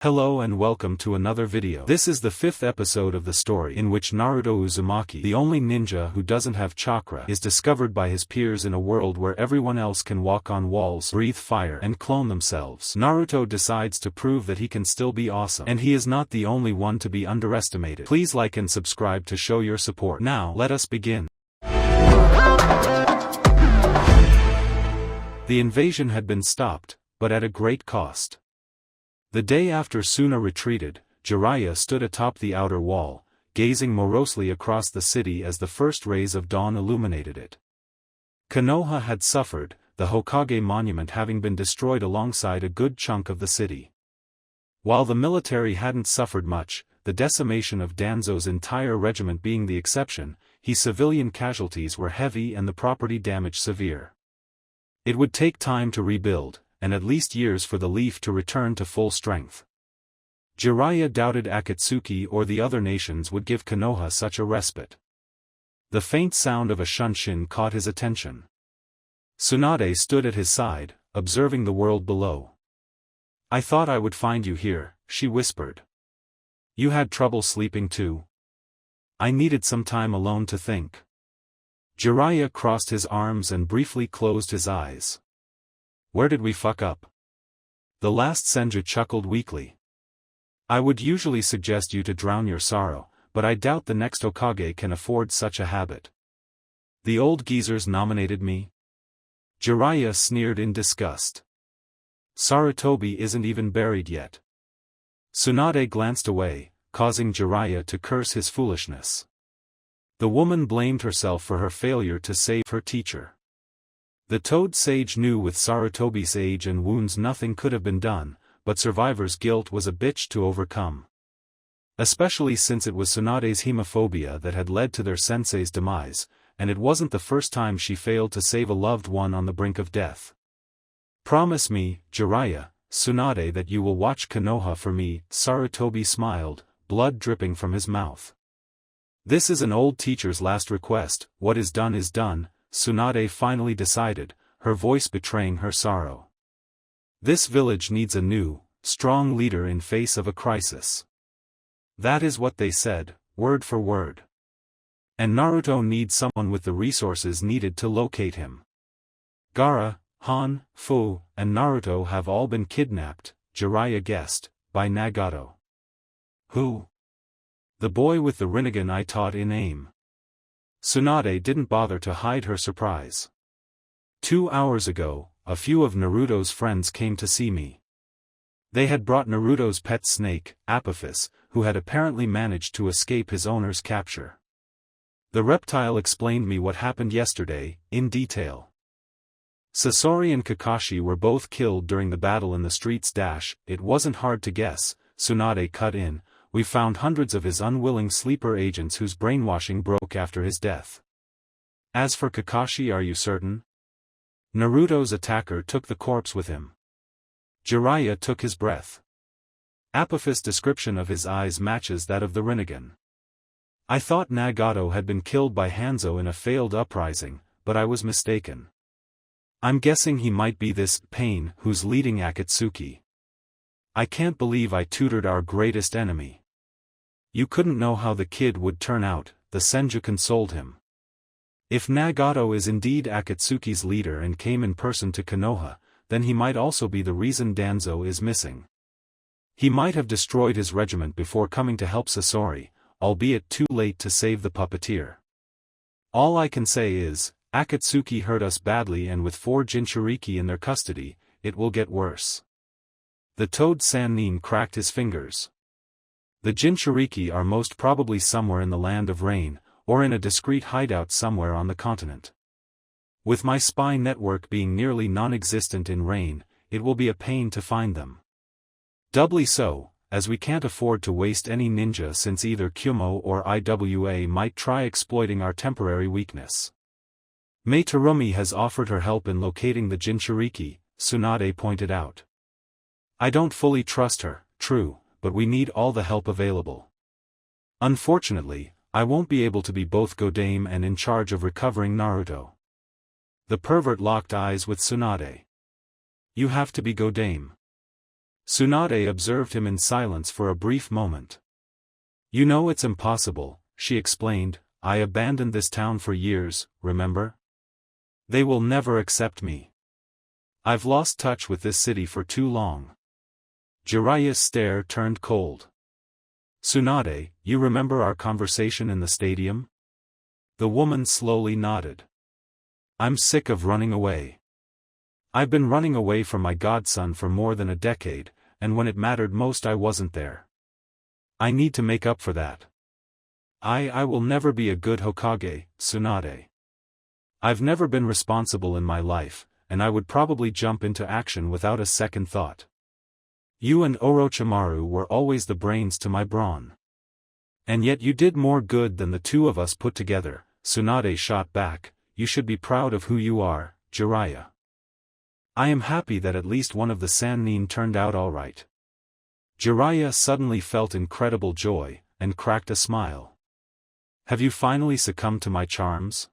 Hello and welcome to another video. This is the 5th episode of the story in which Naruto Uzumaki, the only ninja who doesn't have chakra, is discovered by his peers in a world where everyone else can walk on walls, breathe fire, and clone themselves. Naruto decides to prove that he can still be awesome, and he is not the only one to be underestimated. Please like and subscribe to show your support. Now, let us begin. The invasion had been stopped, but at a great cost. The day after Suna retreated, Jiraiya stood atop the outer wall, gazing morosely across the city as the first rays of dawn illuminated it. Konoha had suffered, the Hokage monument having been destroyed alongside a good chunk of the city. While the military hadn't suffered much, the decimation of Danzo's entire regiment being the exception, his civilian casualties were heavy and the property damage severe. It would take time to rebuild, and at least years for the leaf to return to full strength. Jiraiya doubted Akatsuki or the other nations would give Konoha such a respite. The faint sound of a shunshin caught his attention. Tsunade stood at his side, observing the world below. "I thought I would find you here," she whispered. "You had trouble sleeping too?" "I needed some time alone to think." Jiraiya crossed his arms and briefly closed his eyes. "Where did we fuck up?" The last Senju chuckled weakly. "I would usually suggest you to drown your sorrow, but I doubt the next Hokage can afford such a habit. The old geezers nominated me?" Jiraiya sneered in disgust. "Sarutobi isn't even buried yet." Tsunade glanced away, causing Jiraiya to curse his foolishness. The woman blamed herself for her failure to save her teacher. The Toad Sage knew with Sarutobi's age and wounds nothing could have been done, but survivor's guilt was a bitch to overcome. Especially since it was Tsunade's hemophobia that had led to their sensei's demise, and it wasn't the first time she failed to save a loved one on the brink of death. "Promise me, Jiraiya, Tsunade, that you will watch Konoha for me." Sarutobi smiled, blood dripping from his mouth. "This is an old teacher's last request. What is done is done," Tsunade finally decided, her voice betraying her sorrow. "This village needs a new, strong leader in face of a crisis." That is what they said, word for word. And Naruto needs someone with the resources needed to locate him. Gaara, Han, Fu, and Naruto have all been kidnapped, Jiraiya guessed, by Nagato. "Who?" "The boy with the Rinnegan I taught in AIM." Tsunade didn't bother to hide her surprise. 2 hours ago, a few of Naruto's friends came to see me. They had brought Naruto's pet snake, Apophis, who had apparently managed to escape his owner's capture. The reptile explained me what happened yesterday, in detail. Sasori and Kakashi were both killed during the battle in the streets. It wasn't hard to guess, Tsunade cut in. "We found hundreds of his unwilling sleeper agents whose brainwashing broke after his death." "As for Kakashi, are you certain?" "Naruto's attacker took the corpse with him." Jiraiya took his breath. "Apophis' description of his eyes matches that of the Rinnegan. I thought Nagato had been killed by Hanzo in a failed uprising, but I was mistaken. I'm guessing he might be this Pain who's leading Akatsuki. I can't believe I tutored our greatest enemy." "You couldn't know how the kid would turn out," the Senju consoled him. "If Nagato is indeed Akatsuki's leader and came in person to Konoha, then he might also be the reason Danzo is missing. He might have destroyed his regiment before coming to help Sasori, albeit too late to save the puppeteer. All I can say is, Akatsuki hurt us badly, and with 4 Jinchuriki in their custody, it will get worse." The Toad Sannin cracked his fingers. "The Jinchuriki are most probably somewhere in the Land of Rain, or in a discreet hideout somewhere on the continent. With my spy network being nearly non-existent in Rain, it will be a pain to find them. Doubly so, as we can't afford to waste any ninja, since either Kumo or Iwa might try exploiting our temporary weakness. Mei Terumi has offered her help in locating the Jinchuriki," Tsunade pointed out. "I don't fully trust her, true, but we need all the help available. Unfortunately, I won't be able to be both Godame and in charge of recovering Naruto." The pervert locked eyes with Tsunade. "You have to be Godame." Tsunade observed him in silence for a brief moment. You know it's impossible, she explained, I abandoned this town for years, remember? They will never accept me. I've lost touch with this city for too long. Jiraiya's stare turned cold. Tsunade, you remember our conversation in the stadium? The woman slowly nodded. I'm sick of running away. I've been running away from my godson for more than a decade, and when it mattered most I wasn't there. I need to make up for that. I will never be a good Hokage, Tsunade. I've never been responsible in my life, and I would probably jump into action without a second thought. You and Orochimaru were always the brains to my brawn. And yet you did more good than the two of us put together, Tsunade shot back. You should be proud of who you are, Jiraiya. I am happy that at least one of the Sannin turned out all right. Jiraiya suddenly felt incredible joy, and cracked a smile. Have you finally succumbed to my charms?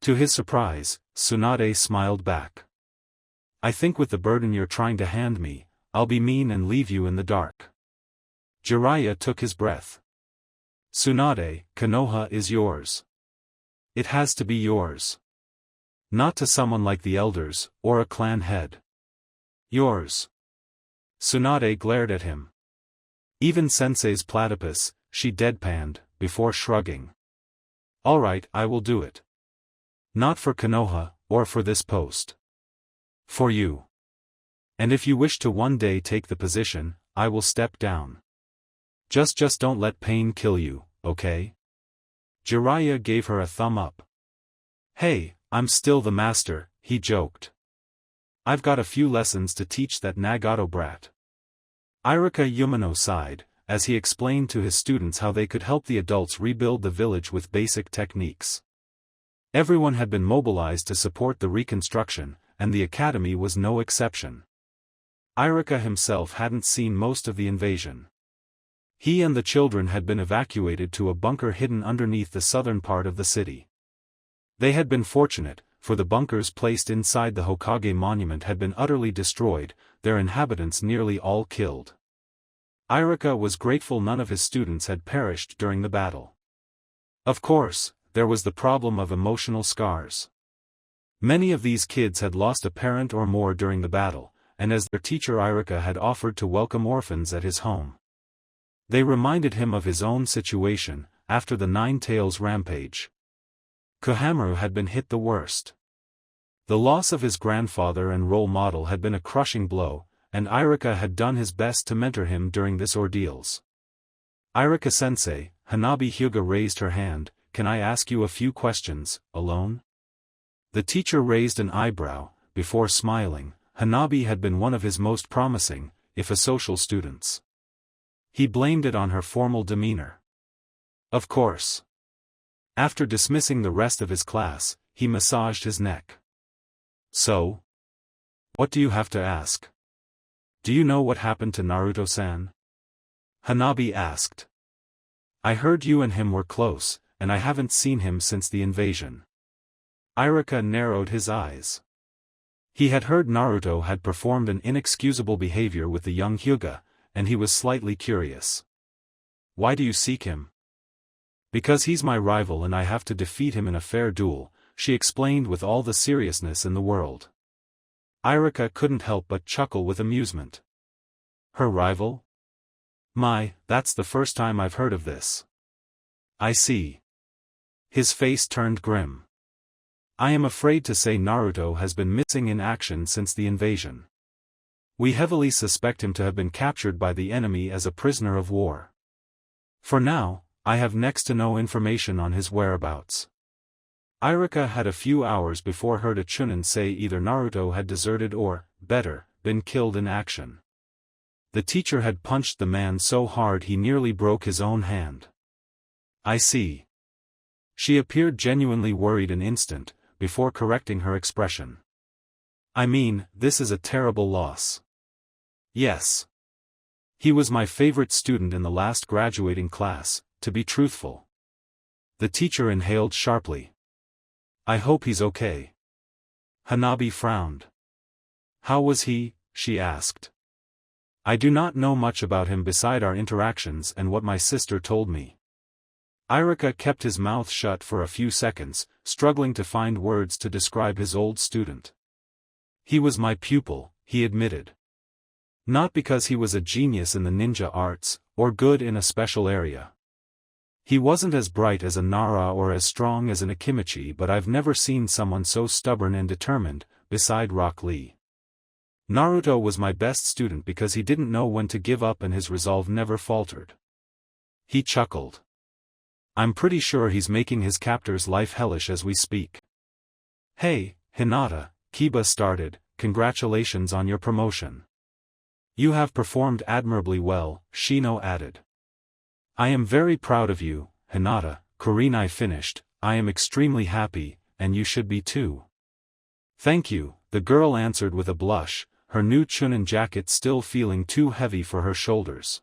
To his surprise, Tsunade smiled back. I think with the burden you're trying to hand me, I'll be mean and leave you in the dark. Jiraiya took his breath. Tsunade, Konoha is yours. It has to be yours. Not to someone like the elders, or a clan head. Yours. Tsunade glared at him. Even Sensei's platypus, she deadpanned, before shrugging. Alright, I will do it. Not for Konoha, or for this post. For you. And if you wish to one day take the position, I will step down. Just don't let pain kill you, okay? Jiraiya gave her a thumb up. Hey, I'm still the master, he joked. I've got a few lessons to teach that Nagato brat. Iruka Yumino sighed, as he explained to his students how they could help the adults rebuild the village with basic techniques. Everyone had been mobilized to support the reconstruction, and the academy was no exception. Iruka himself hadn't seen most of the invasion. He and the children had been evacuated to a bunker hidden underneath the southern part of the city. They had been fortunate, for the bunkers placed inside the Hokage monument had been utterly destroyed, their inhabitants nearly all killed. Iruka was grateful none of his students had perished during the battle. Of course, there was the problem of emotional scars. Many of these kids had lost a parent or more during the battle, and as their teacher Iruka had offered to welcome orphans at his home. They reminded him of his own situation, after the Nine Tails rampage. Kohameru had been hit the worst. The loss of his grandfather and role model had been a crushing blow, and Iruka had done his best to mentor him during this ordeals. Iruka-sensei, Hanabi Hyuga raised her hand, can I ask you a few questions, alone? The teacher raised an eyebrow, before smiling. Hanabi had been one of his most promising, if a social students. He blamed it on her formal demeanor. Of course. After dismissing the rest of his class, he massaged his neck. So? What do you have to ask? Do you know what happened to Naruto-san? Hanabi asked. I heard you and him were close, and I haven't seen him since the invasion. Iruka narrowed his eyes. He had heard Naruto had performed an inexcusable behavior with the young Hyuga, and he was slightly curious. Why do you seek him? Because he's my rival and I have to defeat him in a fair duel, she explained with all the seriousness in the world. Iruka couldn't help but chuckle with amusement. Her rival? My, that's the first time I've heard of this. I see. His face turned grim. I am afraid to say Naruto has been missing in action since the invasion. We heavily suspect him to have been captured by the enemy as a prisoner of war. For now, I have next to no information on his whereabouts. Iruka had a few hours before heard a Chunin say either Naruto had deserted or, better, been killed in action. The teacher had punched the man so hard he nearly broke his own hand. I see. She appeared genuinely worried an instant, before correcting her expression. I mean, this is a terrible loss. Yes. He was my favorite student in the last graduating class, to be truthful. The teacher inhaled sharply. I hope he's okay. Hanabi frowned. How was he? She asked. I do not know much about him beside our interactions and what my sister told me. Irika kept his mouth shut for a few seconds, struggling to find words to describe his old student. He was my pupil, he admitted. Not because he was a genius in the ninja arts, or good in a special area. He wasn't as bright as a Nara or as strong as an Akimichi, but I've never seen someone so stubborn and determined, beside Rock Lee. Naruto was my best student because he didn't know when to give up and his resolve never faltered. He chuckled. I'm pretty sure he's making his captor's life hellish as we speak. Hey, Hinata, Kiba started, congratulations on your promotion. You have performed admirably well, Shino added. I am very proud of you, Hinata, Kurenai finished, I am extremely happy, and you should be too. Thank you, the girl answered with a blush, her new Chunin jacket still feeling too heavy for her shoulders.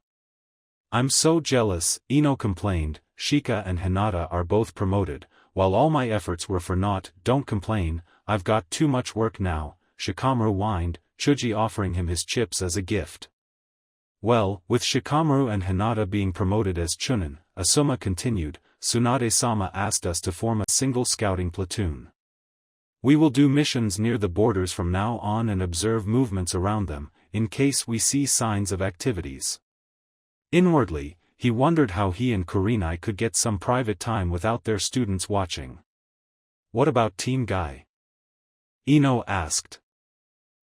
I'm so jealous, Ino complained, Shika and Hinata are both promoted, while all my efforts were for naught. Don't complain, I've got too much work now, Shikamaru whined, Chuji offering him his chips as a gift. Well, with Shikamaru and Hinata being promoted as Chunin, Asuma continued, Tsunade-sama asked us to form a single scouting platoon. We will do missions near the borders from now on and observe movements around them, in case we see signs of activities. Inwardly, he wondered how he and Kurenai could get some private time without their students watching. What about Team Guy? Ino asked.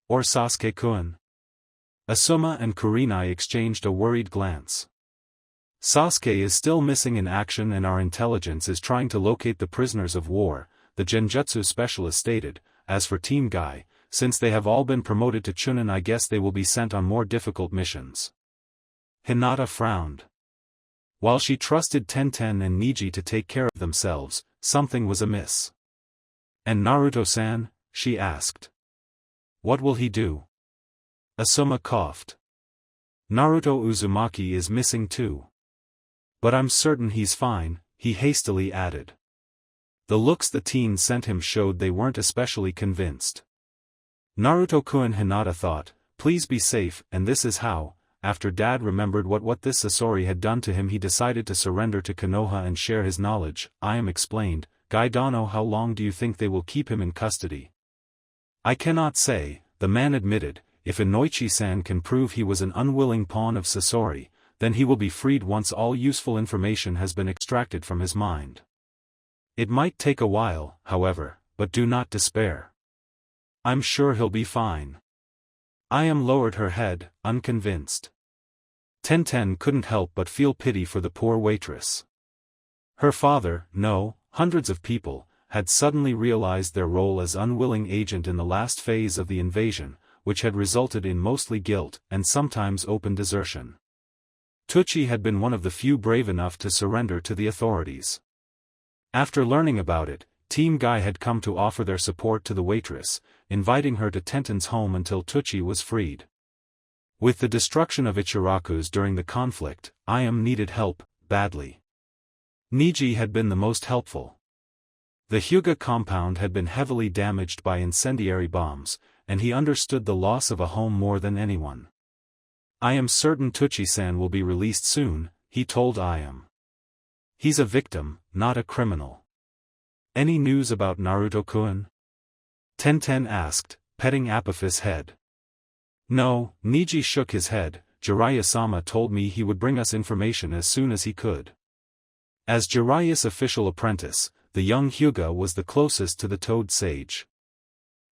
Or Sasuke-kun? Asuma and Kurenai exchanged a worried glance. Sasuke is still missing in action and our intelligence is trying to locate the prisoners of war, the Genjutsu specialist stated. As for Team Guy, since they have all been promoted to Chunin, I guess they will be sent on more difficult missions. Hinata frowned. While she trusted Tenten and Niji to take care of themselves, something was amiss. And Naruto-san? She asked. What will he do? Asuma coughed. Naruto Uzumaki is missing too. But I'm certain he's fine, he hastily added. The looks the teens sent him showed they weren't especially convinced. Naruto-kun, Hinata thought, please be safe, and this is how. After Dad remembered what this Sasori had done to him, he decided to surrender to Konoha and share his knowledge. I am explained. Guy Dono, how long do you think they will keep him in custody? I cannot say, the man admitted. If Inoichi-san can prove he was an unwilling pawn of Sasori, then he will be freed once all useful information has been extracted from his mind. It might take a while, however, but do not despair. I'm sure he'll be fine. Ayam lowered her head, unconvinced. Tenten couldn't help but feel pity for the poor waitress. Her father, no, hundreds of people, had suddenly realized their role as unwilling agent in the last phase of the invasion, which had resulted in mostly guilt and sometimes open desertion. Tucci had been one of the few brave enough to surrender to the authorities. After learning about it, Team Guy had come to offer their support to the waitress, inviting her to Tenten's home until Tucci was freed. With the destruction of Ichiraku's during the conflict, Ayam needed help, badly. Niji had been the most helpful. The Hyuga compound had been heavily damaged by incendiary bombs, and he understood the loss of a home more than anyone. I am certain Tucci-san will be released soon, he told Ayam. He's a victim, not a criminal. Any news about Naruto-kun? Tenten asked, petting Apophy's head. No, Niji shook his head. Jiraiya-sama told me he would bring us information as soon as he could. As Jiraiya's official apprentice, the young Hyuga was the closest to the Toad Sage.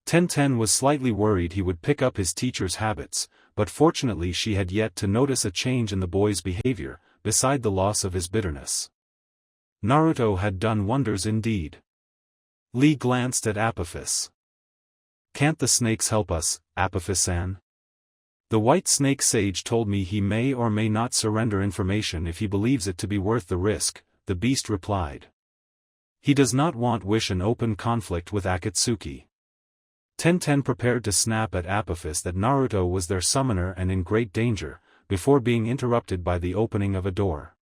Tenten was slightly worried he would pick up his teacher's habits, but fortunately she had yet to notice a change in the boy's behavior, beside the loss of his bitterness. Naruto had done wonders indeed. Lee glanced at Apophis. Can't the snakes help us, Apophis-san? The White Snake Sage told me he may or may not surrender information if he believes it to be worth the risk, the beast replied. He does not want wish an open conflict with Akatsuki. Tenten prepared to snap at Apophis that Naruto was their summoner and in great danger, before being interrupted by the opening of a door.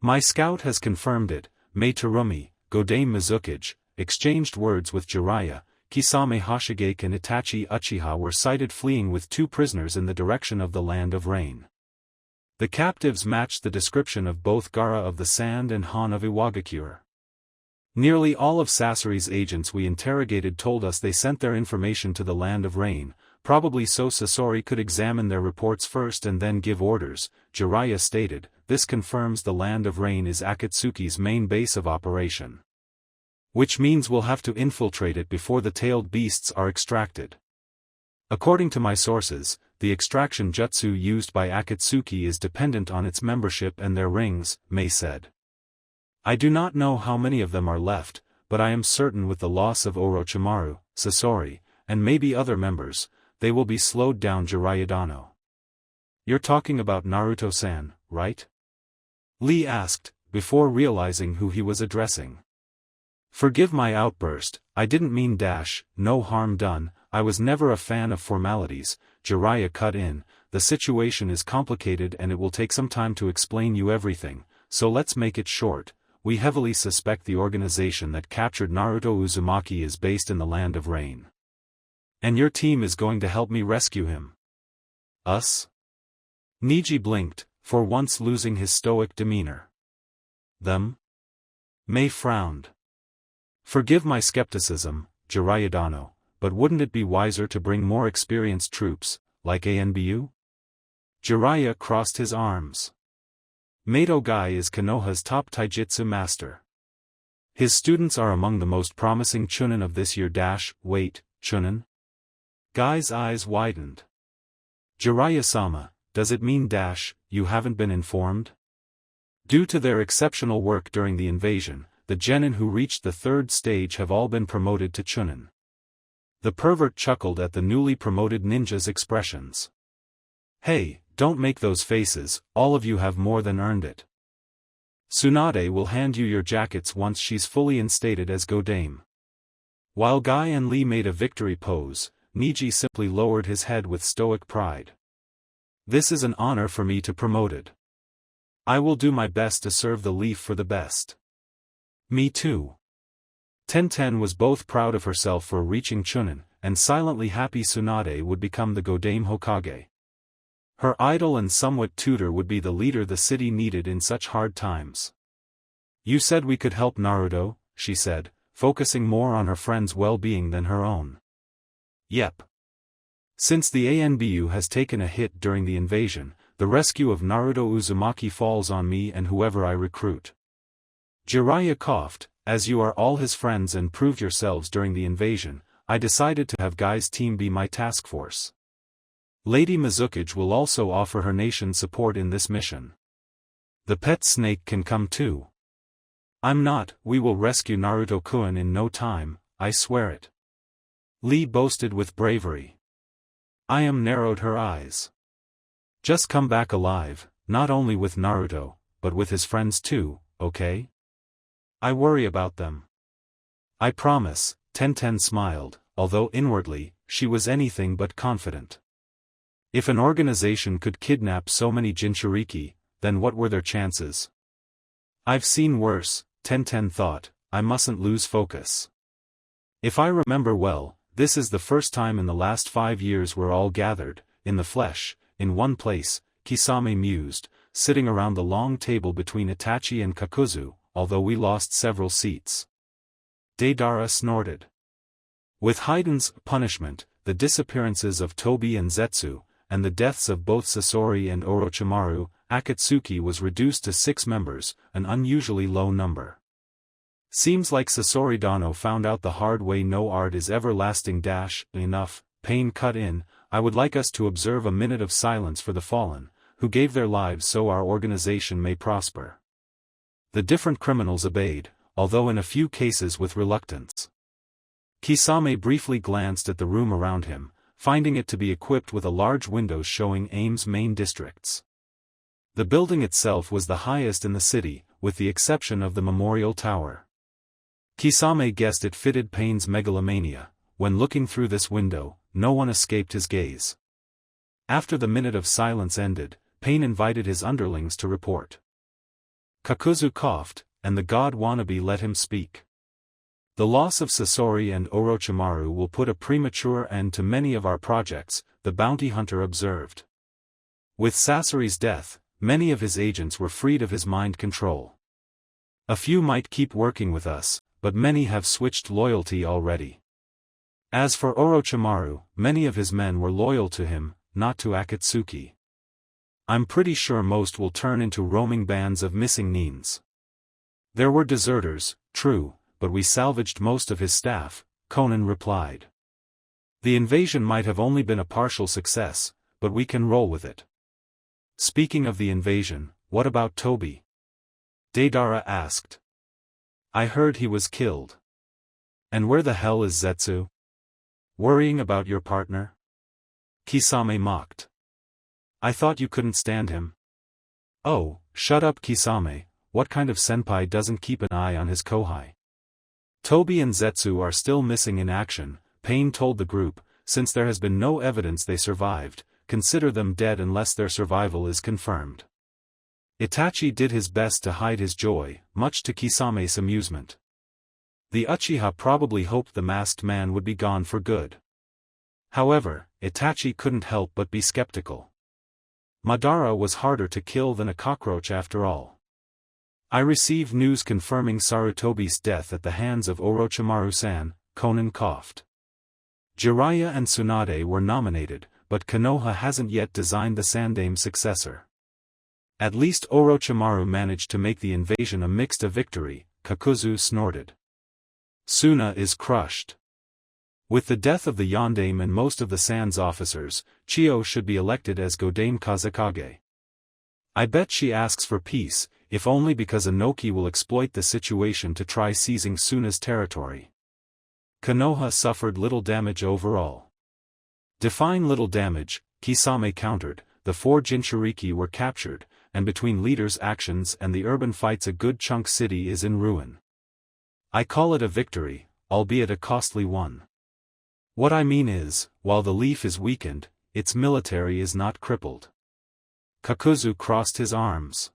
My scout has confirmed it, Mei Terumi, Godame Mizukage, exchanged words with Jiraiya. Kisame Hoshigake and Itachi Uchiha were sighted fleeing with 2 prisoners in the direction of the Land of Rain. The captives matched the description of both Gaara of the Sand and Han of Iwagakure. Nearly all of Sasori's agents we interrogated told us they sent their information to the Land of Rain, probably so Sasori could examine their reports first and then give orders, Jiraiya stated. This confirms the Land of Rain is Akatsuki's main base of operation. Which means we'll have to infiltrate it before the tailed beasts are extracted. According to my sources, the extraction jutsu used by Akatsuki is dependent on its membership and their rings, Mei said. I do not know how many of them are left, but I am certain with the loss of Orochimaru, Sasori, and maybe other members, they will be slowed down. Jiraiya Dano. You're talking about Naruto-san, right? Lee asked, before realizing who he was addressing. Forgive my outburst, I didn't mean no harm done, I was never a fan of formalities, Jiraiya cut in, the situation is complicated and it will take some time to explain you everything, so let's make it short. We heavily suspect the organization that captured Naruto Uzumaki is based in the Land of Rain. And your team is going to help me rescue him. Us? Neji blinked, for once losing his stoic demeanor. Them? Mei frowned. Forgive my skepticism, Jiraiya Dano, but wouldn't it be wiser to bring more experienced troops, like ANBU? Jiraiya crossed his arms. Mato Gai is Konoha's top taijutsu master. His students are among the most promising chunin of this year. Wait, chunin? Gai's eyes widened. Jiraiya-sama, does it mean you haven't been informed? Due to their exceptional work during the invasion, the genin who reached the 3rd stage have all been promoted to chunin. The pervert chuckled at the newly promoted ninja's expressions. Hey, don't make those faces, all of you have more than earned it. Tsunade will hand you your jackets once she's fully instated as Godame. While Guy and Lee made a victory pose, Neji simply lowered his head with stoic pride. This is an honor for me to promote it. I will do my best to serve the leaf for the best. Me too. Tenten was both proud of herself for reaching chunin, and silently happy Tsunade would become the Godame Hokage. Her idol and somewhat tutor would be the leader the city needed in such hard times. You said we could help Naruto, she said, focusing more on her friend's well-being than her own. Yep. Since the ANBU has taken a hit during the invasion, the rescue of Naruto Uzumaki falls on me and whoever I recruit. Jiraiya coughed. As you are all his friends and proved yourselves during the invasion, I decided to have Guy's team be my task force. Lady Mizukage will also offer her nation support in this mission. The pet snake can come too. We will rescue Naruto-kun in no time, I swear it. Lee boasted with bravery. Narrowed her eyes. Just come back alive, not only with Naruto, but with his friends too, okay? I worry about them. I promise, Tenten smiled, although inwardly, she was anything but confident. If an organization could kidnap so many Jinchuriki, then what were their chances? I've seen worse, Tenten thought, I mustn't lose focus. If I remember well, this is the first time in the last 5 years we're all gathered, in the flesh, in one place, Kisame mused, sitting around the long table between Itachi and Kakuzu, although we lost several seats. Deidara snorted. With Haiden's punishment, the disappearances of Tobi and Zetsu, and the deaths of both Sasori and Orochimaru, Akatsuki was reduced to 6 members, an unusually low number. Seems like Sasori Dano found out the hard way. No art is everlasting. Enough, Pain cut in, I would like us to observe a minute of silence for the fallen, who gave their lives so our organization may prosper. The different criminals obeyed, although in a few cases with reluctance. Kisame briefly glanced at the room around him, finding it to be equipped with a large window showing AIM's main districts. The building itself was the highest in the city, with the exception of the Memorial Tower. Kisame guessed it fitted Pain's megalomania. When looking through this window, no one escaped his gaze. After the minute of silence ended, Pain invited his underlings to report. Kakuzu coughed, and the god wannabe let him speak. The loss of Sasori and Orochimaru will put a premature end to many of our projects, the bounty hunter observed. With Sasori's death, many of his agents were freed of his mind control. A few might keep working with us, but many have switched loyalty already. As for Orochimaru, many of his men were loyal to him, not to Akatsuki. I'm pretty sure most will turn into roaming bands of missing nins. There were deserters, true, but we salvaged most of his staff, Conan replied. The invasion might have only been a partial success, but we can roll with it. Speaking of the invasion, what about Tobi? Deidara asked. I heard he was killed. And where the hell is Zetsu? Worrying about your partner? Kisame mocked. I thought you couldn't stand him. Oh, shut up Kisame, what kind of senpai doesn't keep an eye on his kohai? Tobi and Zetsu are still missing in action, Pain told the group, since there has been no evidence they survived, consider them dead unless their survival is confirmed. Itachi did his best to hide his joy, much to Kisame's amusement. The Uchiha probably hoped the masked man would be gone for good. However, Itachi couldn't help but be skeptical. Madara was harder to kill than a cockroach after all. I received news confirming Sarutobi's death at the hands of Orochimaru-san, Conan coughed. Jiraiya and Tsunade were nominated, but Konoha hasn't yet designed the Sandaime successor. At least Orochimaru managed to make the invasion a mixed victory, Kakuzu snorted. Suna is crushed. With the death of the Yondaime and most of the Sans officers, Chiyo should be elected as Godame Kazekage. I bet she asks for peace, if only because Inoki will exploit the situation to try seizing Suna's territory. Konoha suffered little damage overall. Define little damage, Kisame countered, the 4 Jinchuriki were captured, and between leaders' actions and the urban fights a good chunk city is in ruin. I call it a victory, albeit a costly one. What I mean is, while the leaf is weakened, its military is not crippled. Kakuzu crossed his arms.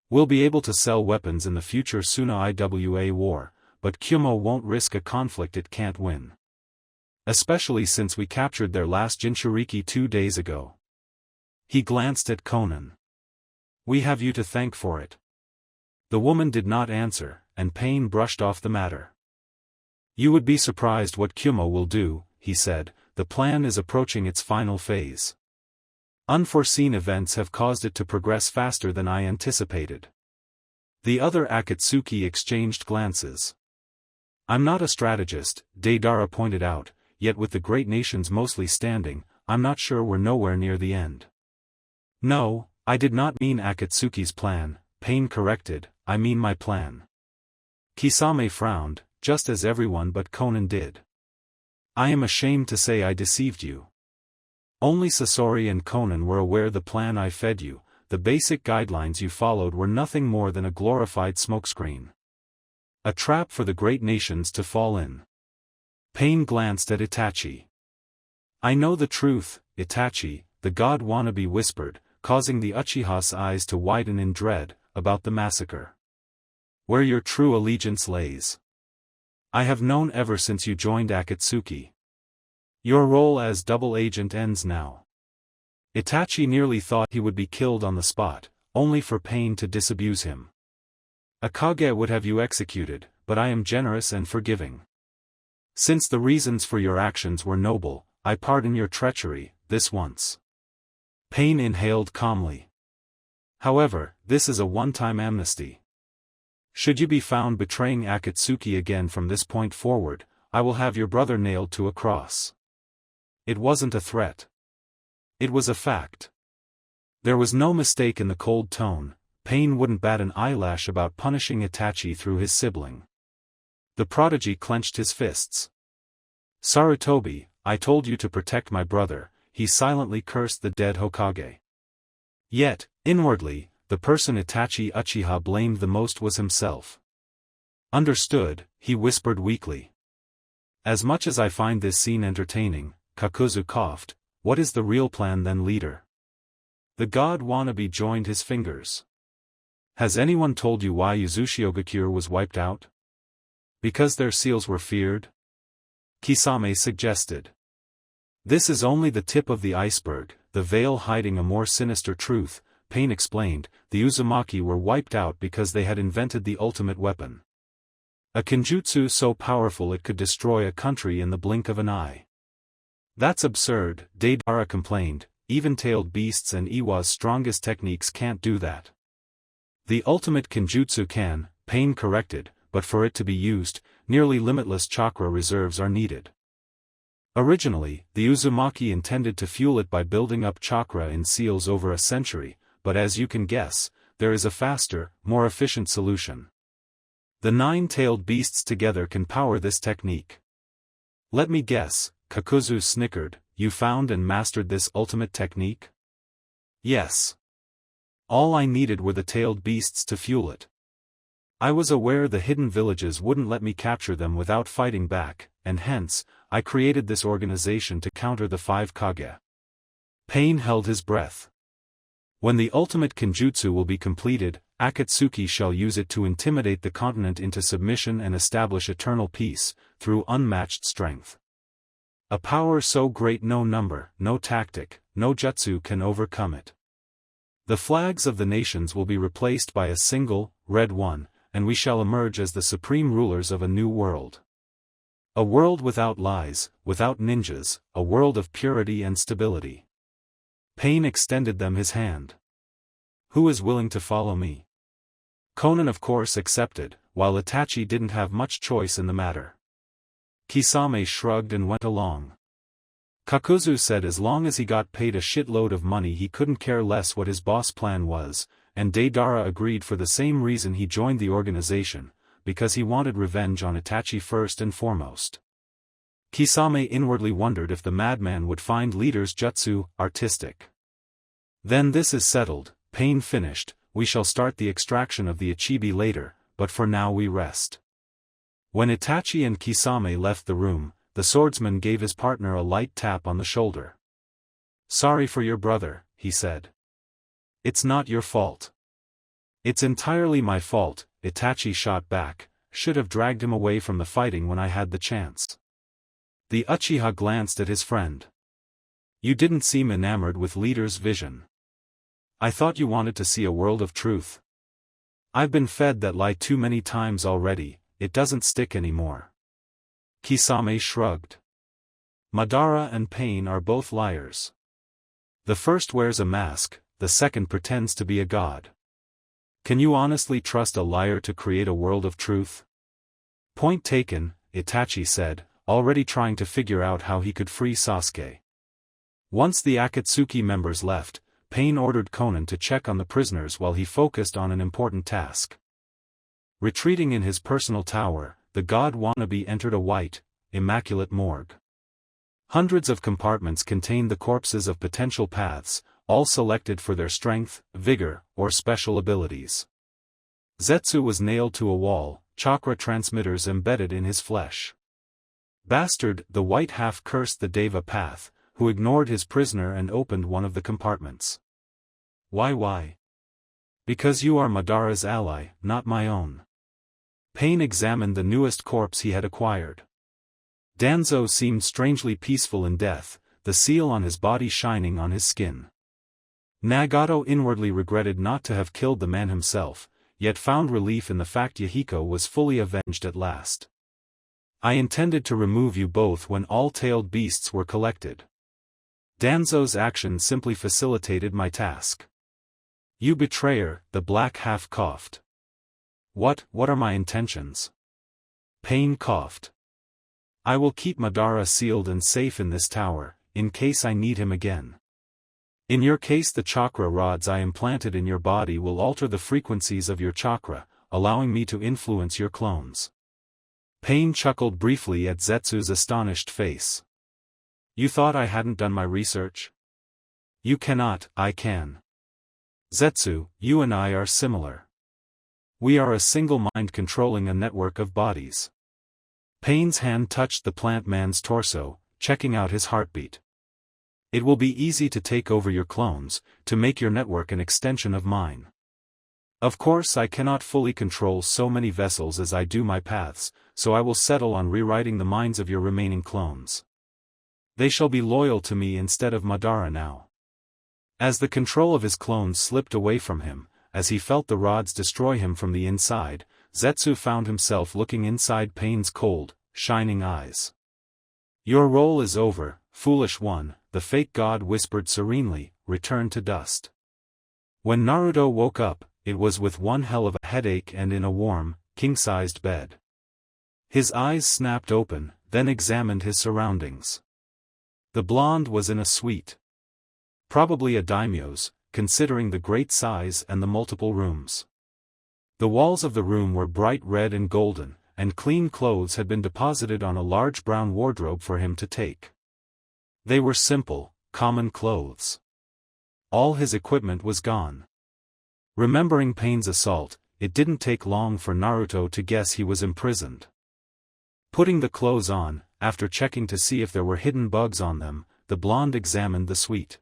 We'll be able to sell weapons in the future Suna Iwa war, but Kyumo won't risk a conflict it can't win. Especially since we captured their last Jinchuriki 2 days ago. He glanced at Conan. We have you to thank for it. The woman did not answer, and Pain brushed off the matter. You would be surprised what Kyumo will do, he said, the plan is approaching its final phase. Unforeseen events have caused it to progress faster than I anticipated. The other Akatsuki exchanged glances. I'm not a strategist, Deidara pointed out, yet with the great nations mostly standing, I'm not sure we're nowhere near the end. No, I did not mean Akatsuki's plan, Pain corrected, I mean my plan. Kisame frowned, just as everyone but Conan did. I am ashamed to say I deceived you. Only Sasori and Conan were aware the plan I fed you, the basic guidelines you followed were nothing more than a glorified smokescreen. A trap for the great nations to fall in. Pain glanced at Itachi. I know the truth, Itachi, the god wannabe whispered, causing the Uchiha's eyes to widen in dread, about the massacre. Where your true allegiance lays. I have known ever since you joined Akatsuki. Your role as double agent ends now. Itachi nearly thought he would be killed on the spot, only for Pain to disabuse him. Hokage would have you executed, but I am generous and forgiving. Since the reasons for your actions were noble, I pardon your treachery, this once. Pain inhaled calmly. However, this is a one-time amnesty. Should you be found betraying Akatsuki again from this point forward, I will have your brother nailed to a cross. It wasn't a threat. It was a fact. There was no mistake in the cold tone, Pain wouldn't bat an eyelash about punishing Itachi through his sibling. The prodigy clenched his fists. Sarutobi, I told you to protect my brother, he silently cursed the dead Hokage. Yet, inwardly, the person Itachi Uchiha blamed the most was himself. Understood, he whispered weakly. As much as I find this scene entertaining, Kakuzu coughed, what is the real plan then, leader? The god wannabe joined his fingers. Has anyone told you why Uzushiogakure was wiped out? Because their seals were feared? Kisame suggested. This is only the tip of the iceberg, the veil hiding a more sinister truth, Pain explained. The Uzumaki were wiped out because they had invented the ultimate weapon. A kenjutsu so powerful it could destroy a country in the blink of an eye. That's absurd, Deidara complained. Even-tailed beasts and Iwa's strongest techniques can't do that. The ultimate kenjutsu can, Pain corrected, but for it to be used, nearly limitless chakra reserves are needed. Originally, the Uzumaki intended to fuel it by building up chakra in seals over a century, but as you can guess, there is a faster, more efficient solution. The 9-tailed beasts together can power this technique. Let me guess, Kakuzu snickered, you found and mastered this ultimate technique? Yes. All I needed were the tailed beasts to fuel it. I was aware the hidden villages wouldn't let me capture them without fighting back, and hence, I created this organization to counter the 5 Kage. Pain held his breath. When the ultimate kenjutsu will be completed, Akatsuki shall use it to intimidate the continent into submission and establish eternal peace, through unmatched strength. A power so great no number, no tactic, no jutsu can overcome it. The flags of the nations will be replaced by a single, red one, and we shall emerge as the supreme rulers of a new world. A world without lies, without ninjas, a world of purity and stability. Pain extended them his hand. Who is willing to follow me? Conan of course accepted, while Itachi didn't have much choice in the matter. Kisame shrugged and went along. Kakuzu said as long as he got paid a shitload of money he couldn't care less what his boss' plan was, and Deidara agreed for the same reason he joined the organization, because he wanted revenge on Itachi first and foremost. Kisame inwardly wondered if the madman would find leader's jutsu artistic. Then this is settled, Pain finished, we shall start the extraction of the Ichibi later, but for now we rest. When Itachi and Kisame left the room, the swordsman gave his partner a light tap on the shoulder. Sorry for your brother, he said. It's not your fault. It's entirely my fault, Itachi shot back, should have dragged him away from the fighting when I had the chance. The Uchiha glanced at his friend. You didn't seem enamored with leader's vision. I thought you wanted to see a world of truth. I've been fed that lie too many times already, it doesn't stick anymore. Kisame shrugged. Madara and Pain are both liars. The first wears a mask, the second pretends to be a god. Can you honestly trust a liar to create a world of truth? Point taken, Itachi said, already trying to figure out how he could free Sasuke. Once the Akatsuki members left, Pain ordered Conan to check on the prisoners while he focused on an important task. Retreating in his personal tower, the god wannabe entered a white, immaculate morgue. Hundreds of compartments contained the corpses of potential paths, all selected for their strength, vigor, or special abilities. Zetsu was nailed to a wall, chakra transmitters embedded in his flesh. Bastard, the white half cursed the Deva path, who ignored his prisoner and opened one of the compartments. Why? Because you are Madara's ally, not my own. Pain examined the newest corpse he had acquired. Danzo seemed strangely peaceful in death, the seal on his body shining on his skin. Nagato inwardly regretted not to have killed the man himself, yet found relief in the fact Yahiko was fully avenged at last. I intended to remove you both when all tailed beasts were collected. Danzo's action simply facilitated my task. You betrayer, the black half coughed. What are my intentions? Pain coughed. I will keep Madara sealed and safe in this tower, in case I need him again. In your case the chakra rods I implanted in your body will alter the frequencies of your chakra, allowing me to influence your clones. Pain chuckled briefly at Zetsu's astonished face. You thought I hadn't done my research? You cannot, I can. Zetsu, you and I are similar. We are a single mind controlling a network of bodies. Pain's hand touched the plant man's torso, checking out his heartbeat. It will be easy to take over your clones, to make your network an extension of mine. Of course I cannot fully control so many vessels as I do my paths, so I will settle on rewriting the minds of your remaining clones. They shall be loyal to me instead of Madara now. As the control of his clones slipped away from him, as he felt the rods destroy him from the inside, Zetsu found himself looking inside Pain's cold, shining eyes. Your role is over, foolish one, the fake god whispered serenely, return to dust. When Naruto woke up, it was with one hell of a headache and in a warm, king-sized bed. His eyes snapped open, then examined his surroundings. The blonde was in a suite. Probably a daimyo's, considering the great size and the multiple rooms. The walls of the room were bright red and golden, and clean clothes had been deposited on a large brown wardrobe for him to take. They were simple, common clothes. All his equipment was gone. Remembering Pain's assault, it didn't take long for Naruto to guess he was imprisoned. Putting the clothes on, after checking to see if there were hidden bugs on them, the blonde examined the suite.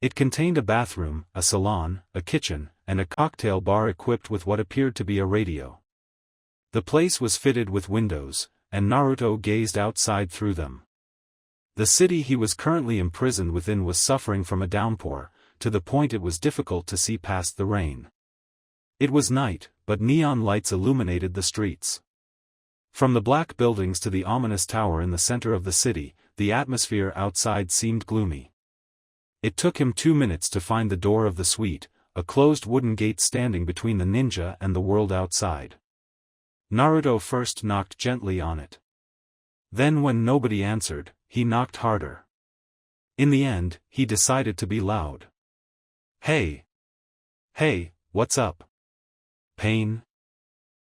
It contained a bathroom, a salon, a kitchen, and a cocktail bar equipped with what appeared to be a radio. The place was fitted with windows, and Naruto gazed outside through them. The city he was currently imprisoned within was suffering from a downpour, to the point it was difficult to see past the rain. It was night, but neon lights illuminated the streets. From the black buildings to the ominous tower in the center of the city, the atmosphere outside seemed gloomy. It took him 2 minutes to find the door of the suite, a closed wooden gate standing between the ninja and the world outside. Naruto first knocked gently on it. Then when nobody answered, he knocked harder. In the end, he decided to be loud. Hey! Hey, what's up? Pain?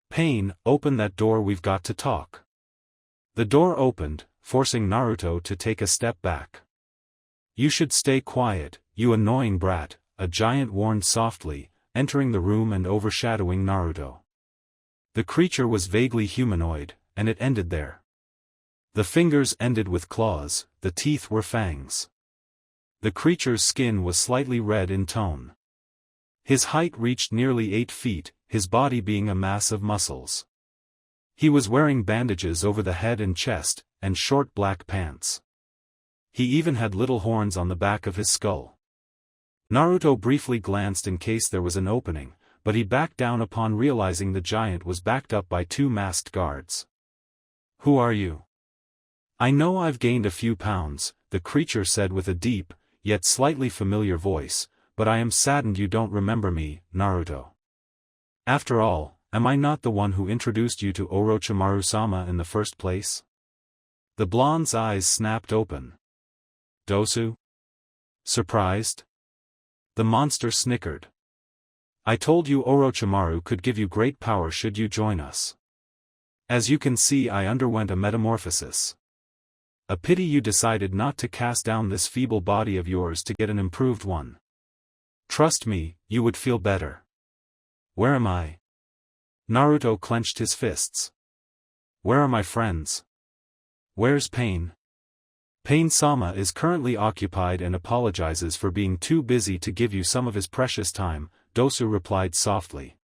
Pain, open that door, we've got to talk. The door opened, forcing Naruto to take a step back. You should stay quiet, you annoying brat, a giant warned softly, entering the room and overshadowing Naruto. The creature was vaguely humanoid, and it ended there. The fingers ended with claws, the teeth were fangs. The creature's skin was slightly red in tone. His height reached nearly 8 feet, his body being a mass of muscles. He was wearing bandages over the head and chest, and short black pants. He even had little horns on the back of his skull. Naruto briefly glanced in case there was an opening, but he backed down upon realizing the giant was backed up by 2 masked guards. Who are you? I know I've gained a few pounds, the creature said with a deep, yet slightly familiar voice, but I am saddened you don't remember me, Naruto. After all, am I not the one who introduced you to Orochimaru-sama in the first place? The blonde's eyes snapped open. Dosu? Surprised? The monster snickered. I told you Orochimaru could give you great power should you join us. As you can see, I underwent a metamorphosis. A pity you decided not to cast down this feeble body of yours to get an improved one. Trust me, you would feel better. Where am I? Naruto clenched his fists. Where are my friends? Where's Pain? Pain-sama is currently occupied and apologizes for being too busy to give you some of his precious time, Dosu replied softly.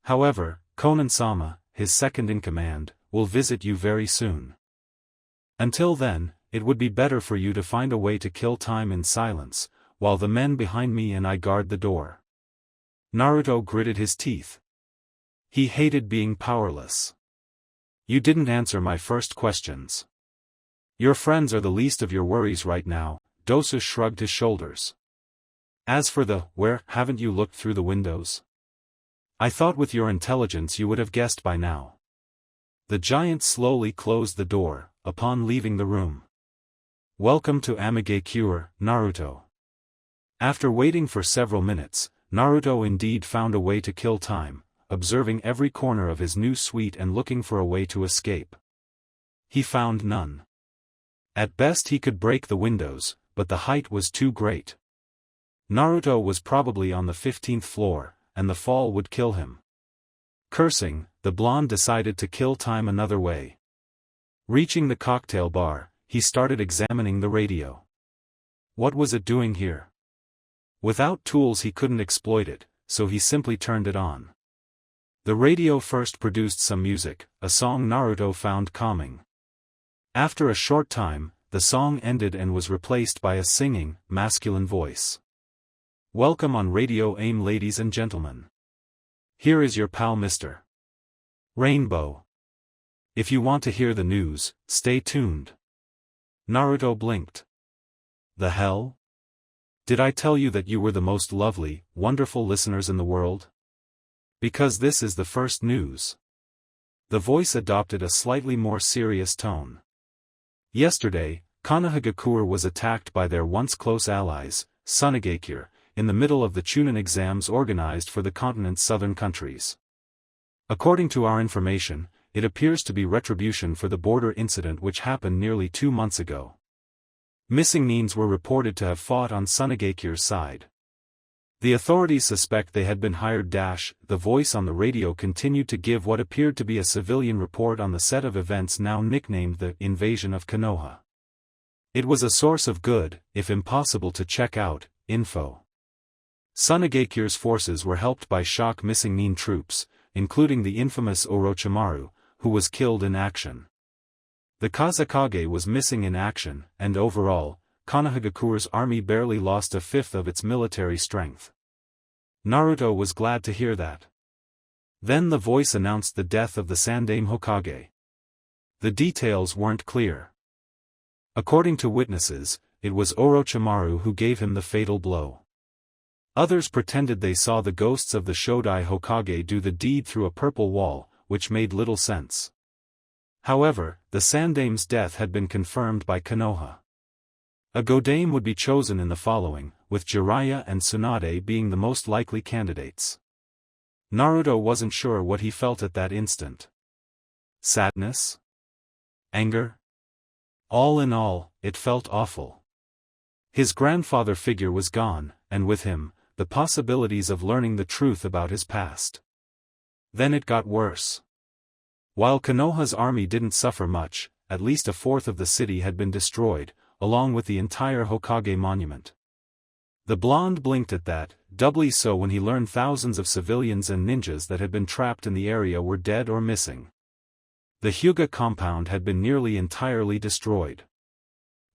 However, Konan-sama, his second-in-command, will visit you very soon. Until then, it would be better for you to find a way to kill time in silence, while the men behind me and I guard the door. Naruto gritted his teeth. He hated being powerless. You didn't answer my first questions. Your friends are the least of your worries right now, Dosu shrugged his shoulders. As for the, where, haven't you looked through the windows? I thought with your intelligence you would have guessed by now. The giant slowly closed the door, upon leaving the room. Welcome to Amigakure, Naruto. After waiting for several minutes, Naruto indeed found a way to kill time, observing every corner of his new suite and looking for a way to escape. He found none. At best he could break the windows, but the height was too great. Naruto was probably on the 15th floor, and the fall would kill him. Cursing, the blonde decided to kill time another way. Reaching the cocktail bar, he started examining the radio. What was it doing here? Without tools he couldn't exploit it, so he simply turned it on. The radio first produced some music, a song Naruto found calming. After a short time, the song ended and was replaced by a singing, masculine voice. "Welcome on Radio AIM, ladies and gentlemen. Here is your pal Mr. Rainbow. If you want to hear the news, stay tuned." Naruto blinked. The hell? Did I tell you that you were the most lovely, wonderful listeners in the world? Because this is the first news. The voice adopted a slightly more serious tone. Yesterday, Konohagakure was attacked by their once close allies, Sunagakure, in the middle of the Chunin exams organized for the continent's southern countries. According to our information, it appears to be retribution for the border incident which happened nearly 2 months ago. Missing Nins were reported to have fought on Sunagakure's side. The authorities suspect they had been hired. The voice on the radio continued to give what appeared to be a civilian report on the set of events now nicknamed the invasion of Konoha. It was a source of good, if impossible to check out, info. Sunagakure's forces were helped by shock missing Nin troops, including the infamous Orochimaru, who was killed in action. The Kazekage was missing in action, and overall, Konohagakure's army barely lost a fifth of its military strength. Naruto was glad to hear that. Then the voice announced the death of the Sandaime Hokage. The details weren't clear. According to witnesses, it was Orochimaru who gave him the fatal blow. Others pretended they saw the ghosts of the Shodai Hokage do the deed through a purple wall, which made little sens. However, the Sandaime's death had been confirmed by Konoha. A Godame would be chosen in the following, with Jiraiya and Tsunade being the most likely candidates. Naruto wasn't sure what he felt at that instant. Sadness? Anger? All in all, it felt awful. His grandfather figure was gone, and with him, the possibilities of learning the truth about his past. Then it got worse. While Konoha's army didn't suffer much, at least a fourth of the city had been destroyed, along with the entire Hokage monument. The blonde blinked at that, doubly so when he learned thousands of civilians and ninjas that had been trapped in the area were dead or missing. The Hyuga compound had been nearly entirely destroyed.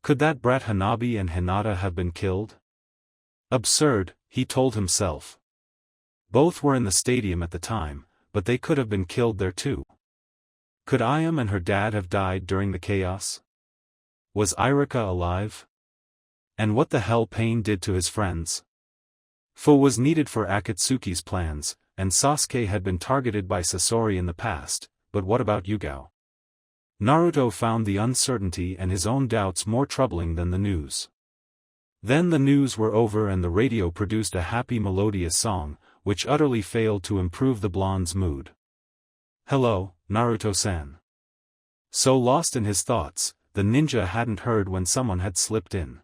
Could that brat Hanabi and Hinata have been killed? Absurd, he told himself. Both were in the stadium at the time, but they could have been killed there too. Could Ayame and her dad have died during the chaos? Was Irika alive? And what the hell Pain did to his friends? Fu was needed for Akatsuki's plans, and Sasuke had been targeted by Sasori in the past, but what about Yugao? Naruto found the uncertainty and his own doubts more troubling than the news. Then the news were over and the radio produced a happy melodious song, which utterly failed to improve the blonde's mood. "Hello, Naruto-san." So lost in his thoughts, the ninja hadn't heard when someone had slipped in.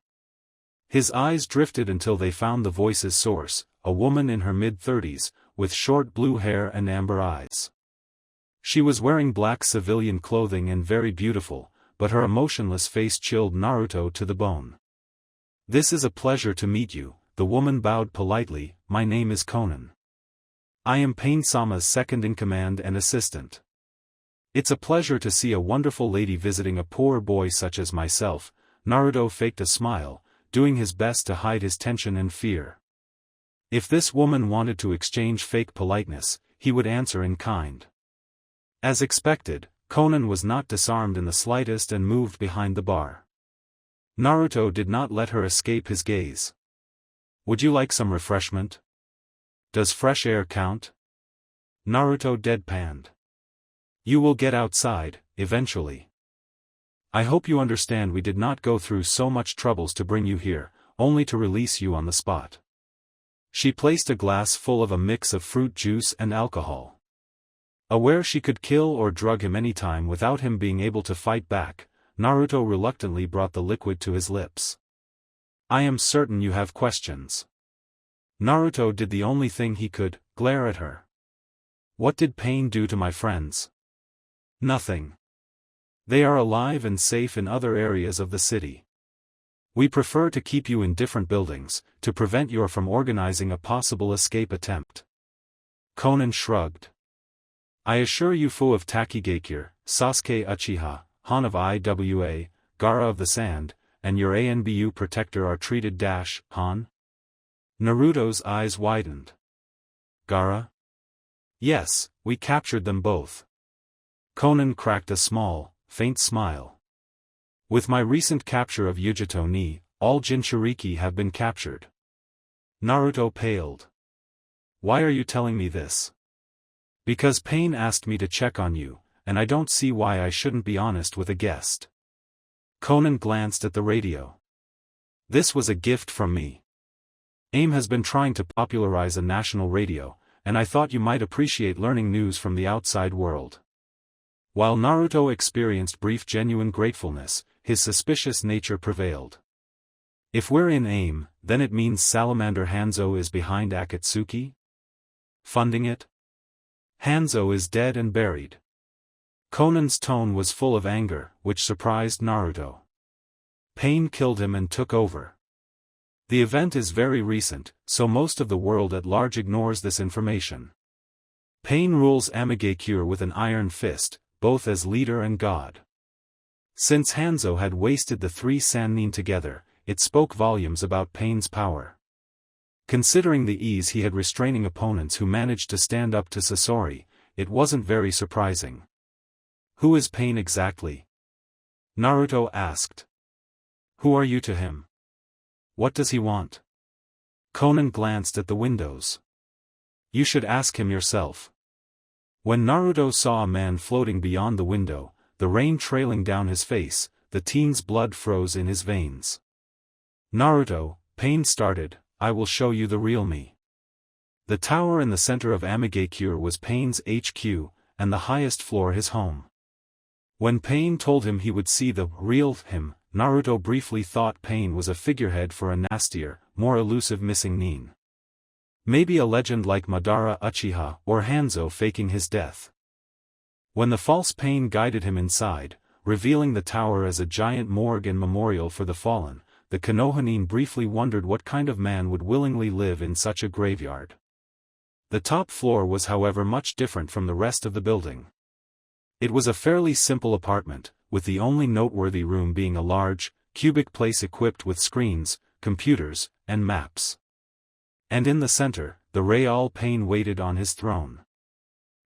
His eyes drifted until they found the voice's source, a woman in her mid-30s, with short blue hair and amber eyes. She was wearing black civilian clothing and very beautiful, but her emotionless face chilled Naruto to the bone. "This is a pleasure to meet you," the woman bowed politely. "My name is Konan. I am Pain-sama's second-in-command and assistant. It's a pleasure to see a wonderful lady visiting a poor boy such as myself." Naruto faked a smile, doing his best to hide his tension and fear. If this woman wanted to exchange fake politeness, he would answer in kind. As expected, Konan was not disarmed in the slightest and moved behind the bar. Naruto did not let her escape his gaze. "Would you like some refreshment? Does fresh air count?" Naruto deadpanned. "You will get outside, eventually. I hope you understand we did not go through so much troubles to bring you here, only to release you on the spot." She placed a glass full of a mix of fruit juice and alcohol. Aware she could kill or drug him any time without him being able to fight back, Naruto reluctantly brought the liquid to his lips. "I am certain you have questions." Naruto did the only thing he could, glare at her. "What did Pain do to my friends?" "Nothing. They are alive and safe in other areas of the city." We prefer to keep you in different buildings, to prevent you from organizing a possible escape attempt. Conan shrugged. I assure you Fu of Takigakure, Sasuke Uchiha, Han of Iwa, Gaara of the Sand, and your Anbu protector are treated Han? Naruto's eyes widened. Gaara? Yes, we captured them both. Conan cracked a small, faint smile. With my recent capture of Yujito ni, all Jinchuriki have been captured. Naruto paled. Why are you telling me this? Because Pain asked me to check on you, and I don't see why I shouldn't be honest with a guest. Conan glanced at the radio. This was a gift from me. AIM has been trying to popularize a national radio, and I thought you might appreciate learning news from the outside world. While Naruto experienced brief genuine gratefulness, his suspicious nature prevailed. If we're in AIM, then it means Salamander Hanzo is behind Akatsuki? Funding it? Hanzo is dead and buried. Conan's tone was full of anger, which surprised Naruto. Pain killed him and took over. The event is very recent, so most of the world at large ignores this information. Pain rules Amigakure with an iron fist, both as leader and god. Since Hanzo had wasted the three Sannin together, it spoke volumes about Pain's power. Considering the ease he had restraining opponents who managed to stand up to Sasori, it wasn't very surprising. Who is Pain exactly? Naruto asked. Who are you to him? What does he want? Conan glanced at the windows. You should ask him yourself. When Naruto saw a man floating beyond the window, the rain trailing down his face, the teen's blood froze in his veins. Naruto, Pain started, I will show you the real me. The tower in the center of Amigakure was Pain's HQ, and the highest floor his home. When Pain told him he would see the real him, Naruto briefly thought Pain was a figurehead for a nastier, more elusive missing nin. Maybe a legend like Madara Uchiha or Hanzo faking his death. When the false Pain guided him inside, revealing the tower as a giant morgue and memorial for the fallen, the Konohanin briefly wondered what kind of man would willingly live in such a graveyard. The top floor was however much different from the rest of the building. It was a fairly simple apartment, with the only noteworthy room being a large, cubic place equipped with screens, computers, and maps. And in the center, the Real Pain waited on his throne.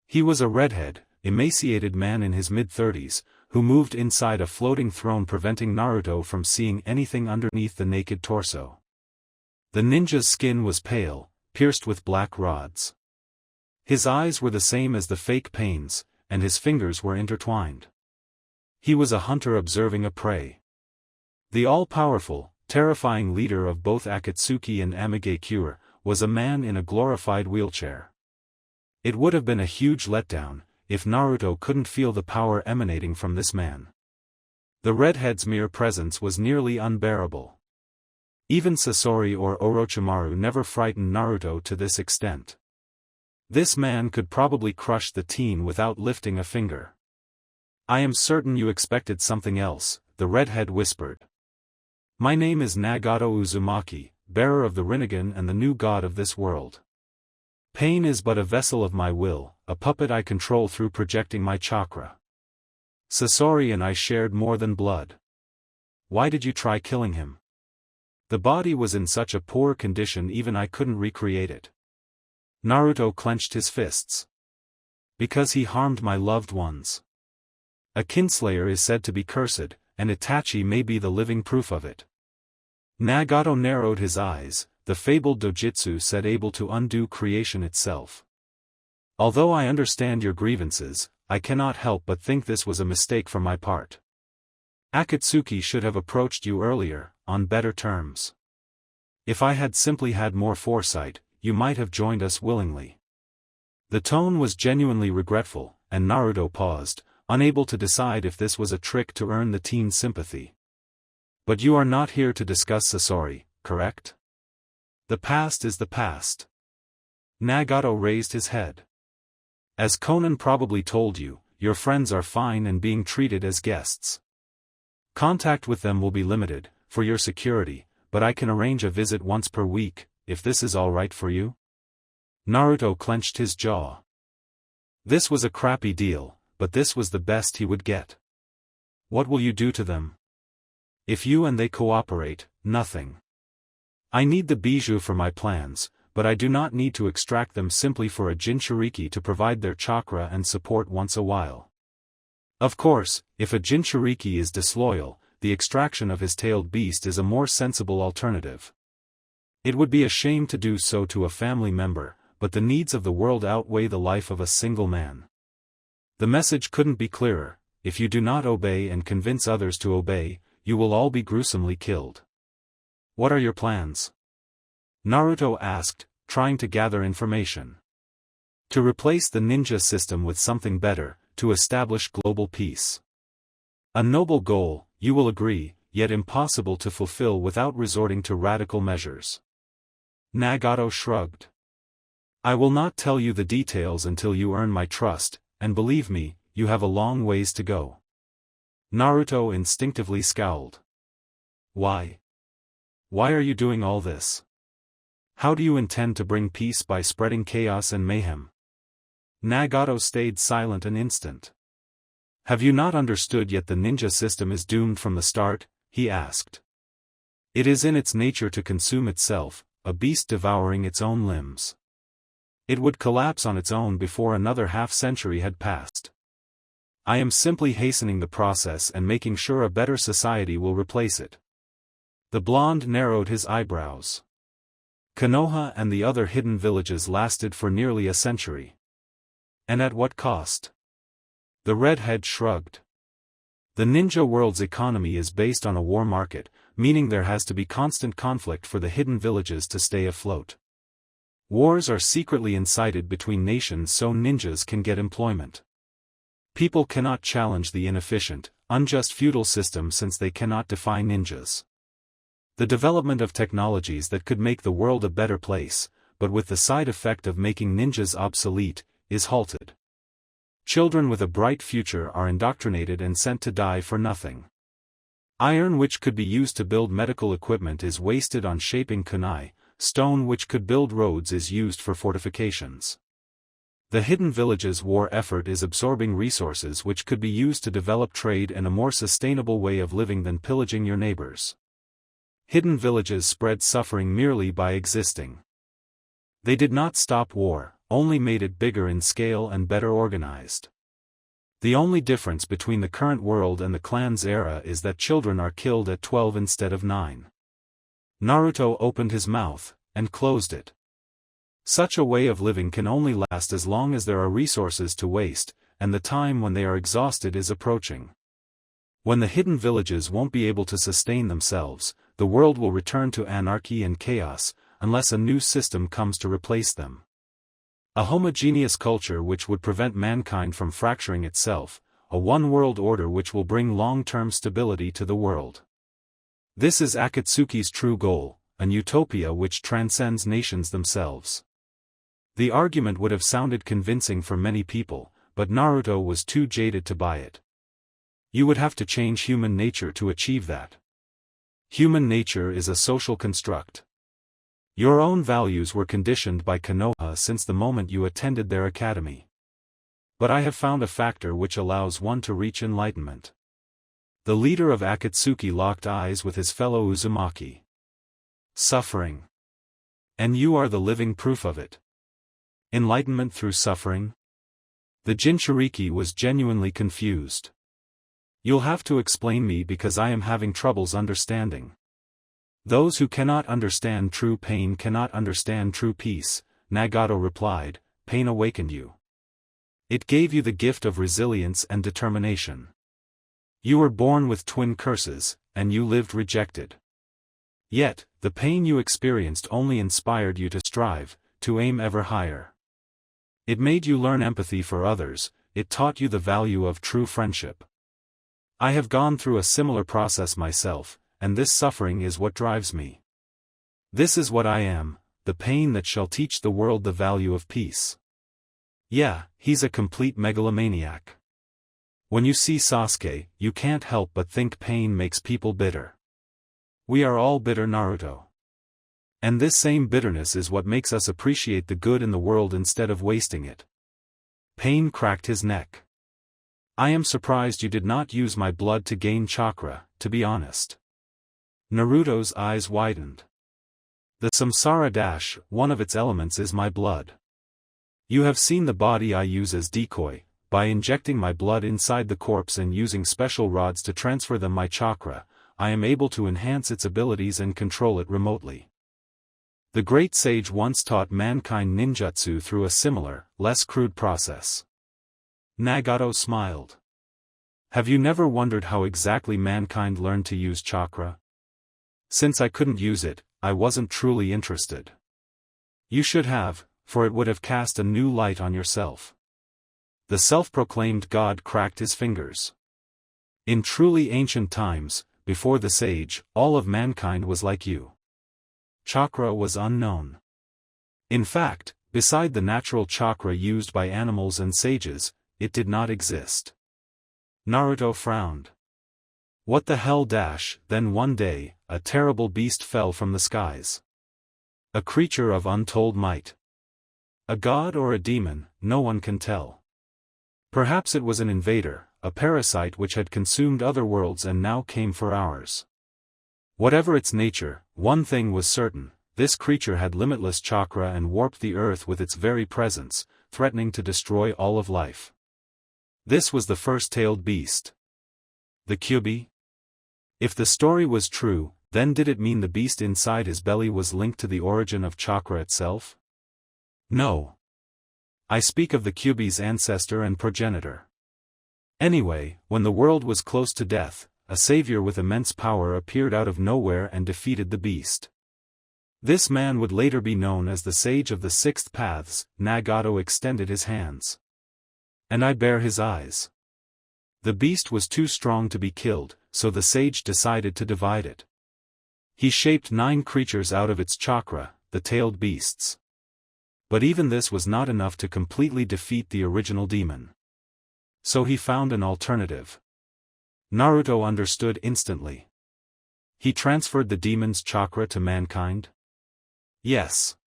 He was a redhead, emaciated man in his mid-30s, who moved inside a floating throne preventing Naruto from seeing anything underneath the naked torso. The ninja's skin was pale, pierced with black rods. His eyes were the same as the fake Pain's, and his fingers were intertwined. He was a hunter observing a prey. The all-powerful, terrifying leader of both Akatsuki and Amigakure, was a man in a glorified wheelchair. It would have been a huge letdown, if Naruto couldn't feel the power emanating from this man. The redhead's mere presence was nearly unbearable. Even Sasori or Orochimaru never frightened Naruto to this extent. This man could probably crush the teen without lifting a finger. I am certain you expected something else, the redhead whispered. My name is Nagato Uzumaki, bearer of the Rinnegan and the new god of this world. Pain is but a vessel of my will, a puppet I control through projecting my chakra. Sasori and I shared more than blood. Why did you try killing him? The body was in such a poor condition even I couldn't recreate it. Naruto clenched his fists. Because he harmed my loved ones. A kinslayer is said to be cursed, and Itachi may be the living proof of it. Nagato narrowed his eyes, the fabled dojutsu said able to undo creation itself. Although I understand your grievances, I cannot help but think this was a mistake from my part. Akatsuki should have approached you earlier, on better terms. If I had simply had more foresight, you might have joined us willingly. The tone was genuinely regretful, and Naruto paused, unable to decide if this was a trick to earn the teen's sympathy. But you are not here to discuss Sasori, correct? The past is the past. Nagato raised his head. As Conan probably told you, your friends are fine and being treated as guests. Contact with them will be limited, for your security, but I can arrange a visit once per week, if this is all right for you." Naruto clenched his jaw. This was a crappy deal, but this was the best he would get. "What will you do to them?" "If you and they cooperate, nothing. I need the bijou for my plans, but I do not need to extract them simply for a Jinchuriki to provide their chakra and support once a while. Of course, if a Jinchuriki is disloyal, the extraction of his tailed beast is a more sensible alternative. It would be a shame to do so to a family member, but the needs of the world outweigh the life of a single man. The message couldn't be clearer: if you do not obey and convince others to obey, you will all be gruesomely killed. What are your plans?" Naruto asked, trying to gather information. "To replace the ninja system with something better, to establish global peace. A noble goal, you will agree, yet impossible to fulfill without resorting to radical measures." Nagato shrugged. "I will not tell you the details until you earn my trust, and believe me, you have a long ways to go." Naruto instinctively scowled. "Why? Why are you doing all this? How do you intend to bring peace by spreading chaos and mayhem?" Nagato stayed silent an instant. "Have you not understood yet the ninja system is doomed from the start?" he asked. "It is in its nature to consume itself, a beast devouring its own limbs. It would collapse on its own before another half-century had passed. I am simply hastening the process and making sure a better society will replace it." The blonde narrowed his eyebrows. "Konoha and the other hidden villages lasted for nearly a century. And at what cost?" The redhead shrugged. "The ninja world's economy is based on a war market, meaning there has to be constant conflict for the hidden villages to stay afloat. Wars are secretly incited between nations so ninjas can get employment. People cannot challenge the inefficient, unjust feudal system since they cannot defy ninjas. The development of technologies that could make the world a better place, but with the side effect of making ninjas obsolete, is halted. Children with a bright future are indoctrinated and sent to die for nothing. Iron which could be used to build medical equipment is wasted on shaping kunai, stone which could build roads is used for fortifications. The hidden villages' war effort is absorbing resources which could be used to develop trade and a more sustainable way of living than pillaging your neighbors. Hidden villages spread suffering merely by existing. They did not stop war, only made it bigger in scale and better organized. The only difference between the current world and the clan's era is that children are killed at 12 instead of 9. Naruto opened his mouth, and closed it. Such a way of living can only last as long as there are resources to waste, and the time when they are exhausted is approaching. When the hidden villages won't be able to sustain themselves, the world will return to anarchy and chaos, unless a new system comes to replace them. A homogeneous culture which would prevent mankind from fracturing itself, a one-world order which will bring long-term stability to the world. This is Akatsuki's true goal, an utopia which transcends nations themselves. The argument would have sounded convincing for many people, but Naruto was too jaded to buy it. You would have to change human nature to achieve that. Human nature is a social construct. Your own values were conditioned by Konoha since the moment you attended their academy. But I have found a factor which allows one to reach enlightenment. The leader of Akatsuki locked eyes with his fellow Uzumaki. Suffering. And you are the living proof of it. Enlightenment through suffering? The Jinchuriki was genuinely confused. You'll have to explain me because I am having troubles understanding. Those who cannot understand true pain cannot understand true peace, Nagato replied. Pain awakened you. It gave you the gift of resilience and determination. You were born with twin curses, and you lived rejected. Yet, the pain you experienced only inspired you to strive, to aim ever higher. It made you learn empathy for others, it taught you the value of true friendship. I have gone through a similar process myself, and this suffering is what drives me. This is what I am, the pain that shall teach the world the value of peace. Yeah, he's a complete megalomaniac. When you see Sasuke, you can't help but think pain makes people bitter. We are all bitter, Naruto. And this same bitterness is what makes us appreciate the good in the world instead of wasting it. Pain cracked his neck. I am surprised you did not use my blood to gain chakra, to be honest. Naruto's eyes widened. The samsara dash, one of its elements is my blood. You have seen the body I use as decoy. By injecting my blood inside the corpse and using special rods to transfer them my chakra, I am able to enhance its abilities and control it remotely. The great sage once taught mankind ninjutsu through a similar, less crude process. Nagato smiled. Have you never wondered how exactly mankind learned to use chakra? Since I couldn't use it, I wasn't truly interested. You should have, for it would have cast a new light on yourself. The self-proclaimed god cracked his fingers. In truly ancient times, before the sage, all of mankind was like you. Chakra was unknown. In fact, beside the natural chakra used by animals and sages, it did not exist. Naruto frowned. What the hell dash? Then one day, a terrible beast fell from the skies. A creature of untold might. A god or a demon, no one can tell. Perhaps it was an invader, a parasite which had consumed other worlds and now came for ours. Whatever its nature, one thing was certain, this creature had limitless chakra and warped the earth with its very presence, threatening to destroy all of life. This was the first-tailed beast. The Kyuubi? If the story was true, then did it mean the beast inside his belly was linked to the origin of chakra itself? No. I speak of the Kyuubi's ancestor and progenitor. Anyway, when the world was close to death, a savior with immense power appeared out of nowhere and defeated the beast. This man would later be known as the Sage of the Sixth Paths. Nagato extended his hands. And I bear his eyes. The beast was too strong to be killed, so the sage decided to divide it. He shaped 9 creatures out of its chakra, the tailed beasts. But even this was not enough to completely defeat the original demon. So he found an alternative. Naruto understood instantly. He transferred the demon's chakra to mankind? Yes.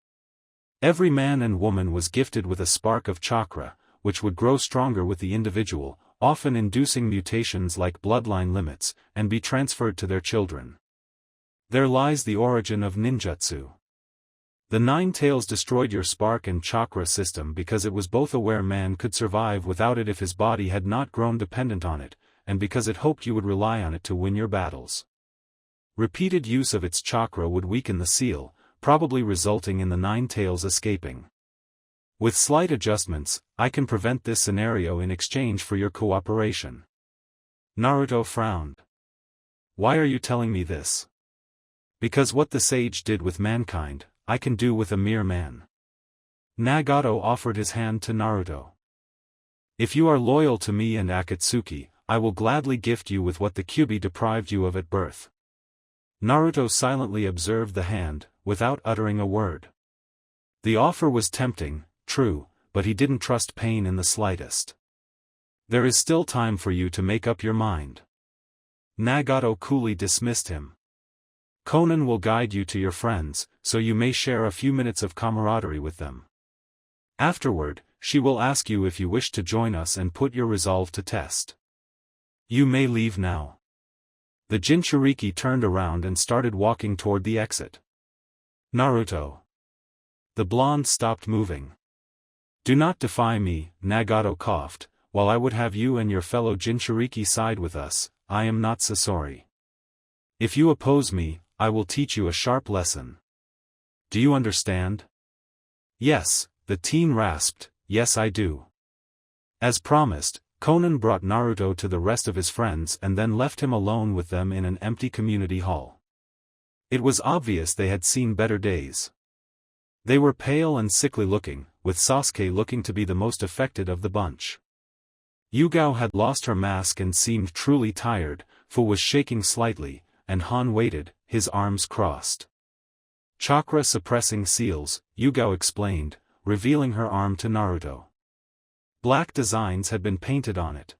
Every man and woman was gifted with a spark of chakra, which would grow stronger with the individual, often inducing mutations like bloodline limits, and be transferred to their children. There lies the origin of ninjutsu. The 9 tails destroyed your spark and chakra system because it was both aware man could survive without it if his body had not grown dependent on it, and because it hoped you would rely on it to win your battles. Repeated use of its chakra would weaken the seal, probably resulting in the 9 tails escaping. With slight adjustments, I can prevent this scenario in exchange for your cooperation. Naruto frowned. Why are you telling me this? Because what the sage did with mankind, I can do with a mere man. Nagato offered his hand to Naruto. If you are loyal to me and Akatsuki, I will gladly gift you with what the Kyuubi deprived you of at birth. Naruto silently observed the hand, without uttering a word. The offer was tempting, true, but he didn't trust pain in the slightest. There is still time for you to make up your mind. Nagato coolly dismissed him. Konan will guide you to your friends, so you may share a few minutes of camaraderie with them. Afterward, she will ask you if you wish to join us and put your resolve to test. You may leave now. The Jinchuriki turned around and started walking toward the exit. Naruto. The blonde stopped moving. Do not defy me, Nagato coughed. While I would have you and your fellow Jinchuriki side with us, I am not Sasori. If you oppose me, I will teach you a sharp lesson. Do you understand? Yes, the teen rasped, yes I do. As promised, Konan brought Naruto to the rest of his friends and then left him alone with them in an empty community hall. It was obvious they had seen better days. They were pale and sickly looking, with Sasuke looking to be the most affected of the bunch. Yugao had lost her mask and seemed truly tired, Fu was shaking slightly, and Han waited, his arms crossed. Chakra-suppressing seals, Yugao explained, revealing her arm to Naruto. Black designs had been painted on it.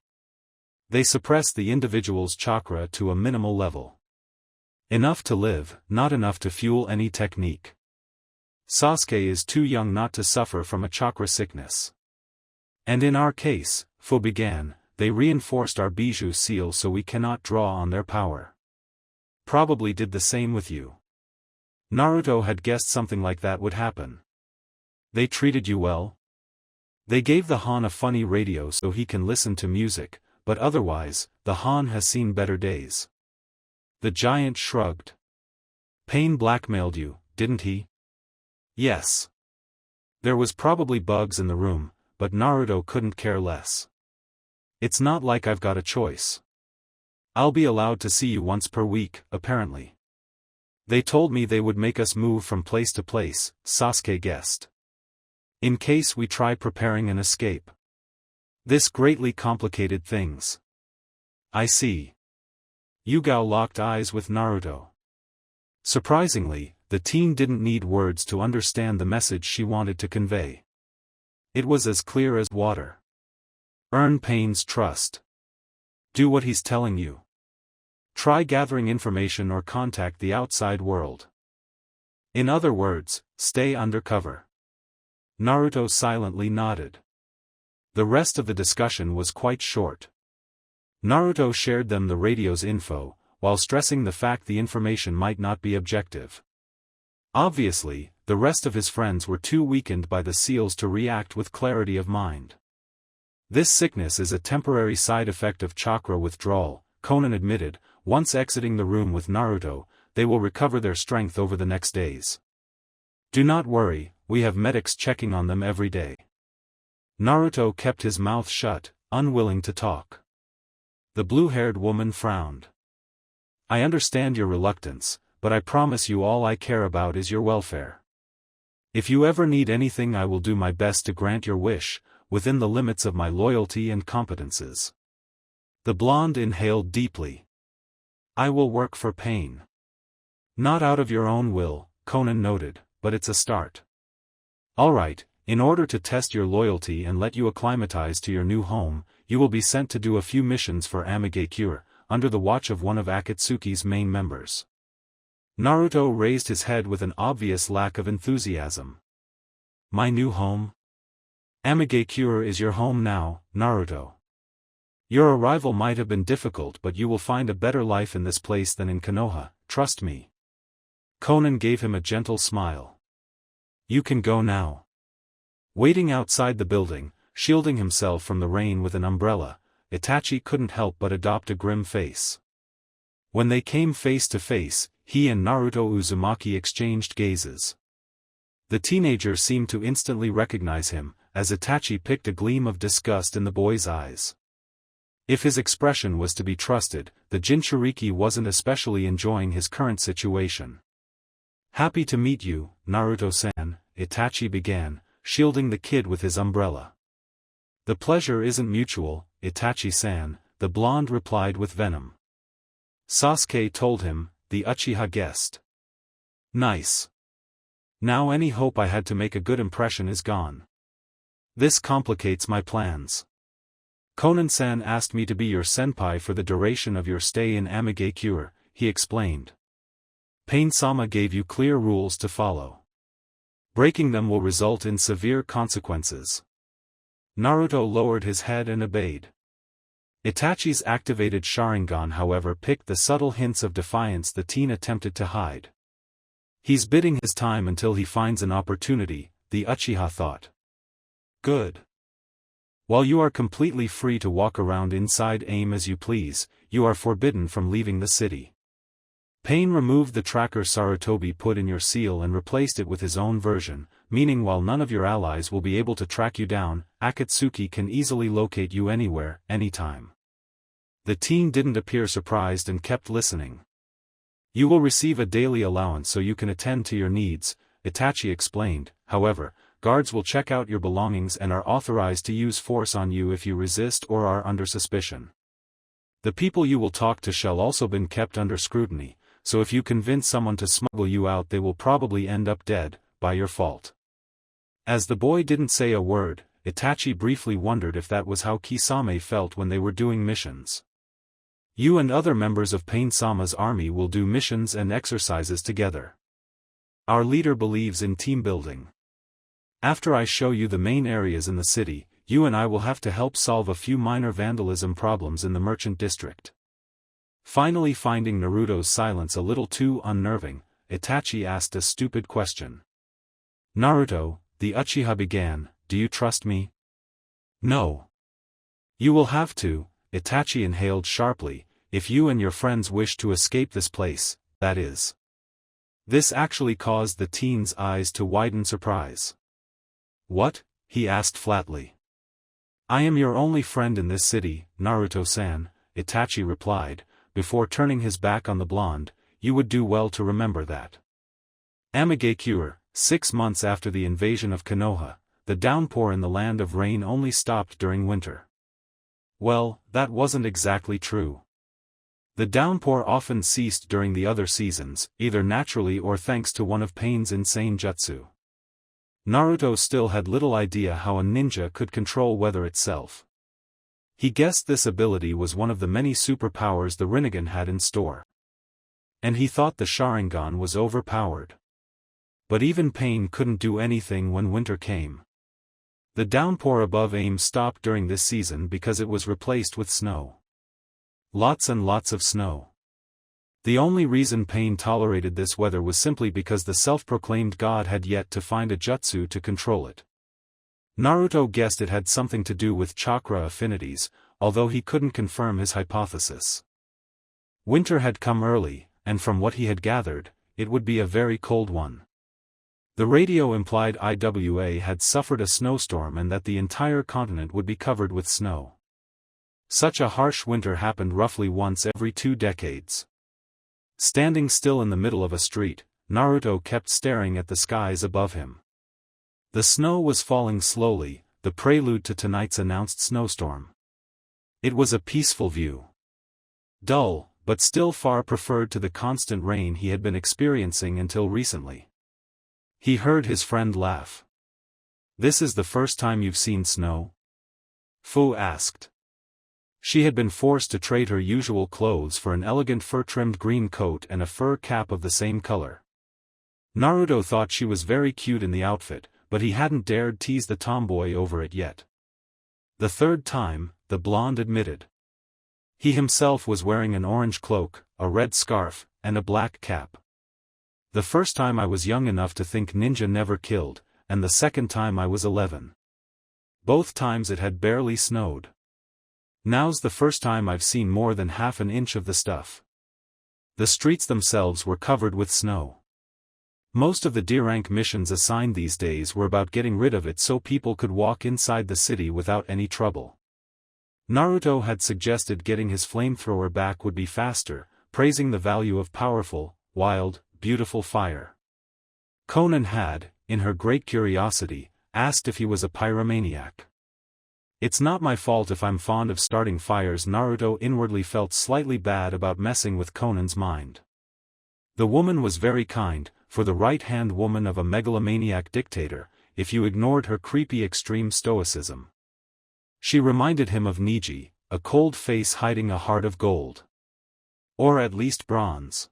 They suppressed the individual's chakra to a minimal level. Enough to live, not enough to fuel any technique. Sasuke is too young not to suffer from a chakra sickness. And in our case, Fu began, they reinforced our bijou seal so we cannot draw on their power. Probably did the same with you. Naruto had guessed something like that would happen. They treated you well? They gave the Han a funny radio so he can listen to music, but otherwise, the Han has seen better days. The giant shrugged. Pain blackmailed you, didn't he? Yes. There was probably bugs in the room, but Naruto couldn't care less. It's not like I've got a choice. I'll be allowed to see you once per week, apparently. They told me they would make us move from place to place, Sasuke guessed. In case we try preparing an escape. This greatly complicated things. I see. Yugao locked eyes with Naruto. Surprisingly, the teen didn't need words to understand the message she wanted to convey. It was as clear as water. Earn Pain's trust. Do what he's telling you. Try gathering information or contact the outside world. In other words, stay undercover. Naruto silently nodded. The rest of the discussion was quite short. Naruto shared them the radio's info, while stressing the fact the information might not be objective. Obviously, the rest of his friends were too weakened by the seals to react with clarity of mind. This sickness is a temporary side effect of chakra withdrawal, Conan admitted. Once exiting the room with Naruto, they will recover their strength over the next days. Do not worry, we have medics checking on them every day. Naruto kept his mouth shut, unwilling to talk. The blue-haired woman frowned. I understand your reluctance, but I promise you all I care about is your welfare. If you ever need anything I will do my best to grant your wish, within the limits of my loyalty and competences. The blonde inhaled deeply. I will work for Pain. Not out of your own will, Conan noted, but it's a start. Alright, in order to test your loyalty and let you acclimatize to your new home, you will be sent to do a few missions for Amigakure, under the watch of one of Akatsuki's main members. Naruto raised his head with an obvious lack of enthusiasm. My new home? Amigakure is your home now, Naruto. Your arrival might have been difficult but you will find a better life in this place than in Konoha, trust me. Conan gave him a gentle smile. You can go now. Waiting outside the building, shielding himself from the rain with an umbrella, Itachi couldn't help but adopt a grim face. When they came face to face, he and Naruto Uzumaki exchanged gazes. The teenager seemed to instantly recognize him, as Itachi picked a gleam of disgust in the boy's eyes. If his expression was to be trusted, the Jinchuriki wasn't especially enjoying his current situation. Happy to meet you, Naruto-san, Itachi began, shielding the kid with his umbrella. The pleasure isn't mutual, Itachi-san, the blonde replied with venom. Sasuke told him, the Uchiha guessed. Nice. Now any hope I had to make a good impression is gone. This complicates my plans. Conan-san asked me to be your senpai for the duration of your stay in Amigakure, he explained. Pain-sama gave you clear rules to follow. Breaking them will result in severe consequences. Naruto lowered his head and obeyed. Itachi's activated Sharingan however picked the subtle hints of defiance the teen attempted to hide. He's biding his time until he finds an opportunity, the Uchiha thought. Good. While you are completely free to walk around inside AIM as you please, you are forbidden from leaving the city. Pain removed the tracker Sarutobi put in your seal and replaced it with his own version, meaning while none of your allies will be able to track you down, Akatsuki can easily locate you anywhere, anytime. The teen didn't appear surprised and kept listening. You will receive a daily allowance so you can attend to your needs, Itachi explained. However, guards will check out your belongings and are authorized to use force on you if you resist or are under suspicion. The people you will talk to shall also be kept under scrutiny, so if you convince someone to smuggle you out they will probably end up dead, by your fault. As the boy didn't say a word, Itachi briefly wondered if that was how Kisame felt when they were doing missions. You and other members of Pain-sama's army will do missions and exercises together. Our leader believes in team building. After I show you the main areas in the city, you and I will have to help solve a few minor vandalism problems in the merchant district. Finally, finding Naruto's silence a little too unnerving, Itachi asked a stupid question. Naruto, the Uchiha began, do you trust me? No. You will have to, Itachi inhaled sharply, if you and your friends wish to escape this place, that is. This actually caused the teen's eyes to widen surprise. What? He asked flatly. I am your only friend in this city, Naruto-san, Itachi replied, before turning his back on the blonde. You would do well to remember that. Amigakure, 6 months after the invasion of Konoha, the downpour in the land of rain only stopped during winter. Well, that wasn't exactly true. The downpour often ceased during the other seasons, either naturally or thanks to one of Pain's insane jutsu. Naruto still had little idea how a ninja could control weather itself. He guessed this ability was one of the many superpowers the Rinnegan had in store. And he thought the Sharingan was overpowered. But even Pain couldn't do anything when winter came. The downpour above AIM stopped during this season because it was replaced with snow. Lots and lots of snow. The only reason Pain tolerated this weather was simply because the self-proclaimed god had yet to find a jutsu to control it. Naruto guessed it had something to do with chakra affinities, although he couldn't confirm his hypothesis. Winter had come early, and from what he had gathered, it would be a very cold one. The radio implied Iwa had suffered a snowstorm and that the entire continent would be covered with snow. Such a harsh winter happened roughly once every 2 decades. Standing still in the middle of a street, Naruto kept staring at the skies above him. The snow was falling slowly, the prelude to tonight's announced snowstorm. It was a peaceful view. Dull, but still far preferred to the constant rain he had been experiencing until recently. He heard his friend laugh. This is the first time you've seen snow? Fu asked. She had been forced to trade her usual clothes for an elegant fur-trimmed green coat and a fur cap of the same color. Naruto thought she was very cute in the outfit, but he hadn't dared tease the tomboy over it yet. The third time, the blonde admitted. He himself was wearing an orange cloak, a red scarf, and a black cap. The first time I was young enough to think ninja never killed, and the second time I was 11. Both times it had barely snowed. Now's the first time I've seen more than half an inch of the stuff. The streets themselves were covered with snow. Most of the D-rank missions assigned these days were about getting rid of it so people could walk inside the city without any trouble. Naruto had suggested getting his flamethrower back would be faster, praising the value of powerful, wild, beautiful fire. Konan had, in her great curiosity, asked if he was a pyromaniac. It's not my fault if I'm fond of starting fires. Naruto inwardly felt slightly bad about messing with Konan's mind. The woman was very kind, for the right-hand woman of a megalomaniac dictator, if you ignored her creepy extreme stoicism. She reminded him of Niji, a cold face hiding a heart of gold. Or at least bronze.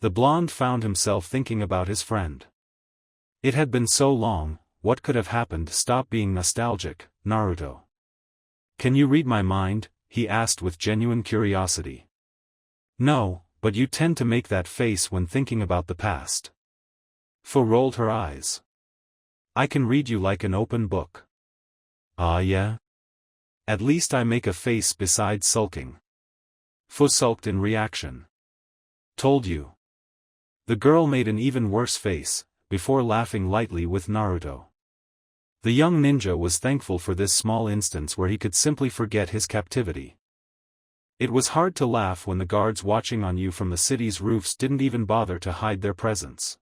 The blonde found himself thinking about his friend. It had been so long, what could have happened? Stop being nostalgic, Naruto. Can you read my mind? He asked with genuine curiosity. No, but you tend to make that face when thinking about the past. Fu rolled her eyes. I can read you like an open book. Ah yeah? At least I make a face besides sulking. Fu sulked in reaction. Told you. The girl made an even worse face, before laughing lightly with Naruto. The young ninja was thankful for this small instance where he could simply forget his captivity. It was hard to laugh when the guards watching on you from the city's roofs didn't even bother to hide their presence.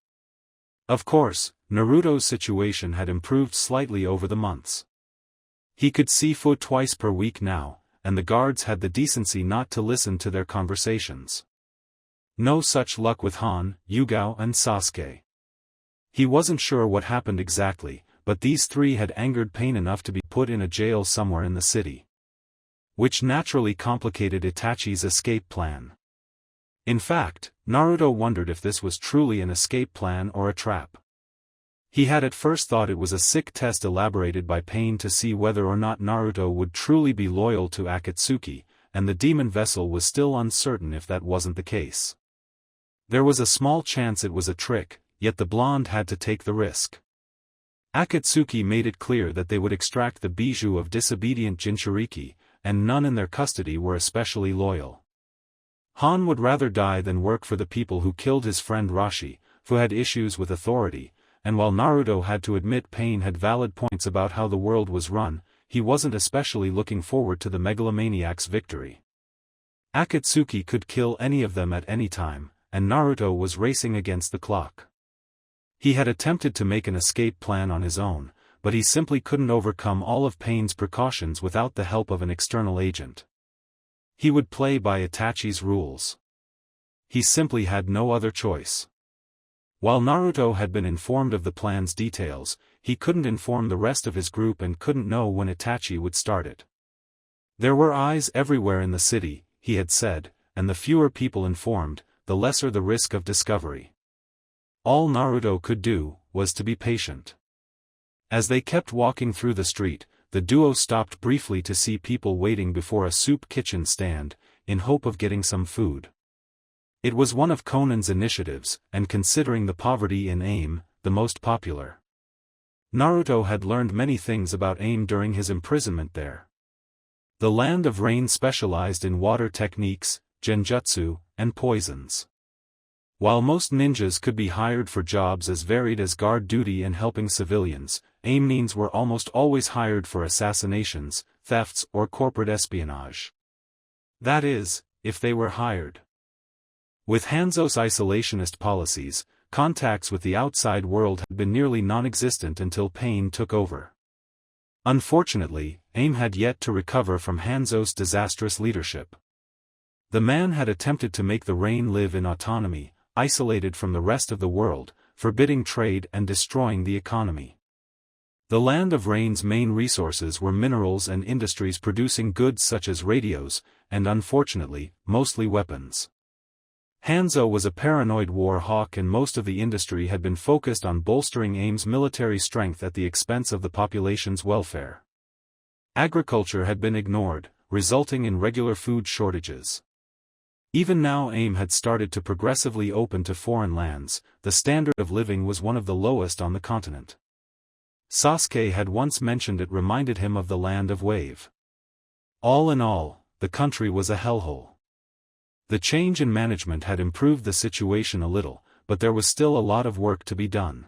Of course, Naruto's situation had improved slightly over the months. He could see Fu twice per week now, and the guards had the decency not to listen to their conversations. No such luck with Han, Yugao and Sasuke. He wasn't sure what happened exactly, but these three had angered Pain enough to be put in a jail somewhere in the city. which naturally complicated Itachi's escape plan. In fact, Naruto wondered if this was truly an escape plan or a trap. He had at first thought it was a sick test elaborated by Pain to see whether or not Naruto would truly be loyal to Akatsuki, and the demon vessel was still uncertain if that wasn't the case. There was a small chance it was a trick, yet the blonde had to take the risk. Akatsuki made it clear that they would extract the bijou of disobedient Jinchuriki, and none in their custody were especially loyal. Han would rather die than work for the people who killed his friend Rashi, who had issues with authority, and while Naruto had to admit Pain had valid points about how the world was run, he wasn't especially looking forward to the megalomaniac's victory. Akatsuki could kill any of them at any time, and Naruto was racing against the clock. He had attempted to make an escape plan on his own, but he simply couldn't overcome all of Pain's precautions without the help of an external agent. He would play by Itachi's rules. He simply had no other choice. While Naruto had been informed of the plan's details, he couldn't inform the rest of his group and couldn't know when Itachi would start it. There were eyes everywhere in the city, he had said, and the fewer people informed, the lesser the risk of discovery. All Naruto could do was to be patient. As they kept walking through the street, the duo stopped briefly to see people waiting before a soup kitchen stand, in hope of getting some food. It was one of Conan's initiatives, and considering the poverty in AIM, the most popular. Naruto had learned many things about AIM during his imprisonment there. The land of rain specialized in water techniques, genjutsu, and poisons. While most ninjas could be hired for jobs as varied as guard duty and helping civilians, AIM nins were almost always hired for assassinations, thefts or corporate espionage. That is, if they were hired. With Hanzo's isolationist policies, contacts with the outside world had been nearly non-existent until Pain took over. Unfortunately, AIM had yet to recover from Hanzo's disastrous leadership. The man had attempted to make the rain live in autonomy, isolated from the rest of the world, forbidding trade and destroying the economy. The land of rain's main resources were minerals and industries producing goods such as radios, and unfortunately, mostly weapons. Hanzo was a paranoid war hawk and most of the industry had been focused on bolstering AIM's military strength at the expense of the population's welfare. Agriculture had been ignored, resulting in regular food shortages. Even now AIM had started to progressively open to foreign lands, the standard of living was one of the lowest on the continent. Sasuke had once mentioned it reminded him of the land of Wave. All in all, the country was a hellhole. The change in management had improved the situation a little, but there was still a lot of work to be done.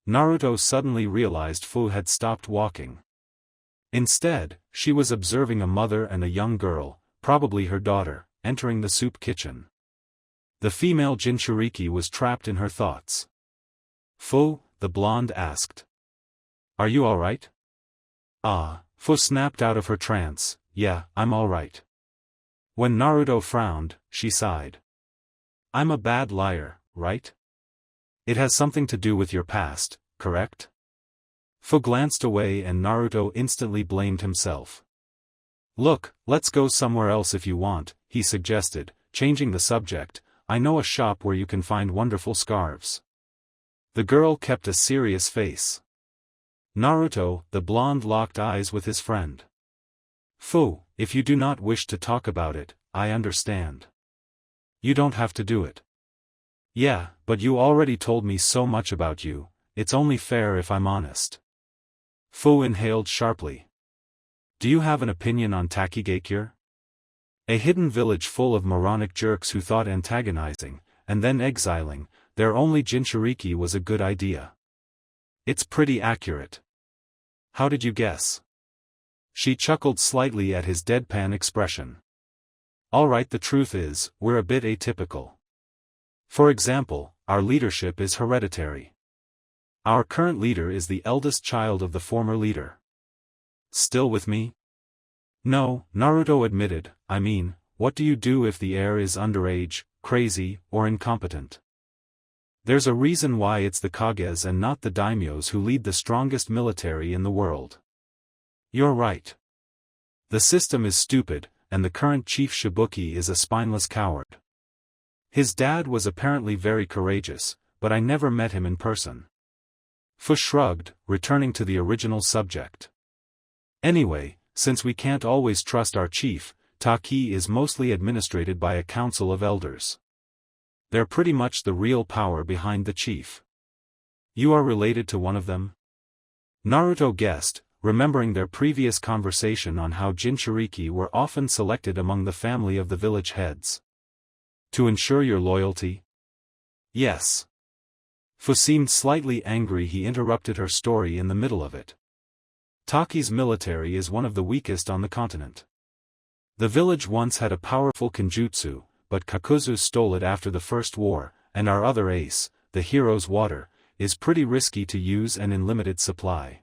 Naruto suddenly realized Fu had stopped walking. Instead, she was observing a mother and a young girl, probably her daughter, entering the soup kitchen. The female Jinchuriki was trapped in her thoughts. Fu, the blonde asked. Are you alright? Fu snapped out of her trance, yeah, I'm alright. When Naruto frowned, she sighed. I'm a bad liar, right? It has something to do with your past, correct? Fu glanced away and Naruto instantly blamed himself. Look, let's go somewhere else if you want, he suggested, changing the subject. I know a shop where you can find wonderful scarves. The girl kept a serious face. Naruto, the blonde, locked eyes with his friend. Fu, if you do not wish to talk about it, I understand. You don't have to do it. Yeah, but you already told me so much about you, it's only fair if I'm honest. Fu inhaled sharply. Do you have an opinion on Takigakure? A hidden village full of moronic jerks who thought antagonizing, and then exiling, their only Jinchuriki was a good idea. It's pretty accurate. How did you guess? She chuckled slightly at his deadpan expression. Alright, the truth is, we're a bit atypical. For example, our leadership is hereditary. Our current leader is the eldest child of the former leader. Still with me? No, Naruto admitted. I mean, what do you do if the heir is underage, crazy, or incompetent? There's a reason why it's the Kages and not the daimyos who lead the strongest military in the world. You're right. The system is stupid, and the current chief Shibuki is a spineless coward. His dad was apparently very courageous, but I never met him in person. Fu shrugged, returning to the original subject. Anyway, since we can't always trust our chief, Taki is mostly administrated by a council of elders. They're pretty much the real power behind the chief. You are related to one of them? Naruto guessed, remembering their previous conversation on how Jinchuriki were often selected among the family of the village heads. To ensure your loyalty? Yes. Fu seemed slightly angry he interrupted her story in the middle of it. Taki's military is one of the weakest on the continent. The village once had a powerful kenjutsu, but Kakuzu stole it after the First War, and our other ace, the hero's water, is pretty risky to use and in limited supply.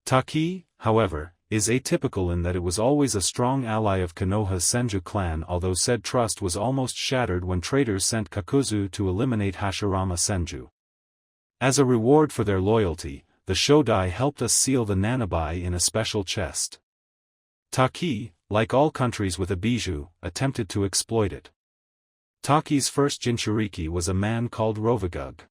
Taki, however, is atypical in that it was always a strong ally of Konoha's Senju clan, although said trust was almost shattered when traitors sent Kakuzu to eliminate Hashirama Senju. As a reward for their loyalty, the Shodai helped us seal the Nanabai in a special chest. Taki, like all countries with a bijou, attempted to exploit it. Taki's first Jinchuriki was a man called Rovagug.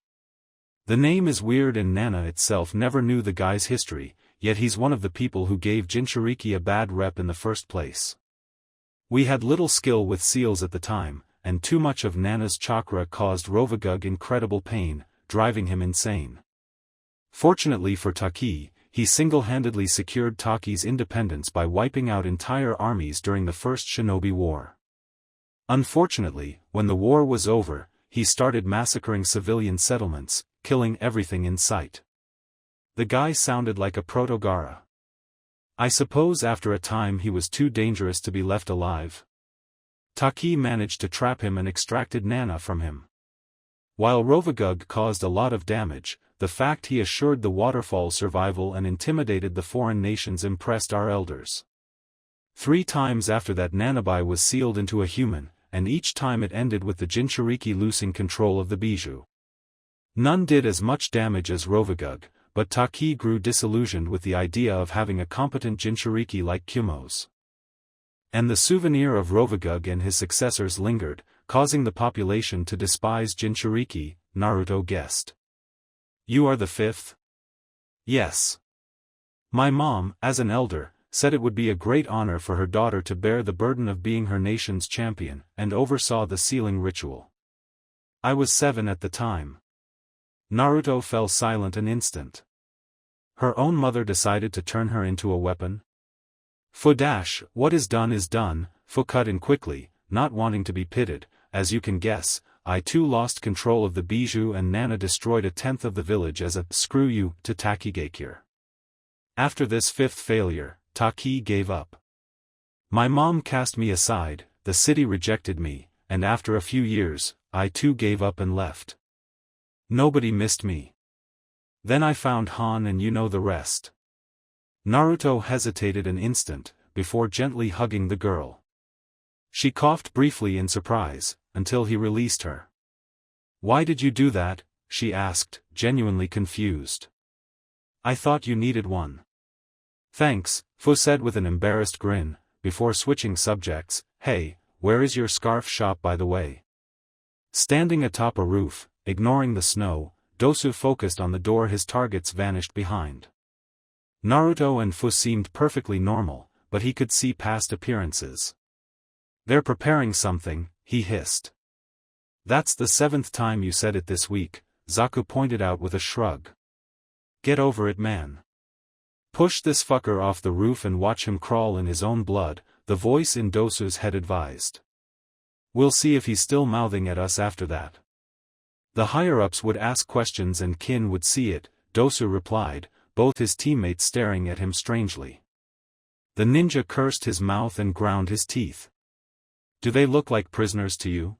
The name is weird and Nana itself never knew the guy's history, yet he's one of the people who gave Jinchuriki a bad rep in the first place. We had little skill with seals at the time, and too much of Nana's chakra caused Rovagug incredible pain, driving him insane. Fortunately for Taki, he single-handedly secured Taki's independence by wiping out entire armies during the First Shinobi War. Unfortunately, when the war was over, he started massacring civilian settlements, killing everything in sight. The guy sounded like a proto-Gaara. I suppose after a time he was too dangerous to be left alive. Taki managed to trap him and extracted Nana from him. While Rovagug caused a lot of damage, the fact he assured the waterfall's survival and intimidated the foreign nations impressed our elders. 3 times after that Nanabai was sealed into a human, and each time it ended with the Jinchuriki losing control of the bijou. None did as much damage as Rovagug, but Taki grew disillusioned with the idea of having a competent Jinchuriki like Kumo's. And the souvenir of Rovagug and his successors lingered, causing the population to despise Jinchuriki, Naruto guessed. You are the 5th? Yes. My mom, as an elder, said it would be a great honor for her daughter to bear the burden of being her nation's champion, and oversaw the sealing ritual. I was 7 at the time. Naruto fell silent an instant. Her own mother decided to turn her into a weapon? Fu dash, what is done, Fu cut in quickly, not wanting to be pitted. As you can guess, I too lost control of the bijou and Nana destroyed a 10th of the village as a screw you to Takigakure. After this 5th failure, Taki gave up. My mom cast me aside, the city rejected me, and after a few years, I too gave up and left. Nobody missed me. Then I found Han and you know the rest. Naruto hesitated an instant, before gently hugging the girl. She coughed briefly in surprise, until he released her. Why did you do that? She asked, genuinely confused. I thought you needed one. Thanks, Fu said with an embarrassed grin, before switching subjects. Hey, where is your scarf shop by the way? Standing atop a roof, ignoring the snow, Dosu focused on the door his targets vanished behind. Naruto and Fu seemed perfectly normal, but he could see past appearances. They're preparing something, he hissed. That's the 7th time you said it this week, Zaku pointed out with a shrug. Get over it, man. Push this fucker off the roof and watch him crawl in his own blood, the voice in Dosu's head advised. We'll see if he's still mouthing at us after that. The higher-ups would ask questions and Kin would see it, Dosu replied, both his teammates staring at him strangely. The ninja cursed his mouth and ground his teeth. Do they look like prisoners to you?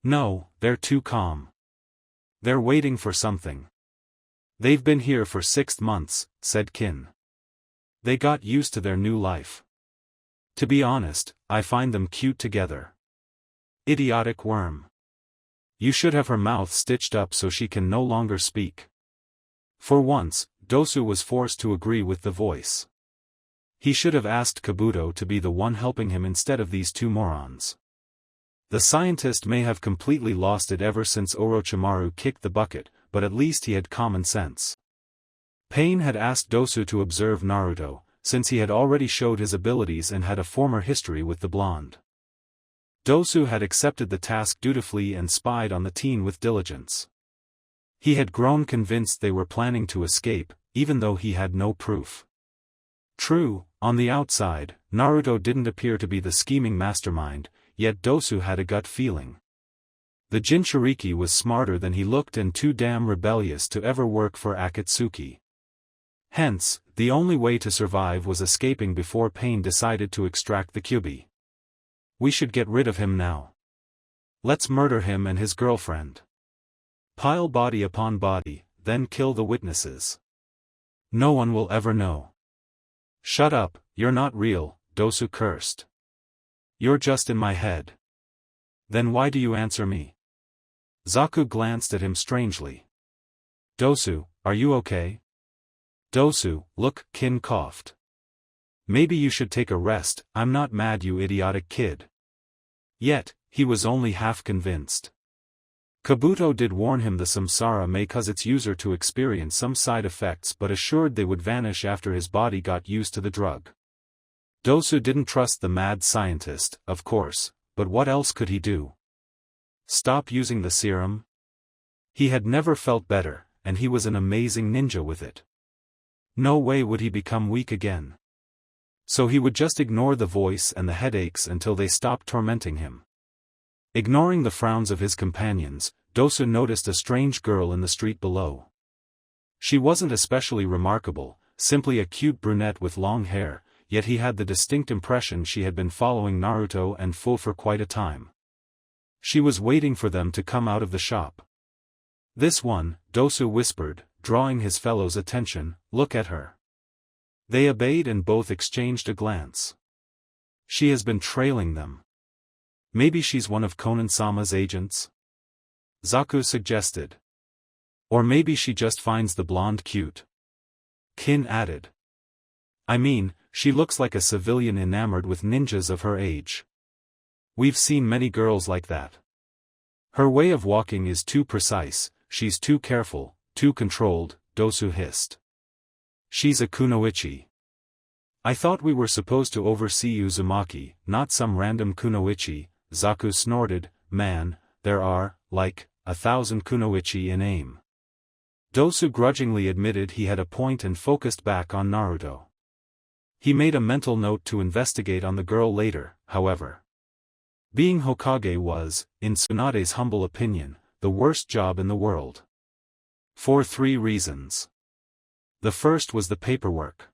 No, they're too calm. They're waiting for something. They've been here for 6 months, said Kin. They got used to their new life. To be honest, I find them cute together. Idiotic worm. You should have her mouth stitched up so she can no longer speak. For once, Dosu was forced to agree with the voice. He should have asked Kabuto to be the one helping him instead of these two morons. The scientist may have completely lost it ever since Orochimaru kicked the bucket, but at least he had common sense. Pain had asked Dosu to observe Naruto, since he had already showed his abilities and had a former history with the blonde. Dosu had accepted the task dutifully and spied on the teen with diligence. He had grown convinced they were planning to escape, even though he had no proof. True, on the outside, Naruto didn't appear to be the scheming mastermind, yet Dosu had a gut feeling. The Jinchuriki was smarter than he looked and too damn rebellious to ever work for Akatsuki. Hence, the only way to survive was escaping before Pain decided to extract the Kyuubi. We should get rid of him now. Let's murder him and his girlfriend. Pile body upon body, then kill the witnesses. No one will ever know. Shut up, you're not real, Dosu cursed. You're just in my head. Then why do you answer me? Zaku glanced at him strangely. Dosu, are you okay? Dosu, look, Kin coughed. Maybe you should take a rest, I'm not mad you idiotic kid. Yet, he was only half convinced. Kabuto did warn him the samsara may cause its user to experience some side effects but assured they would vanish after his body got used to the drug. Dosu didn't trust the mad scientist, of course, but what else could he do? Stop using the serum? He had never felt better, and he was an amazing ninja with it. No way would he become weak again. So he would just ignore the voice and the headaches until they stopped tormenting him. Ignoring the frowns of his companions, Dosu noticed a strange girl in the street below. She wasn't especially remarkable, simply a cute brunette with long hair, yet he had the distinct impression she had been following Naruto and Fu for quite a time. She was waiting for them to come out of the shop. This one, Dosu whispered, drawing his fellow's attention, look at her. They obeyed and both exchanged a glance. She has been trailing them. Maybe she's one of Konan-sama's agents? Zaku suggested. Or maybe she just finds the blonde cute. Kin added. I mean, she looks like a civilian enamored with ninjas of her age. We've seen many girls like that. Her way of walking is too precise, she's too careful, too controlled, Dosu hissed. She's a kunoichi. I thought we were supposed to oversee Uzumaki, not some random kunoichi, Zaku snorted, man, there are, like, 1,000 kunoichi in AIM. Dosu grudgingly admitted he had a point and focused back on Naruto. He made a mental note to investigate on the girl later, however. Being Hokage was, in Tsunade's humble opinion, the worst job in the world. For 3 reasons. The first was the paperwork.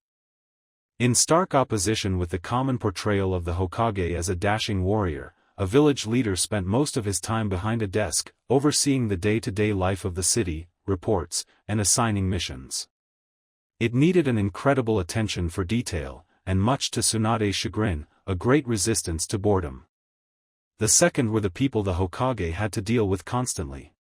In stark opposition with the common portrayal of the Hokage as a dashing warrior, a village leader spent most of his time behind a desk, overseeing the day-to-day life of the city, reports, and assigning missions. It needed an incredible attention for detail, and much to Tsunade's chagrin, a great resistance to boredom. The second were the people the Hokage had to deal with constantly.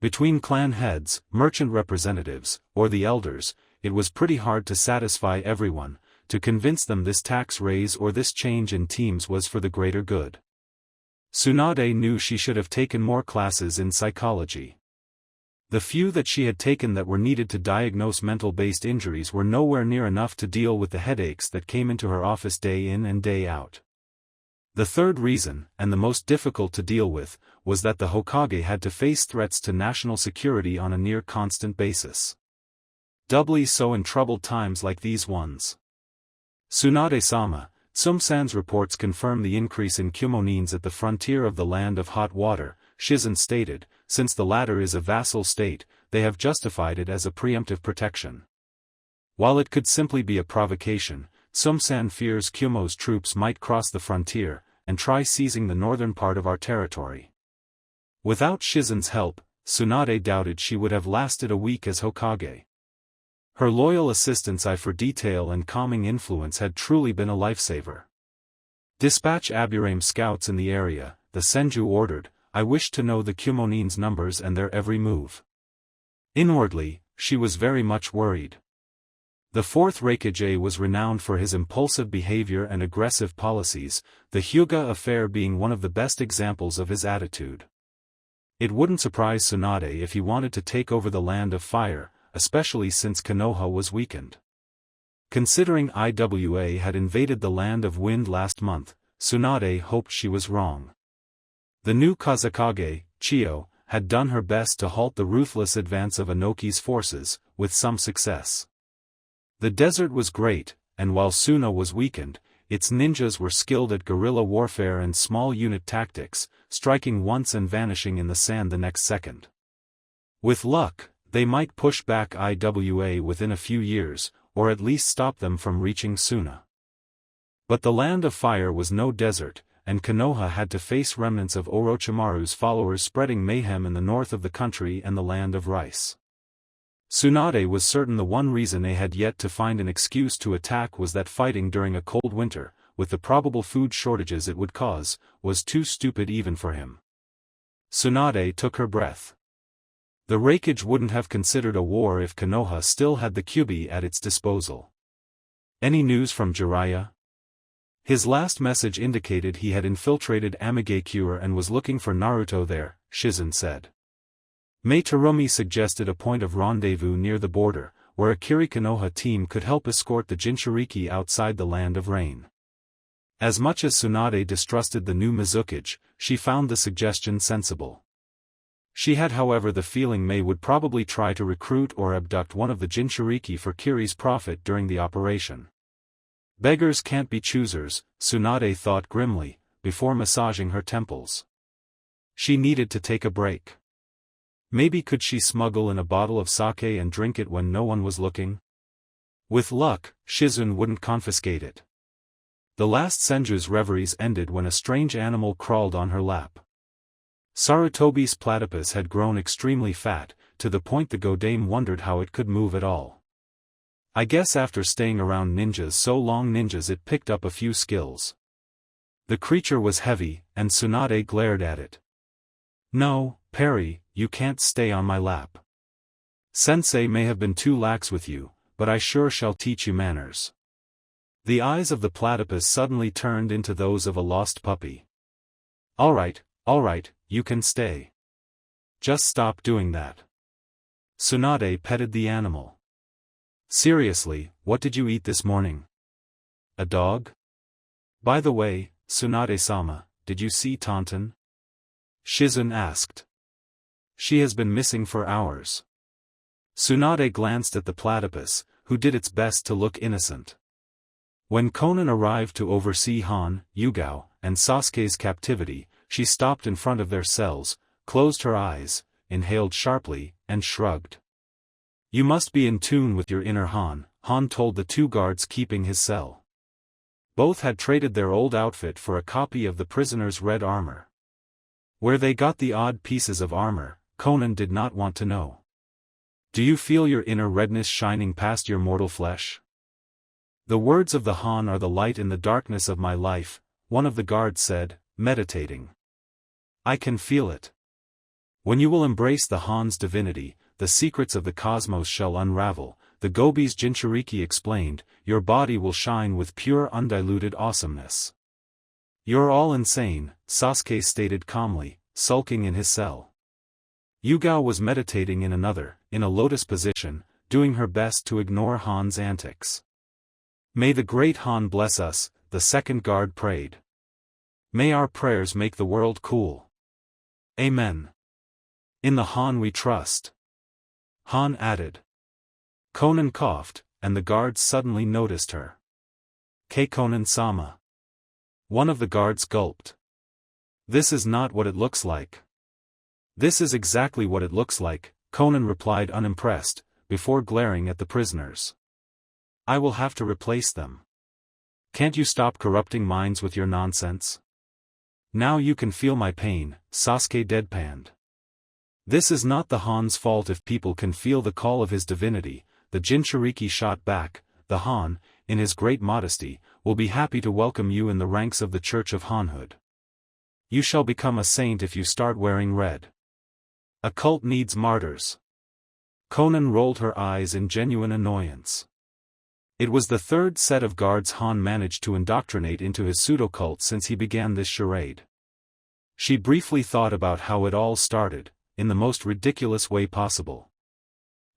Between clan heads, merchant representatives, or the elders, it was pretty hard to satisfy everyone, to convince them this tax raise or this change in teams was for the greater good. Tsunade knew she should have taken more classes in psychology. The few that she had taken that were needed to diagnose mental-based injuries were nowhere near enough to deal with the headaches that came into her office day in and day out. The third reason, and the most difficult to deal with, was that the Hokage had to face threats to national security on a near-constant basis. Doubly so in troubled times like these ones. Tsunade-sama, Tsum-san's reports confirm the increase in Kumonins at the frontier of the land of hot water, Shizen stated, since the latter is a vassal state, they have justified it as a preemptive protection. While it could simply be a provocation, Tsum-san fears Kumo's troops might cross the frontier, and try seizing the northern part of our territory. Without Shizen's help, Tsunade doubted she would have lasted a week as Hokage. Her loyal assistant's eye for detail and calming influence had truly been a lifesaver. Dispatch Aburame scouts in the area, the Senju ordered. I wish to know the Kumonins' numbers and their every move. Inwardly, she was very much worried. The fourth Hokage was renowned for his impulsive behavior and aggressive policies, the Hyuga affair being one of the best examples of his attitude. It wouldn't surprise Tsunade if he wanted to take over the Land of Fire, especially since Konoha was weakened. Considering Iwa had invaded the Land of Wind last month, Tsunade hoped she was wrong. The new Kazekage, Chiyo, had done her best to halt the ruthless advance of Inoki's forces, with some success. The desert was great, and while Suna was weakened, its ninjas were skilled at guerrilla warfare and small unit tactics, striking once and vanishing in the sand the next second. With luck, they might push back Iwa within a few years, or at least stop them from reaching Suna. But the Land of Fire was no desert, and Konoha had to face remnants of Orochimaru's followers spreading mayhem in the north of the country and the Land of Rice. Tsunade was certain the one reason they had yet to find an excuse to attack was that fighting during a cold winter, with the probable food shortages it would cause, was too stupid even for him. Tsunade took her breath. The Hokage wouldn't have considered a war if Konoha still had the Kyuubi at its disposal. Any news from Jiraiya? His last message indicated he had infiltrated Amigakure and was looking for Naruto there, Shizen said. Mei Terumi suggested a point of rendezvous near the border, where a Kiri Konoha team could help escort the Jinchuriki outside the Land of Rain. As much as Tsunade distrusted the new Mizukage, she found the suggestion sensible. She had however the feeling Mei would probably try to recruit or abduct one of the Jinchuriki for Kiri's profit during the operation. Beggars can't be choosers, Tsunade thought grimly, before massaging her temples. She needed to take a break. Maybe could she smuggle in a bottle of sake and drink it when no one was looking? With luck, Shizun wouldn't confiscate it. The last Senju's reveries ended when a strange animal crawled on her lap. Sarutobi's platypus had grown extremely fat, to the point the Godame wondered how it could move at all. I guess after staying around ninjas so long it picked up a few skills. The creature was heavy, and Tsunade glared at it. No, Perry, you can't stay on my lap. Sensei may have been too lax with you, but I sure shall teach you manners. The eyes of the platypus suddenly turned into those of a lost puppy. All right, you can stay. Just stop doing that. Tsunade petted the animal. Seriously, what did you eat this morning? A dog? By the way, Tsunade-sama, did you see Taunton? Shizun asked. She has been missing for hours. Tsunade glanced at the platypus, who did its best to look innocent. When Konan arrived to oversee Han, Yugao, and Sasuke's captivity, she stopped in front of their cells, closed her eyes, inhaled sharply, and shrugged. You must be in tune with your inner Han, Han told the two guards keeping his cell. Both had traded their old outfit for a copy of the prisoner's red armor. Where they got the odd pieces of armor, Konan did not want to know. Do you feel your inner redness shining past your mortal flesh? The words of the Han are the light in the darkness of my life, one of the guards said, meditating. I can feel it. When you will embrace the Han's divinity, the secrets of the cosmos shall unravel, the Gobi's Jinchuriki explained, your body will shine with pure undiluted awesomeness. You're all insane, Sasuke stated calmly, sulking in his cell. Yugao was meditating in a lotus position, doing her best to ignore Han's antics. May the great Han bless us, the second guard prayed. May our prayers make the world cool. Amen. In the Han we trust. Han added. Konan coughed, and the guards suddenly noticed her. Konan-sama. One of the guards gulped. This is not what it looks like. This is exactly what it looks like, Konan replied unimpressed, before glaring at the prisoners. I will have to replace them. Can't you stop corrupting minds with your nonsense? Now you can feel my pain, Sasuke deadpanned. This is not the Han's fault if people can feel the call of his divinity, the Jinchuriki shot back, the Han, in his great modesty, will be happy to welcome you in the ranks of the Church of Hanhood. You shall become a saint if you start wearing red. A cult needs martyrs. Konan rolled her eyes in genuine annoyance. It was the third set of guards Han managed to indoctrinate into his pseudocult since he began this charade. She briefly thought about how it all started, in the most ridiculous way possible.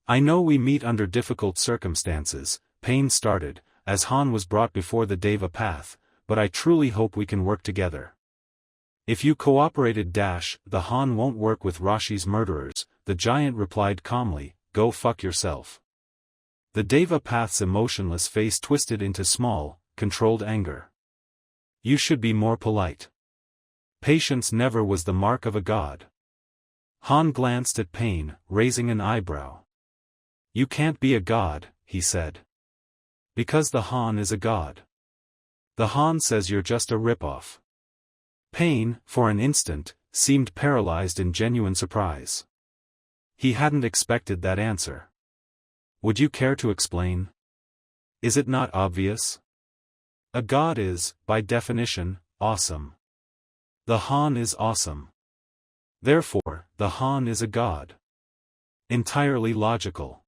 I know we meet under difficult circumstances, Pain started, as Han was brought before the Deva path, but I truly hope we can work together. If you cooperated the Han won't work with Rashi's murderers, the giant replied calmly, go fuck yourself. The Deva path's emotionless face twisted into small, controlled anger. You should be more polite. Patience never was the mark of a god. Han glanced at Pain, raising an eyebrow. You can't be a god, he said. Because the Han is a god. The Han says you're just a ripoff. Pain, for an instant, seemed paralyzed in genuine surprise. He hadn't expected that answer. Would you care to explain? Is it not obvious? A god is, by definition, awesome. The Han is awesome. Therefore, the Han is a god. Entirely logical.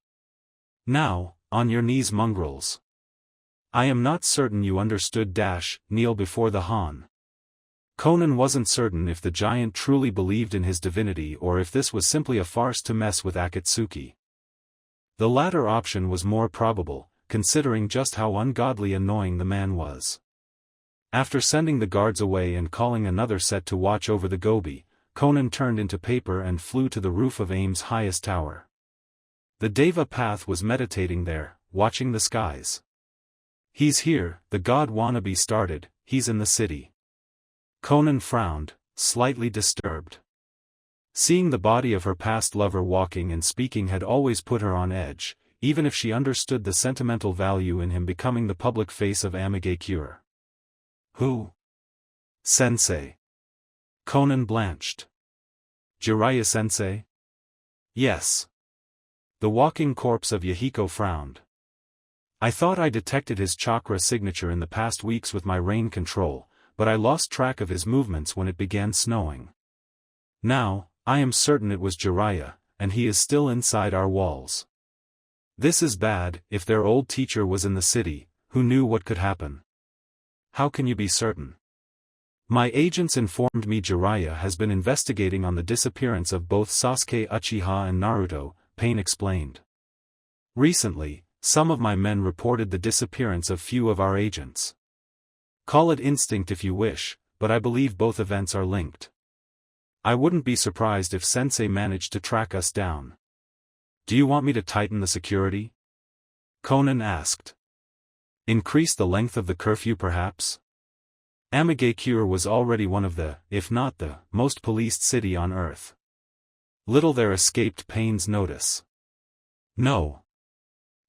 Now, on your knees, mongrels. I am not certain you understood kneel before the Han. Conan wasn't certain if the giant truly believed in his divinity or if this was simply a farce to mess with Akatsuki. The latter option was more probable, considering just how ungodly annoying the man was. After sending the guards away and calling another set to watch over the Gobi, Conan turned into paper and flew to the roof of Aim's highest tower. The Deva path was meditating there, watching the skies. He's here, the god wannabe started, he's in the city. Conan frowned, slightly disturbed. Seeing the body of her past lover walking and speaking had always put her on edge, even if she understood the sentimental value in him becoming the public face of Amigakure. Who? Sensei. Conan blanched. Jiraiya-sensei? Yes. The walking corpse of Yahiko frowned. I thought I detected his chakra signature in the past weeks with my rain control, but I lost track of his movements when it began snowing. Now, I am certain it was Jiraiya, and he is still inside our walls. This is bad. If their old teacher was in the city, who knew what could happen? How can you be certain? My agents informed me Jiraiya has been investigating on the disappearance of both Sasuke Uchiha and Naruto, Pain explained. Recently, some of my men reported the disappearance of few of our agents. Call it instinct if you wish, but I believe both events are linked. I wouldn't be surprised if Sensei managed to track us down. Do you want me to tighten the security? Conan asked. Increase the length of the curfew perhaps? Amigakure was already one of the, if not the, most policed city on Earth. Little there escaped Pain's notice. No.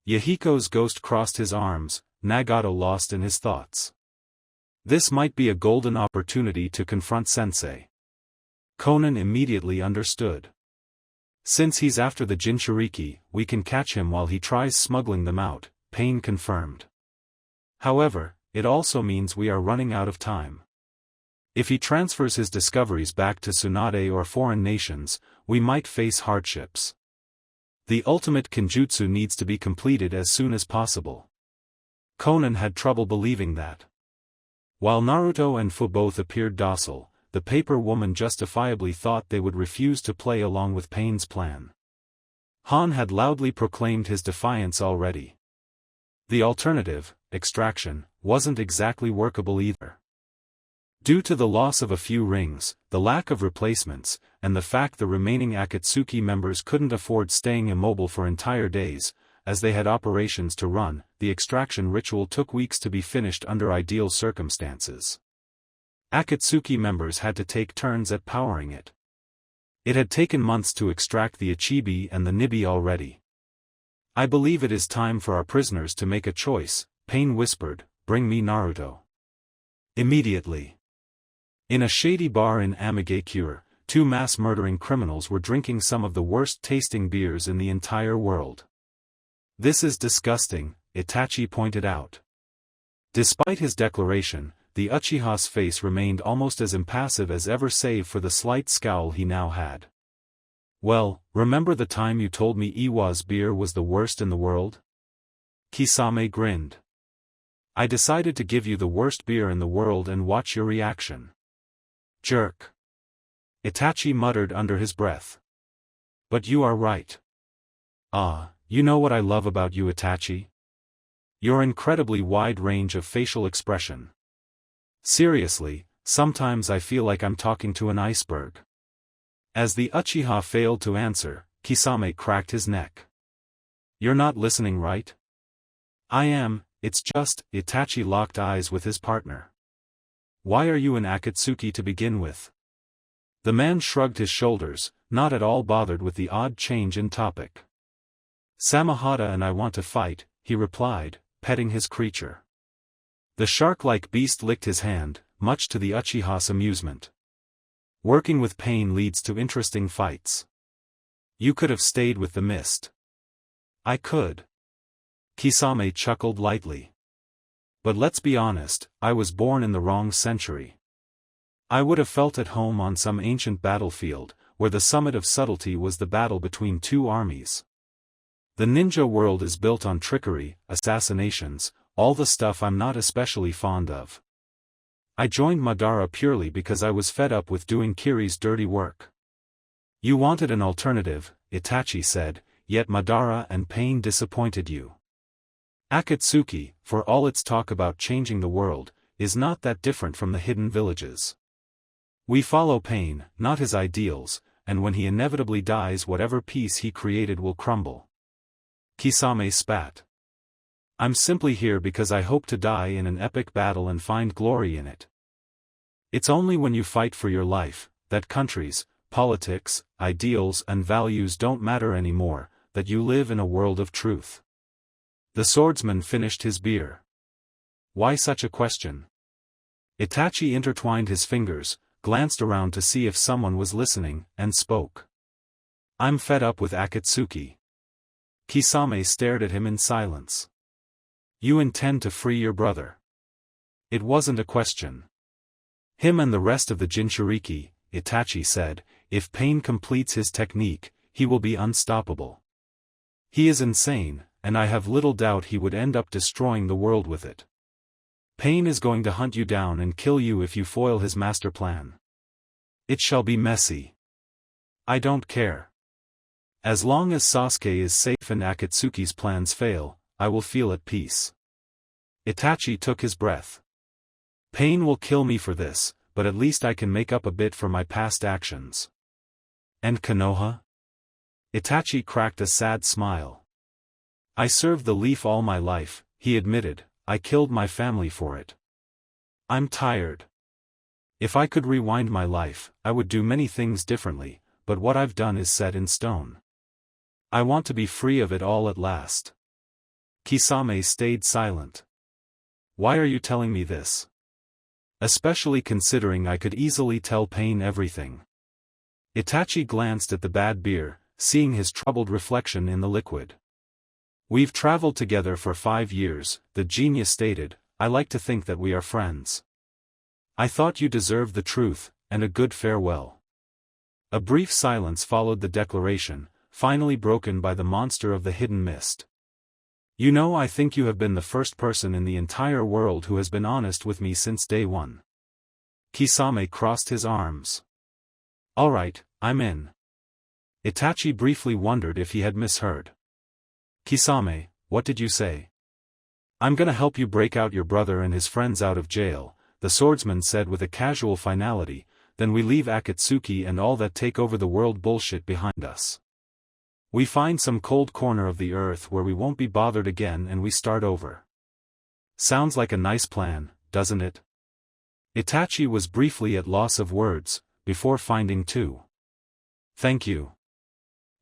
Yahiko's ghost crossed his arms, Nagato lost in his thoughts. This might be a golden opportunity to confront Sensei. Conan immediately understood. Since he's after the Jinchuriki, we can catch him while he tries smuggling them out, Pain confirmed. However, it also means we are running out of time. If he transfers his discoveries back to Tsunade or foreign nations, we might face hardships. The ultimate Kenjutsu needs to be completed as soon as possible. Conan had trouble believing that. While Naruto and Fu both appeared docile, the paper woman justifiably thought they would refuse to play along with Pain's plan. Han had loudly proclaimed his defiance already. The alternative, extraction, wasn't exactly workable either. Due to the loss of a few rings, the lack of replacements, and the fact the remaining Akatsuki members couldn't afford staying immobile for entire days, as they had operations to run, the extraction ritual took weeks to be finished under ideal circumstances. Akatsuki members had to take turns at powering it. It had taken months to extract the Ichibi and the Nibi already. I believe it is time for our prisoners to make a choice, Pain whispered, bring me Naruto. Immediately. In a shady bar in Amigakure, two mass-murdering criminals were drinking some of the worst-tasting beers in the entire world. This is disgusting, Itachi pointed out. Despite his declaration, the Uchiha's face remained almost as impassive as ever save for the slight scowl he now had. Well, remember the time you told me Iwa's beer was the worst in the world? Kisame grinned. I decided to give you the worst beer in the world and watch your reaction. Jerk. Itachi muttered under his breath. But you are right. Ah, you know what I love about you, Itachi? Your incredibly wide range of facial expression. Seriously, sometimes I feel like I'm talking to an iceberg. As the Uchiha failed to answer, Kisame cracked his neck. You're not listening, right? I am, it's just, Itachi locked eyes with his partner. Why are you in Akatsuki to begin with? The man shrugged his shoulders, not at all bothered with the odd change in topic. Samahata and I want to fight, he replied, petting his creature. The shark-like beast licked his hand, much to the Uchiha's amusement. Working with pain leads to interesting fights. You could have stayed with the mist. I could. Kisame chuckled lightly. But let's be honest, I was born in the wrong century. I would have felt at home on some ancient battlefield, where the summit of subtlety was the battle between two armies. The ninja world is built on trickery, assassinations, all the stuff I'm not especially fond of. I joined Madara purely because I was fed up with doing Kiri's dirty work. You wanted an alternative, Itachi said, yet Madara and Pain disappointed you. Akatsuki, for all its talk about changing the world, is not that different from the hidden villages. We follow Pain, not his ideals, and when he inevitably dies, whatever peace he created will crumble. Kisame spat. I'm simply here because I hope to die in an epic battle and find glory in it. It's only when you fight for your life, that countries, politics, ideals and values don't matter anymore, that you live in a world of truth. The swordsman finished his beer. Why such a question? Itachi intertwined his fingers, glanced around to see if someone was listening, and spoke. I'm fed up with Akatsuki. Kisame stared at him in silence. You intend to free your brother. It wasn't a question. Him and the rest of the Jinchuriki, Itachi said, if Pain completes his technique, he will be unstoppable. He is insane, and I have little doubt he would end up destroying the world with it. Pain is going to hunt you down and kill you if you foil his master plan. It shall be messy. I don't care. As long as Sasuke is safe and Akatsuki's plans fail, I will feel at peace. Itachi took his breath. Pain will kill me for this, but at least I can make up a bit for my past actions. And Konoha? Itachi cracked a sad smile. I served the leaf all my life, he admitted, I killed my family for it. I'm tired. If I could rewind my life, I would do many things differently, but what I've done is set in stone. I want to be free of it all at last. Kisame stayed silent. Why are you telling me this? Especially considering I could easily tell Pain everything. Itachi glanced at the bad beer, seeing his troubled reflection in the liquid. We've traveled together for 5 years, the genius stated, I like to think that we are friends. I thought you deserved the truth, and a good farewell. A brief silence followed the declaration, finally broken by the monster of the hidden mist. You know, I think you have been the first person in the entire world who has been honest with me since day one. Kisame crossed his arms. Alright, I'm in. Itachi briefly wondered if he had misheard. Kisame, what did you say? I'm gonna help you break out your brother and his friends out of jail, the swordsman said with a casual finality, then we leave Akatsuki and all that take over the world bullshit behind us. We find some cold corner of the earth where we won't be bothered again and we start over. Sounds like a nice plan, doesn't it? Itachi was briefly at loss of words, before finding two. Thank you.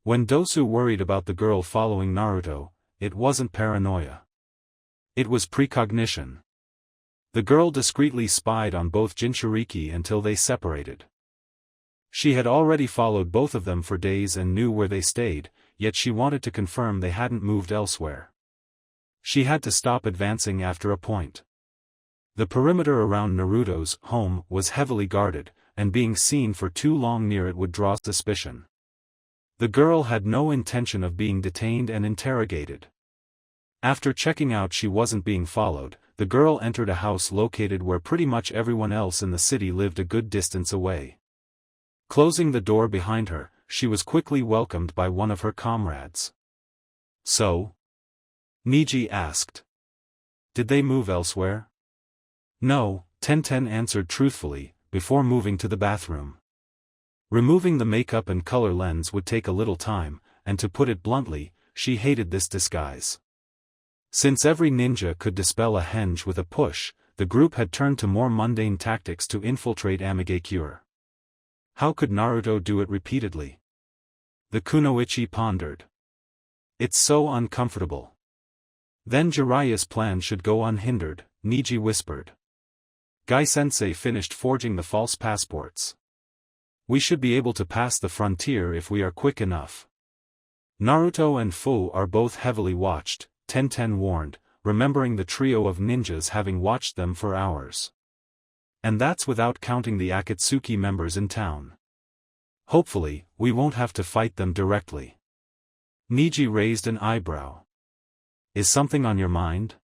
When Dosu worried about the girl following Naruto, it wasn't paranoia. It was precognition. The girl discreetly spied on both Jinchuriki until they separated. She had already followed both of them for days and knew where they stayed, yet she wanted to confirm they hadn't moved elsewhere. She had to stop advancing after a point. The perimeter around Naruto's home was heavily guarded, and being seen for too long near it would draw suspicion. The girl had no intention of being detained and interrogated. After checking out she wasn't being followed, the girl entered a house located where pretty much everyone else in the city lived a good distance away. Closing the door behind her, she was quickly welcomed by one of her comrades. "So?" Niji asked. "Did they move elsewhere?" "No," Tenten answered truthfully, before moving to the bathroom. Removing the makeup and color lens would take a little time, and to put it bluntly, she hated this disguise. Since every ninja could dispel a henge with a push, the group had turned to more mundane tactics to infiltrate Amigakure. How could Naruto do it repeatedly? The kunoichi pondered. It's so uncomfortable. Then Jiraiya's plan should go unhindered, Niji whispered. Gai-sensei finished forging the false passports. We should be able to pass the frontier if we are quick enough. Naruto and Fu are both heavily watched, Tenten warned, remembering the trio of ninjas having watched them for hours. And that's without counting the Akatsuki members in town. Hopefully, we won't have to fight them directly. Niji raised an eyebrow. Is something on your mind?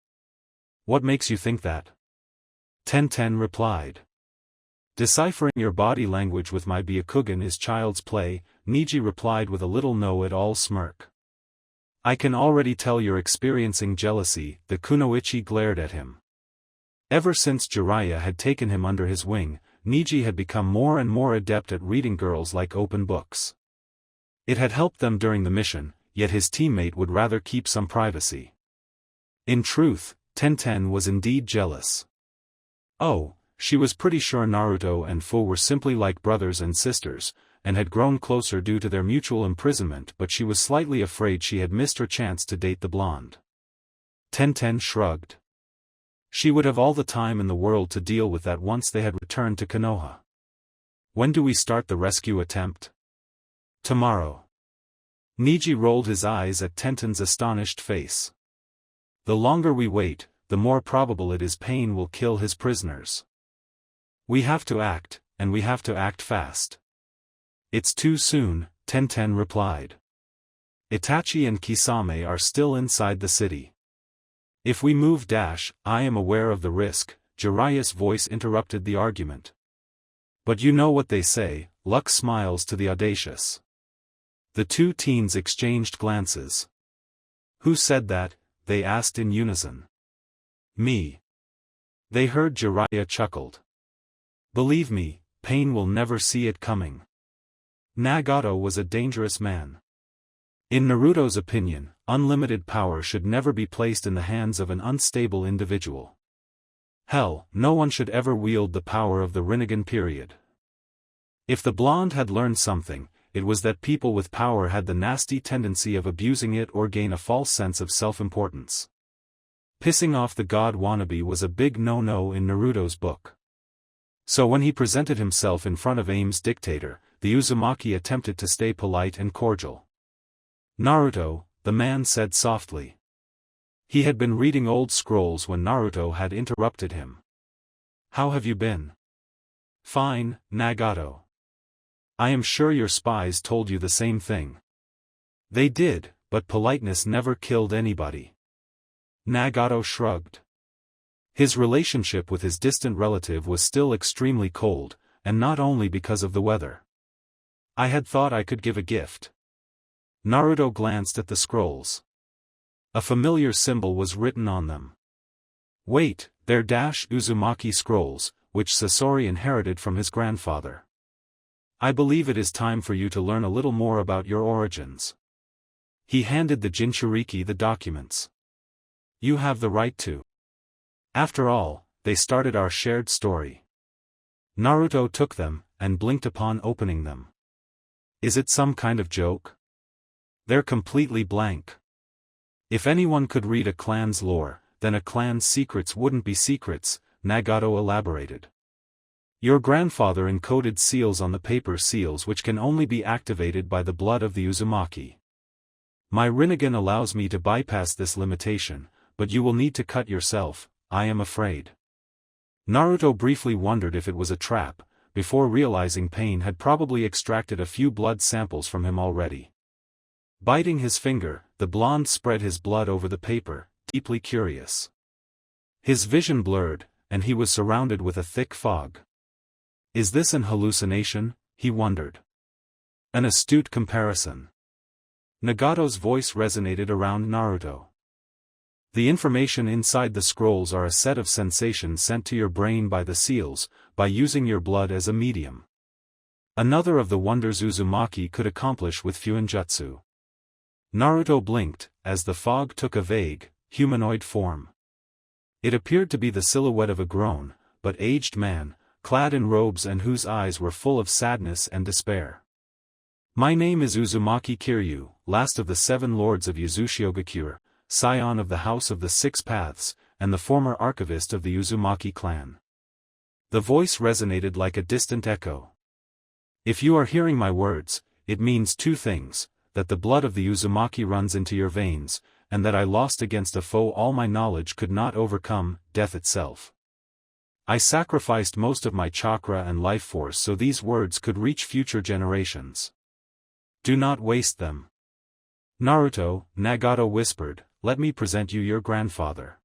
What makes you think that? Tenten replied. Deciphering your body language with my Byakugan is child's play, Niji replied with a little know-it-all smirk. I can already tell you're experiencing jealousy, the kunoichi glared at him. Ever since Jiraiya had taken him under his wing, Niji had become more and more adept at reading girls like open books. It had helped them during the mission, yet his teammate would rather keep some privacy. In truth, Tenten was indeed jealous. Oh, she was pretty sure Naruto and Fu were simply like brothers and sisters, and had grown closer due to their mutual imprisonment, but she was slightly afraid she had missed her chance to date the blonde. Tenten shrugged. She would have all the time in the world to deal with that once they had returned to Konoha. When do we start the rescue attempt? Tomorrow. Niji rolled his eyes at Tenten's astonished face. The longer we wait, the more probable it is Pain will kill his prisoners. We have to act, and we have to act fast. It's too soon, Tenten replied. Itachi and Kisame are still inside the city. If we move I am aware of the risk, Jiraiya's voice interrupted the argument. But you know what they say, luck smiles to the audacious. The two teens exchanged glances. Who said that? They asked in unison. Me. They heard Jiraiya chuckled. Believe me, Pain will never see it coming. Nagato was a dangerous man. In Naruto's opinion, unlimited power should never be placed in the hands of an unstable individual. Hell, no one should ever wield the power of the Rinnegan period. If the blonde had learned something, it was that people with power had the nasty tendency of abusing it or gain a false sense of self-importance. Pissing off the god wannabe was a big no-no in Naruto's book. So when he presented himself in front of Aim's dictator, the Uzumaki attempted to stay polite and cordial. Naruto, the man said softly. He had been reading old scrolls when Naruto had interrupted him. How have you been? Fine, Nagato. I am sure your spies told you the same thing. They did, but politeness never killed anybody. Nagato shrugged. His relationship with his distant relative was still extremely cold, and not only because of the weather. I had thought I could give a gift. Naruto glanced at the scrolls. A familiar symbol was written on them. Wait, they're Uzumaki scrolls, which Sasori inherited from his grandfather. I believe it is time for you to learn a little more about your origins. He handed the Jinchuriki the documents. You have the right to. After all, they started our shared story. Naruto took them, and blinked upon opening them. Is it some kind of joke? They're completely blank. If anyone could read a clan's lore, then a clan's secrets wouldn't be secrets, Nagato elaborated. Your grandfather encoded seals on the paper seals which can only be activated by the blood of the Uzumaki. My Rinnegan allows me to bypass this limitation, but you will need to cut yourself, I am afraid. Naruto briefly wondered if it was a trap, before realizing Pain had probably extracted a few blood samples from him already. Biting his finger, the blonde spread his blood over the paper, deeply curious. His vision blurred, and he was surrounded with a thick fog. Is this an hallucination? He wondered. An astute comparison. Nagato's voice resonated around Naruto. The information inside the scrolls are a set of sensations sent to your brain by the seals, by using your blood as a medium. Another of the wonders Uzumaki could accomplish with Fuinjutsu. Naruto blinked, as the fog took a vague, humanoid form. It appeared to be the silhouette of a grown, but aged man, clad in robes and whose eyes were full of sadness and despair. My name is Uzumaki Kiryu, last of the 7 lords of Uzumaki, scion of the House of the 6 Paths, and the former archivist of the Uzumaki clan. The voice resonated like a distant echo. If you are hearing my words, it means 2 things, that the blood of the Uzumaki runs into your veins, and that I lost against a foe all my knowledge could not overcome, death itself. I sacrificed most of my chakra and life force so these words could reach future generations. Do not waste them. Naruto, Nagato whispered, let me present you your grandfather.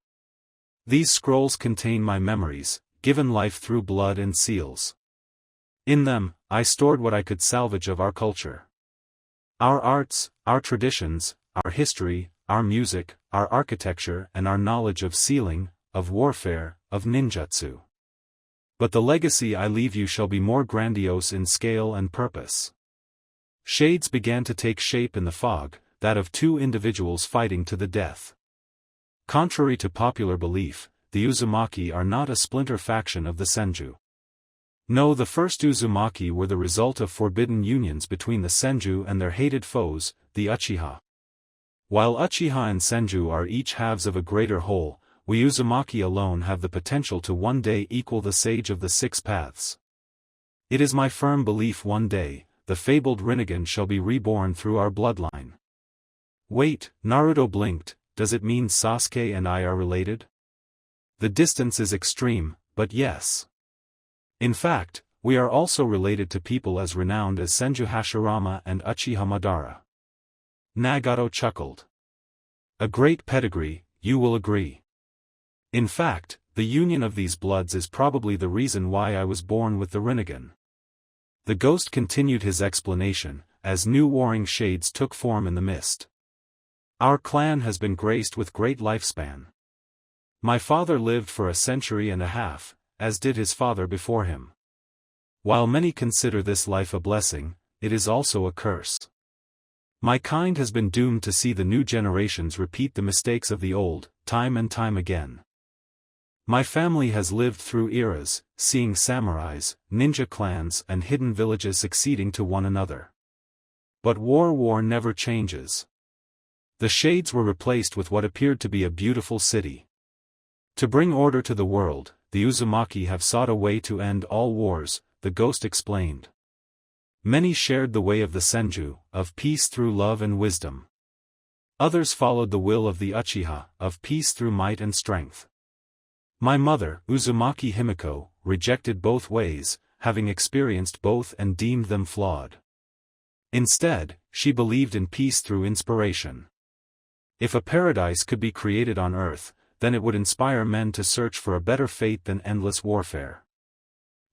These scrolls contain my memories, given life through blood and seals. In them, I stored what I could salvage of our culture. Our arts, our traditions, our history, our music, our architecture and our knowledge of sealing, of warfare, of ninjutsu. But the legacy I leave you shall be more grandiose in scale and purpose. Shades began to take shape in the fog, that of 2 individuals fighting to the death. Contrary to popular belief, the Uzumaki are not a splinter faction of the Senju. No, the first Uzumaki were the result of forbidden unions between the Senju and their hated foes, the Uchiha. While Uchiha and Senju are each halves of a greater whole, we Uzumaki alone have the potential to one day equal the Sage of the 6 Paths. It is my firm belief one day, the fabled Rinnegan shall be reborn through our bloodline. Wait, Naruto blinked, does it mean Sasuke and I are related? The distance is extreme, but yes. In fact, we are also related to people as renowned as Senju Hashirama and Uchiha Madara. Nagato chuckled. A great pedigree, you will agree. In fact, the union of these bloods is probably the reason why I was born with the Rinnegan. The ghost continued his explanation, as new warring shades took form in the mist. Our clan has been graced with great lifespan. My father lived for 1.5 centuries, as did his father before him. While many consider this life a blessing, it is also a curse. My kind has been doomed to see the new generations repeat the mistakes of the old, time and time again. My family has lived through eras, seeing samurais, ninja clans and hidden villages succeeding to one another. But war never changes. The shades were replaced with what appeared to be a beautiful city. To bring order to the world, the Uzumaki have sought a way to end all wars, the ghost explained. Many shared the way of the Senju, of peace through love and wisdom. Others followed the will of the Uchiha, of peace through might and strength. My mother, Uzumaki Himiko, rejected both ways, having experienced both and deemed them flawed. Instead, she believed in peace through inspiration. If a paradise could be created on earth, then it would inspire men to search for a better fate than endless warfare.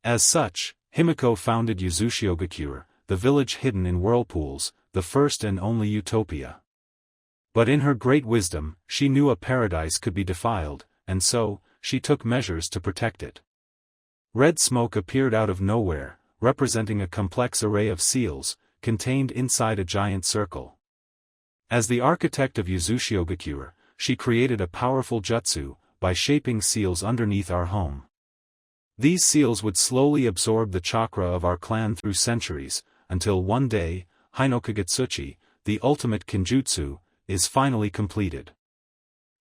As such, Himiko founded Uzumaki, the village hidden in whirlpools, the first and only utopia. But in her great wisdom, she knew a paradise could be defiled, and so, she took measures to protect it. Red smoke appeared out of nowhere, representing a complex array of seals, contained inside a giant circle. As the architect of Uzumaki, she created a powerful jutsu, by shaping seals underneath our home. These seals would slowly absorb the chakra of our clan through centuries, until one day, Hinokagetsuchi, the ultimate kinjutsu, is finally completed.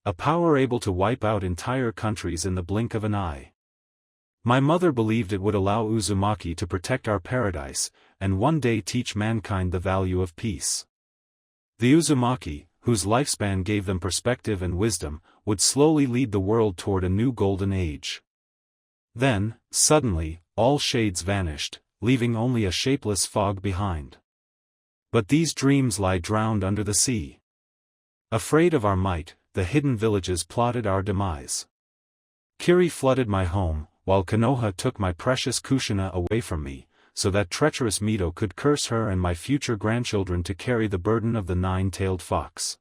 A power able to wipe out entire countries in the blink of an eye. My mother believed it would allow Uzumaki to protect our paradise, and one day teach mankind the value of peace. The Uzumaki, whose lifespan gave them perspective and wisdom, would slowly lead the world toward a new golden age. Then, suddenly, all shades vanished, leaving only a shapeless fog behind. But these dreams lie drowned under the sea. Afraid of our might, the hidden villages plotted our demise. Kiri flooded my home, while Konoha took my precious Kushina away from me, so that treacherous Mito could curse her and my future grandchildren to carry the burden of the nine-tailed fox.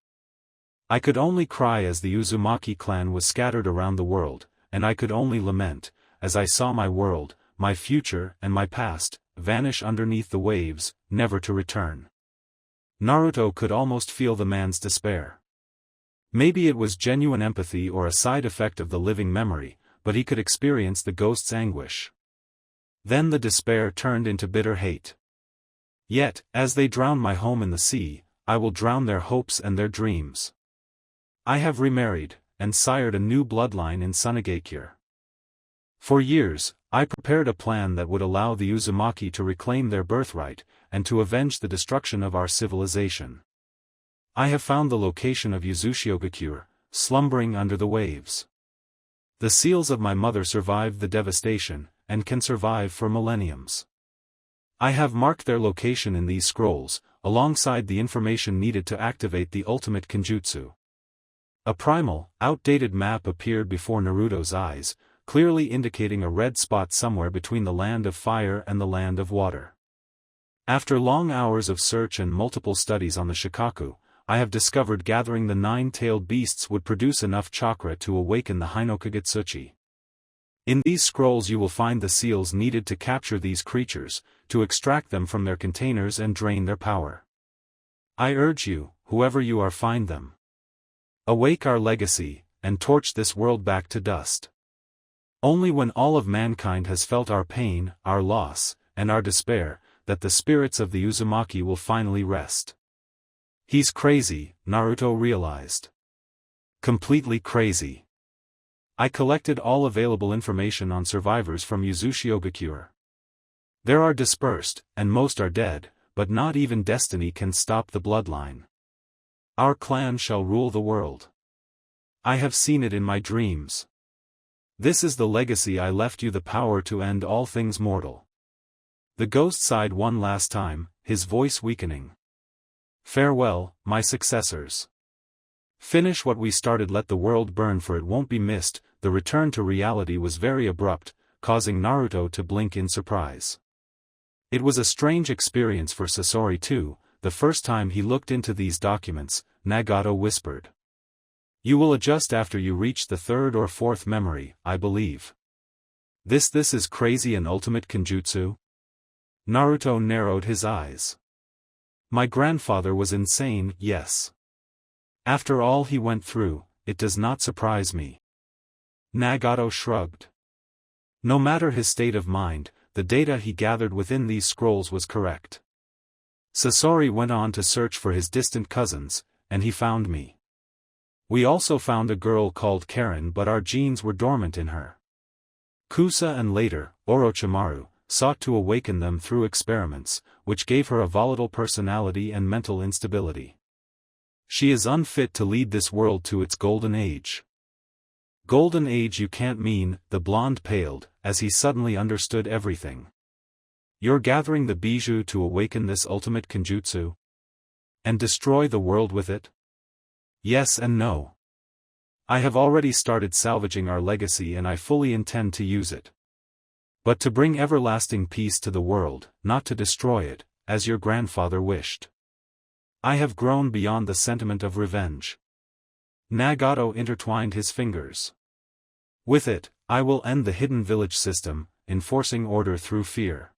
I could only cry as the Uzumaki clan was scattered around the world, and I could only lament, as I saw my world, my future and my past, vanish underneath the waves, never to return. Naruto could almost feel the man's despair. Maybe it was genuine empathy or a side effect of the living memory, but he could experience the ghost's anguish. Then the despair turned into bitter hate. Yet, as they drown my home in the sea, I will drown their hopes and their dreams. I have remarried, and sired a new bloodline in Sunagakure. For years, I prepared a plan that would allow the Uzumaki to reclaim their birthright, and to avenge the destruction of our civilization. I have found the location of Uzumaki, slumbering under the waves. The seals of my mother survived the devastation, and can survive for millenniums. I have marked their location in these scrolls, alongside the information needed to activate the ultimate Kenjutsu. A primal, outdated map appeared before Naruto's eyes, clearly indicating a red spot somewhere between the land of fire and the land of water. After long hours of search and multiple studies on the Shikaku, I have discovered gathering the nine-tailed beasts would produce enough chakra to awaken the Hinokage. In these scrolls you will find the seals needed to capture these creatures, to extract them from their containers and drain their power. I urge you, whoever you are, find them. Awake our legacy, and torch this world back to dust. Only when all of mankind has felt our pain, our loss, and our despair, that the spirits of the Uzumaki will finally rest. He's crazy, Naruto realized. Completely crazy. I collected all available information on survivors from Uzumaki. There are dispersed, and most are dead, but not even destiny can stop the bloodline. Our clan shall rule the world. I have seen it in my dreams. This is the legacy I left you, the power to end all things mortal. The ghost sighed one last time, his voice weakening. Farewell, my successors. Finish what we started, let the world burn, for it won't be missed. The return to reality was very abrupt, causing Naruto to blink in surprise. It was a strange experience for Sasori too. The first time he looked into these documents, Nagato whispered. You will adjust after you reach the third or fourth memory, I believe. This is crazy, an ultimate Kenjutsu? Naruto narrowed his eyes. My grandfather was insane, yes. After all he went through, it does not surprise me. Nagato shrugged. No matter his state of mind, the data he gathered within these scrolls was correct. Sasori went on to search for his distant cousins, and he found me. We also found a girl called Karen, but our genes were dormant in her. Kusa and later, Orochimaru, sought to awaken them through experiments, which gave her a volatile personality and mental instability. She is unfit to lead this world to its golden age. Golden age, you can't mean, the blonde paled, as he suddenly understood everything. You're gathering the bijou to awaken this ultimate Kenjutsu? And destroy the world with it? Yes and no. I have already started salvaging our legacy and I fully intend to use it. But to bring everlasting peace to the world, not to destroy it, as your grandfather wished. I have grown beyond the sentiment of revenge. Nagato intertwined his fingers. With it, I will end the hidden village system, enforcing order through fear.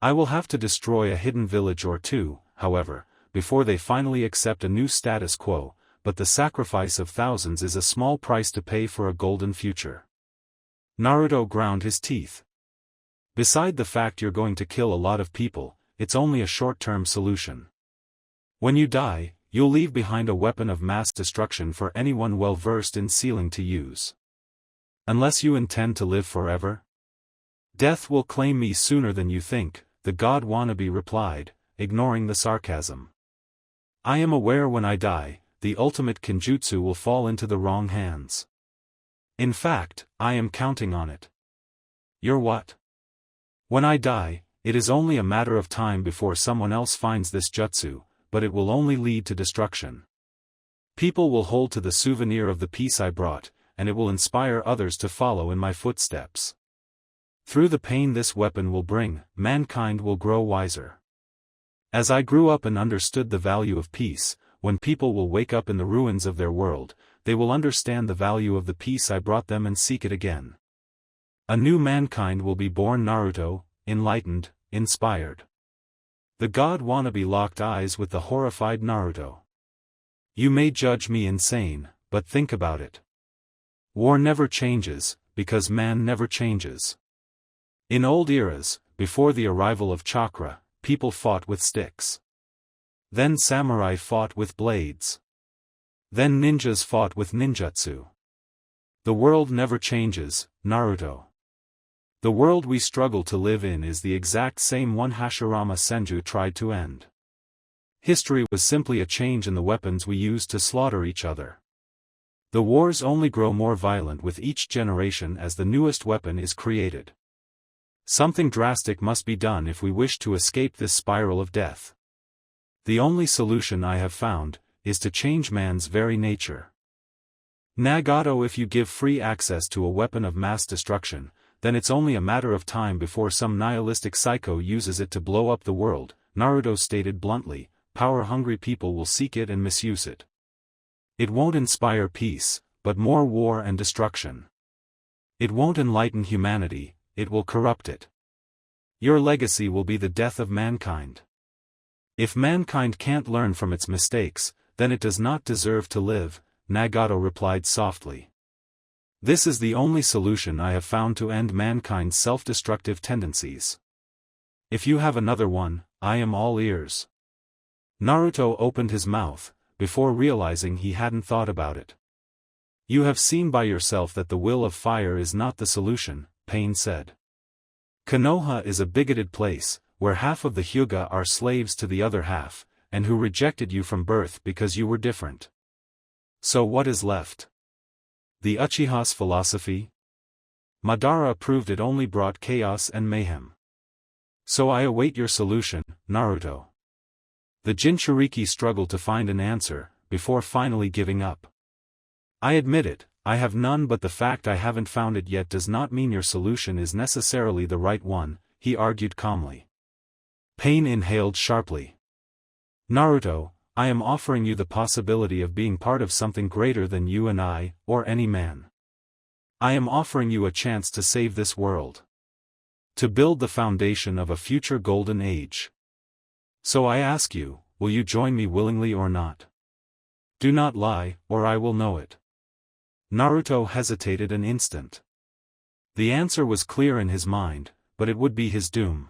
I will have to destroy a hidden village or two, however, before they finally accept a new status quo, but the sacrifice of thousands is a small price to pay for a golden future. Naruto ground his teeth. Beside the fact you're going to kill a lot of people, it's only a short-term solution. When you die, you'll leave behind a weapon of mass destruction for anyone well-versed in sealing to use. Unless you intend to live forever? Death will claim me sooner than you think, the god wannabe replied, ignoring the sarcasm. I am aware when I die, the ultimate Kenjutsu will fall into the wrong hands. In fact, I am counting on it. You're what? When I die, it is only a matter of time before someone else finds this jutsu, but it will only lead to destruction. People will hold to the souvenir of the peace I brought, and it will inspire others to follow in my footsteps. Through the pain this weapon will bring, mankind will grow wiser. As I grew up and understood the value of peace, when people will wake up in the ruins of their world, they will understand the value of the peace I brought them and seek it again. A new mankind will be born, Naruto, enlightened, inspired. The god wannabe locked eyes with the horrified Naruto. You may judge me insane, but think about it. War never changes, because man never changes. In old eras, before the arrival of chakra, people fought with sticks. Then samurai fought with blades. Then ninjas fought with ninjutsu. The world never changes, Naruto. The world we struggle to live in is the exact same one Hashirama Senju tried to end. History was simply a change in the weapons we use to slaughter each other. The wars only grow more violent with each generation as the newest weapon is created. Something drastic must be done if we wish to escape this spiral of death. The only solution I have found is to change man's very nature. Nagato, if you give free access to a weapon of mass destruction, then it's only a matter of time before some nihilistic psycho uses it to blow up the world, Naruto stated bluntly. Power-hungry people will seek it and misuse it. It won't inspire peace, but more war and destruction. It won't enlighten humanity, it will corrupt it. Your legacy will be the death of mankind. If mankind can't learn from its mistakes, then it does not deserve to live, Nagato replied softly. This is the only solution I have found to end mankind's self-destructive tendencies. If you have another one, I am all ears. Naruto opened his mouth, before realizing he hadn't thought about it. You have seen by yourself that the will of fire is not the solution, Pain said. Konoha is a bigoted place, where half of the Hyuga are slaves to the other half, and who rejected you from birth because you were different. So what is left? The Uchiha's philosophy? Madara proved it only brought chaos and mayhem. So I await your solution, Naruto. The Jinchuriki struggled to find an answer, before finally giving up. I admit it, I have none, but the fact I haven't found it yet does not mean your solution is necessarily the right one, he argued calmly. Pain inhaled sharply. Naruto, I am offering you the possibility of being part of something greater than you and I, or any man. I am offering you a chance to save this world. To build the foundation of a future golden age. So I ask you, will you join me willingly or not? Do not lie, or I will know it. Naruto hesitated an instant. The answer was clear in his mind, but it would be his doom.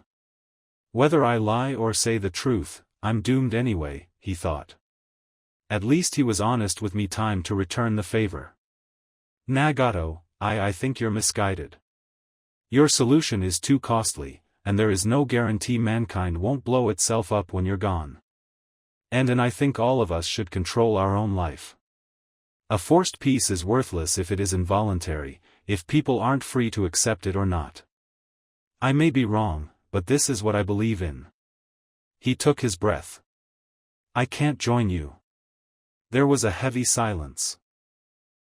Whether I lie or say the truth, I'm doomed anyway, he thought. At least he was honest with me. Time to return the favor. Nagato, I think you're misguided. Your solution is too costly, and there is no guarantee mankind won't blow itself up when you're gone. And I think all of us should control our own life. A forced peace is worthless if it is involuntary, if people aren't free to accept it or not. I may be wrong, but this is what I believe in. He took his breath. I can't join you. There was a heavy silence.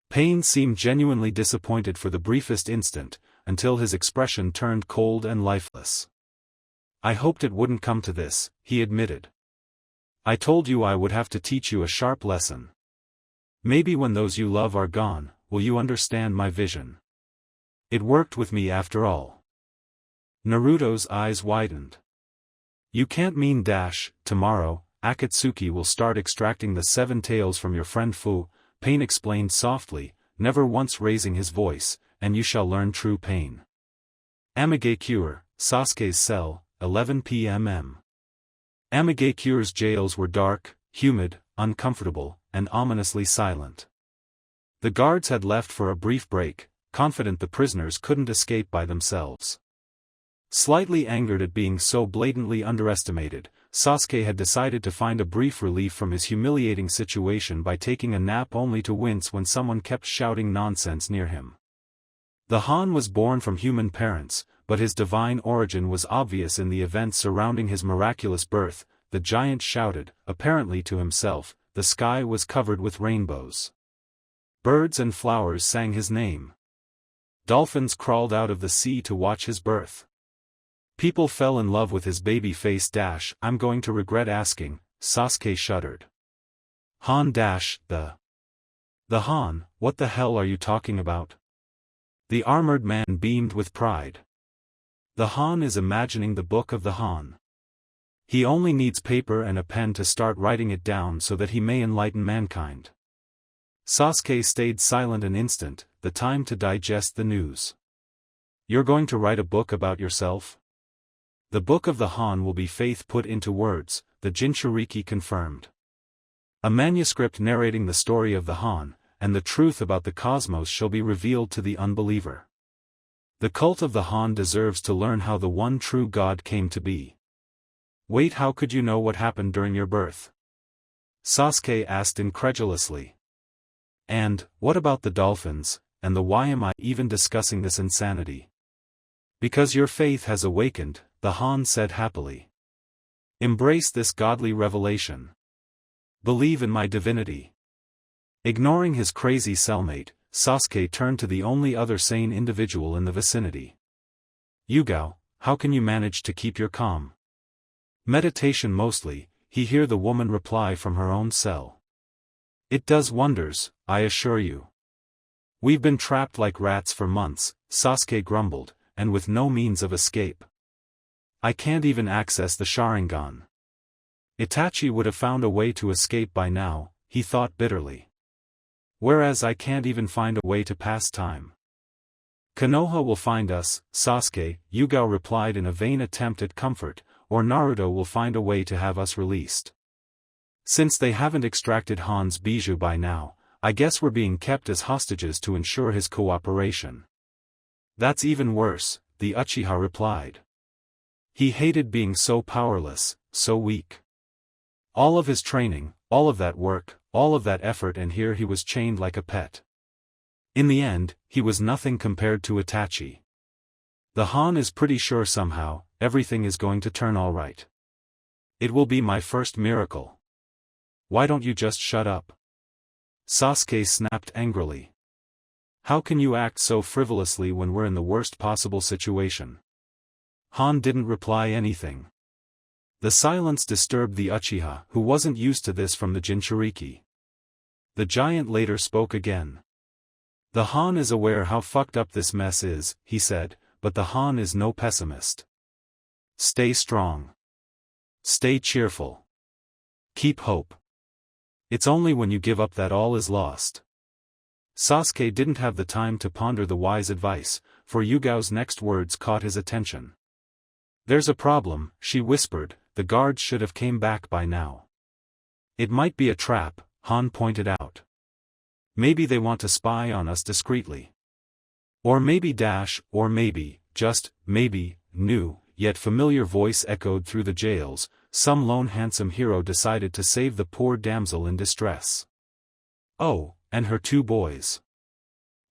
Pain seemed genuinely disappointed for the briefest instant, until his expression turned cold and lifeless. I hoped it wouldn't come to this, he admitted. I told you I would have to teach you a sharp lesson. Maybe when those you love are gone, will you understand my vision? It worked with me after all. Naruto's eyes widened. You can't mean tomorrow, Akatsuki will start extracting the 7 tails from your friend Fu, Pain explained softly, never once raising his voice, and you shall learn true pain. Amigakure, Sasuke's cell, 11 p.m. Amigakure's jails were dark, humid, uncomfortable, and ominously silent. The guards had left for a brief break, confident the prisoners couldn't escape by themselves. Slightly angered at being so blatantly underestimated, Sasuke had decided to find a brief relief from his humiliating situation by taking a nap, only to wince when someone kept shouting nonsense near him. The Han was born from human parents, but his divine origin was obvious in the events surrounding his miraculous birth, the giant shouted, apparently to himself, the sky was covered with rainbows. Birds and flowers sang his name. Dolphins crawled out of the sea to watch his birth. People fell in love with his baby face. I'm going to regret asking, Sasuke shuddered. Han the Han, what the hell are you talking about? The armored man beamed with pride. The Han is imagining the book of the Han. He only needs paper and a pen to start writing it down so that he may enlighten mankind. Sasuke stayed silent an instant, the time to digest the news. You're going to write a book about yourself? The book of the Han will be faith put into words, the Jinchuriki confirmed. A manuscript narrating the story of the Han, and the truth about the cosmos shall be revealed to the unbeliever. The cult of the Han deserves to learn how the one true God came to be. Wait, how could you know what happened during your birth? Sasuke asked incredulously. And, what about the dolphins, and the why am I even discussing this insanity? Because your faith has awakened, the Han said happily. Embrace this godly revelation. Believe in my divinity. Ignoring his crazy cellmate, Sasuke turned to the only other sane individual in the vicinity. Yugao, how can you manage to keep your calm? Meditation mostly, he heard the woman reply from her own cell. It does wonders, I assure you. We've been trapped like rats for months, Sasuke grumbled, and with no means of escape. I can't even access the Sharingan. Itachi would have found a way to escape by now, he thought bitterly. Whereas I can't even find a way to pass time. Konoha will find us, Sasuke, Yugao replied in a vain attempt at comfort, or Naruto will find a way to have us released. Since they haven't extracted Han's bijou by now, I guess we're being kept as hostages to ensure his cooperation. That's even worse, the Uchiha replied. He hated being so powerless, so weak. All of his training, all of that work, all of that effort, and here he was chained like a pet. In the end, he was nothing compared to Itachi. The Han is pretty sure somehow, everything is going to turn all right. It will be my first miracle. Why don't you just shut up? Sasuke snapped angrily. How can you act so frivolously when we're in the worst possible situation? Han didn't reply anything. The silence disturbed the Uchiha, who wasn't used to this from the Jinchuriki. The giant later spoke again. The Han is aware how fucked up this mess is, he said, but the Han is no pessimist. Stay strong. Stay cheerful. Keep hope. It's only when you give up that all is lost. Sasuke didn't have the time to ponder the wise advice, for Yugao's next words caught his attention. There's a problem, she whispered, the guards should have came back by now. It might be a trap, Han pointed out. Maybe they want to spy on us discreetly. Or maybe or maybe, just, maybe, new, yet familiar voice echoed through the jails, some lone handsome hero decided to save the poor damsel in distress. Oh, and her 2 boys.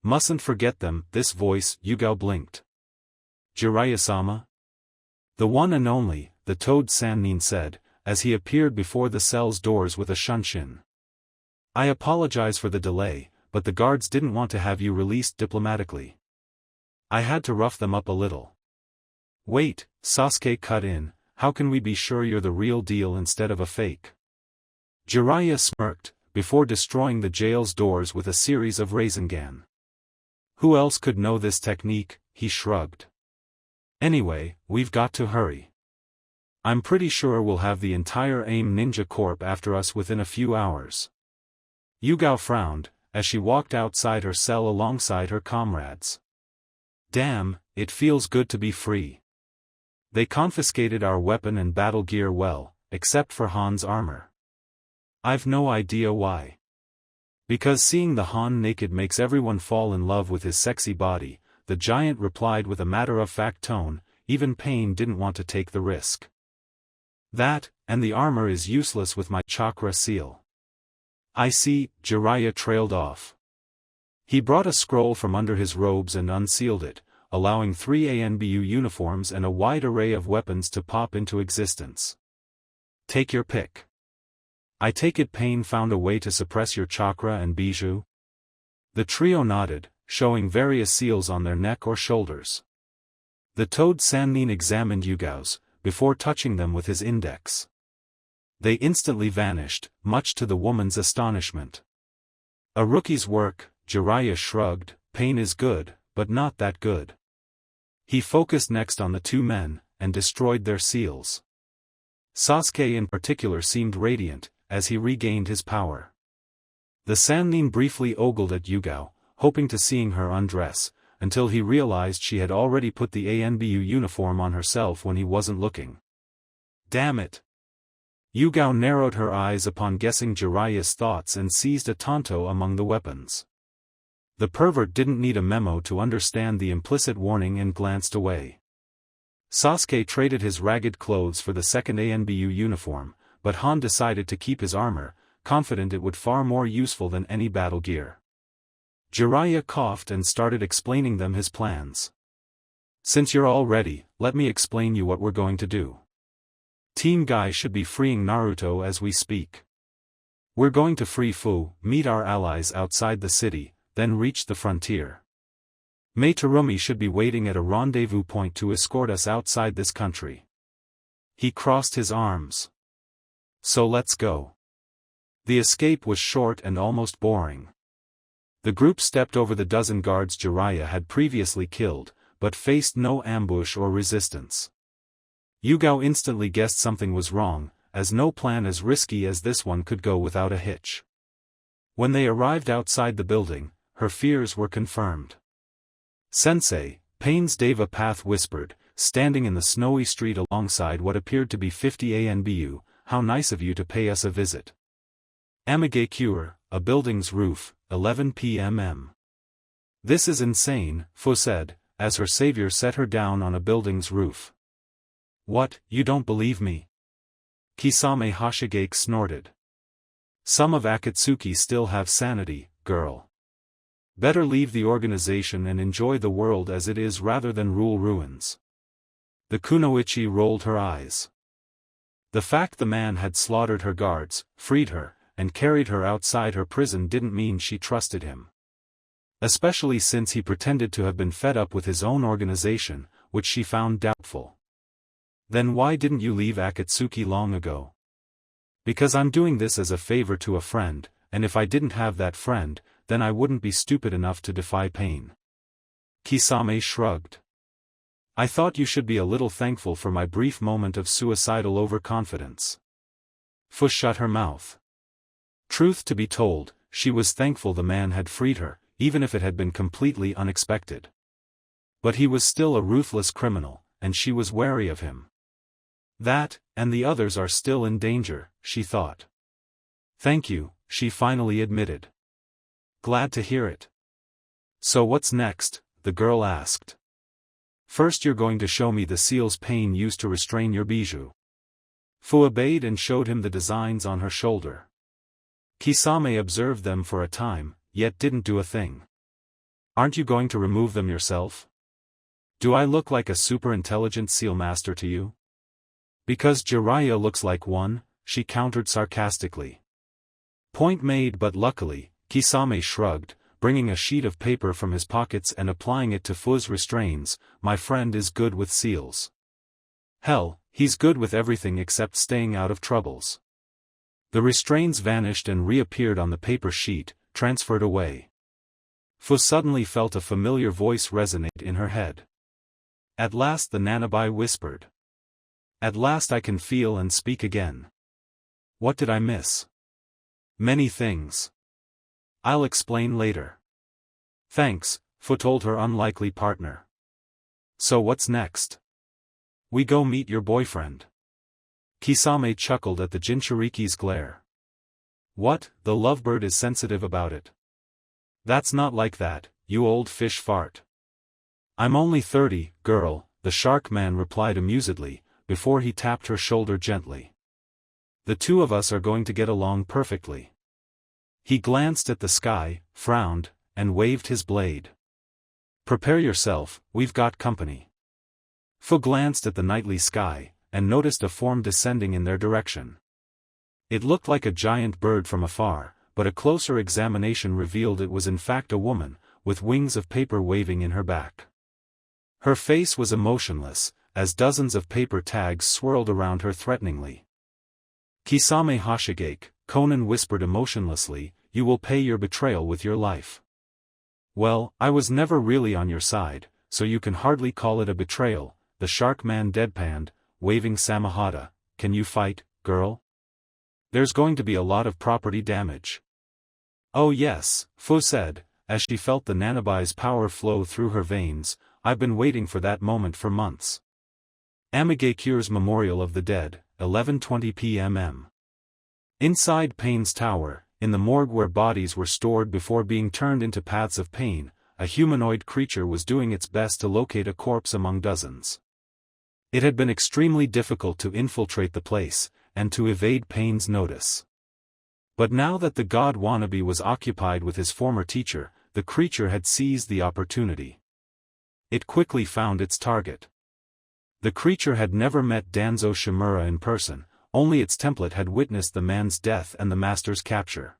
Mustn't forget them, this voice, Yugao blinked. Jiraiya-sama? The one and only, the Toad Sannin said, as he appeared before the cell's doors with a shunshin. I apologize for the delay, but the guards didn't want to have you released diplomatically. I had to rough them up a little. Wait, Sasuke cut in, how can we be sure you're the real deal instead of a fake? Jiraiya smirked, before destroying the jail's doors with a series of Rasengan. Who else could know this technique, he shrugged. Anyway, we've got to hurry. I'm pretty sure we'll have the entire AIM Ninja Corp after us within a few hours. Yugao frowned, as she walked outside her cell alongside her comrades. Damn, it feels good to be free. They confiscated our weapon and battle gear well, except for Han's armor. I've no idea why. Because seeing the Han naked makes everyone fall in love with his sexy body, the giant replied with a matter-of-fact tone, even Pain didn't want to take the risk. That, and the armor is useless with my chakra seal. I see, Jiraiya trailed off. He brought a scroll from under his robes and unsealed it, allowing 3 ANBU uniforms and a wide array of weapons to pop into existence. Take your pick. I take it Pain found a way to suppress your chakra and bijou? The trio nodded, showing various seals on their neck or shoulders. The Toad Sannin examined Yugao's, before touching them with his index. They instantly vanished, much to the woman's astonishment. A rookie's work, Jiraiya shrugged. Pain is good, but not that good. He focused next on the two men, and destroyed their seals. Sasuke in particular seemed radiant, as he regained his power. The Sannin briefly ogled at Yugao, hoping to seeing her undress, until he realized she had already put the ANBU uniform on herself when he wasn't looking. Damn it! Yugao narrowed her eyes upon guessing Jiraiya's thoughts and seized a tanto among the weapons. The pervert didn't need a memo to understand the implicit warning and glanced away. Sasuke traded his ragged clothes for the second ANBU uniform, but Han decided to keep his armor, confident it would far more useful than any battle gear. Jiraiya coughed and started explaining them his plans. Since you're all ready, let me explain you what we're going to do. Team Guy should be freeing Naruto as we speak. We're going to free Fu, meet our allies outside the city, then reach the frontier. Mei Terumi should be waiting at a rendezvous point to escort us outside this country. He crossed his arms. So let's go. The escape was short and almost boring. The group stepped over the dozen guards Jiraiya had previously killed, but faced no ambush or resistance. Yugao instantly guessed something was wrong, as no plan as risky as this one could go without a hitch. When they arrived outside the building, her fears were confirmed. Sensei, Pain's Deva Path whispered, standing in the snowy street alongside what appeared to be 50 ANBU, how nice of you to pay us a visit. Amage Cure, a building's roof, 11 p.m. This is insane, Fu said, as her savior set her down on a building's roof. What, you don't believe me? Kisame Hashigake snorted. Some of Akatsuki still have sanity, girl. Better leave the organization and enjoy the world as it is rather than rule ruins. The Kunoichi rolled her eyes. The fact the man had slaughtered her guards, freed her, and carried her outside her prison didn't mean she trusted him. Especially since he pretended to have been fed up with his own organization, which she found doubtful. Then why didn't you leave Akatsuki long ago? Because I'm doing this as a favor to a friend, and if I didn't have that friend, then I wouldn't be stupid enough to defy Pain. Kisame shrugged. I thought you should be a little thankful for my brief moment of suicidal overconfidence. Fu shut her mouth. Truth to be told, she was thankful the man had freed her, even if it had been completely unexpected. But he was still a ruthless criminal, and she was wary of him. That, and the others are still in danger, she thought. Thank you, she finally admitted. Glad to hear it. So what's next? The girl asked. First you're going to show me the seals Pain used to restrain your bijou. Fu obeyed and showed him the designs on her shoulder. Kisame observed them for a time, yet didn't do a thing. Aren't you going to remove them yourself? Do I look like a super intelligent seal master to you? Because Jiraiya looks like one, she countered sarcastically. Point made, but luckily, Kisame shrugged, bringing a sheet of paper from his pockets and applying it to Fu's restraints. My friend is good with seals. Hell, he's good with everything except staying out of troubles. The restraints vanished and reappeared on the paper sheet, transferred away. Fu suddenly felt a familiar voice resonate in her head. At last, the Nanabai whispered. At last I can feel and speak again. What did I miss? Many things. I'll explain later. Thanks, Fu told her unlikely partner. So what's next? We go meet your boyfriend. Kisame chuckled at the Jinchuriki's glare. What, the lovebird is sensitive about it? That's not like that, you old fish fart. I'm only 30, girl, the shark man replied amusedly, before he tapped her shoulder gently. The two of us are going to get along perfectly. He glanced at the sky, frowned, and waved his blade. Prepare yourself, we've got company. Fu glanced at the nightly sky, and noticed a form descending in their direction. It looked like a giant bird from afar, but a closer examination revealed it was in fact a woman, with wings of paper waving in her back. Her face was emotionless, as dozens of paper tags swirled around her threateningly. "Kisame Hoshigake," Conan whispered emotionlessly, "you will pay your betrayal with your life." "Well, I was never really on your side, so you can hardly call it a betrayal," the shark man deadpanned, waving Samahata. "Can you fight, girl? There's going to be a lot of property damage." "Oh yes," Fu said, as she felt the Nanabai's power flow through her veins. "I've been waiting for that moment for months." Amigakure's Memorial of the Dead, 11:20 p.m. Inside Pain's tower, in the morgue where bodies were stored before being turned into paths of pain, a humanoid creature was doing its best to locate a corpse among dozens. It had been extremely difficult to infiltrate the place, and to evade Pain's notice. But now that the god wannabe was occupied with his former teacher, the creature had seized the opportunity. It quickly found its target. The creature had never met Danzo Shimura in person, only its template had witnessed the man's death and the master's capture.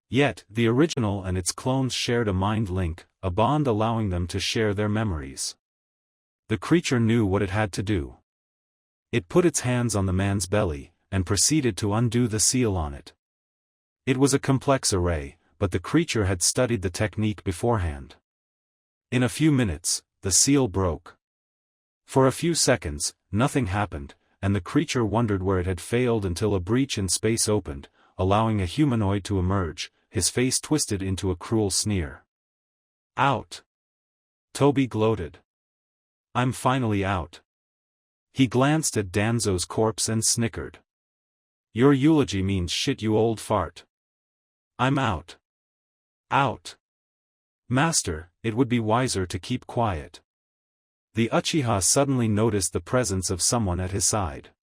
Yet, the original and its clones shared a mind link, a bond allowing them to share their memories. The creature knew what it had to do. It put its hands on the man's belly, and proceeded to undo the seal on it. It was a complex array, but the creature had studied the technique beforehand. In a few minutes, the seal broke. For a few seconds, nothing happened, and the creature wondered where it had failed until a breach in space opened, allowing a humanoid to emerge, his face twisted into a cruel sneer. "Out!" Toby gloated. "I'm finally out." He glanced at Danzo's corpse and snickered. "Your eulogy means shit, you old fart." "I'm out." "Out." "Master, it would be wiser to keep quiet." The Uchiha suddenly noticed the presence of someone at his side.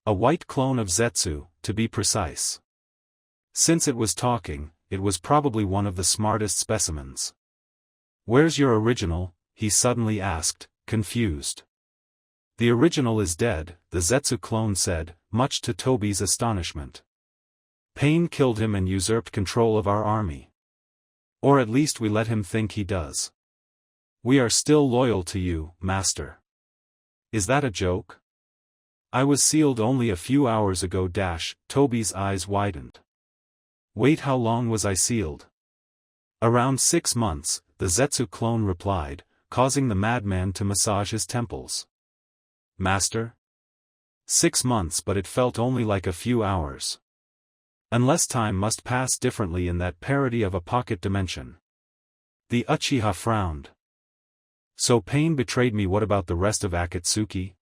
A white clone of Zetsu, to be precise. Since it was talking, it was probably one of the smartest specimens. "Where's your original?" he suddenly asked, confused. "The original is dead," the Zetsu clone said, much to Toby's astonishment. "Pain killed him and usurped control of our army. Or at least we let him think he does. We are still loyal to you, master." "Is that a joke? I was sealed only a few hours ago." Toby's eyes widened. "Wait, how long was I sealed?" "Around 6 months, the Zetsu clone replied, causing the madman to massage his temples. "Master? 6 months, but it felt only like a few hours. Unless time must pass differently in that parody of a pocket dimension." The Uchiha frowned. "So Pain betrayed me. What about the rest of Akatsuki?"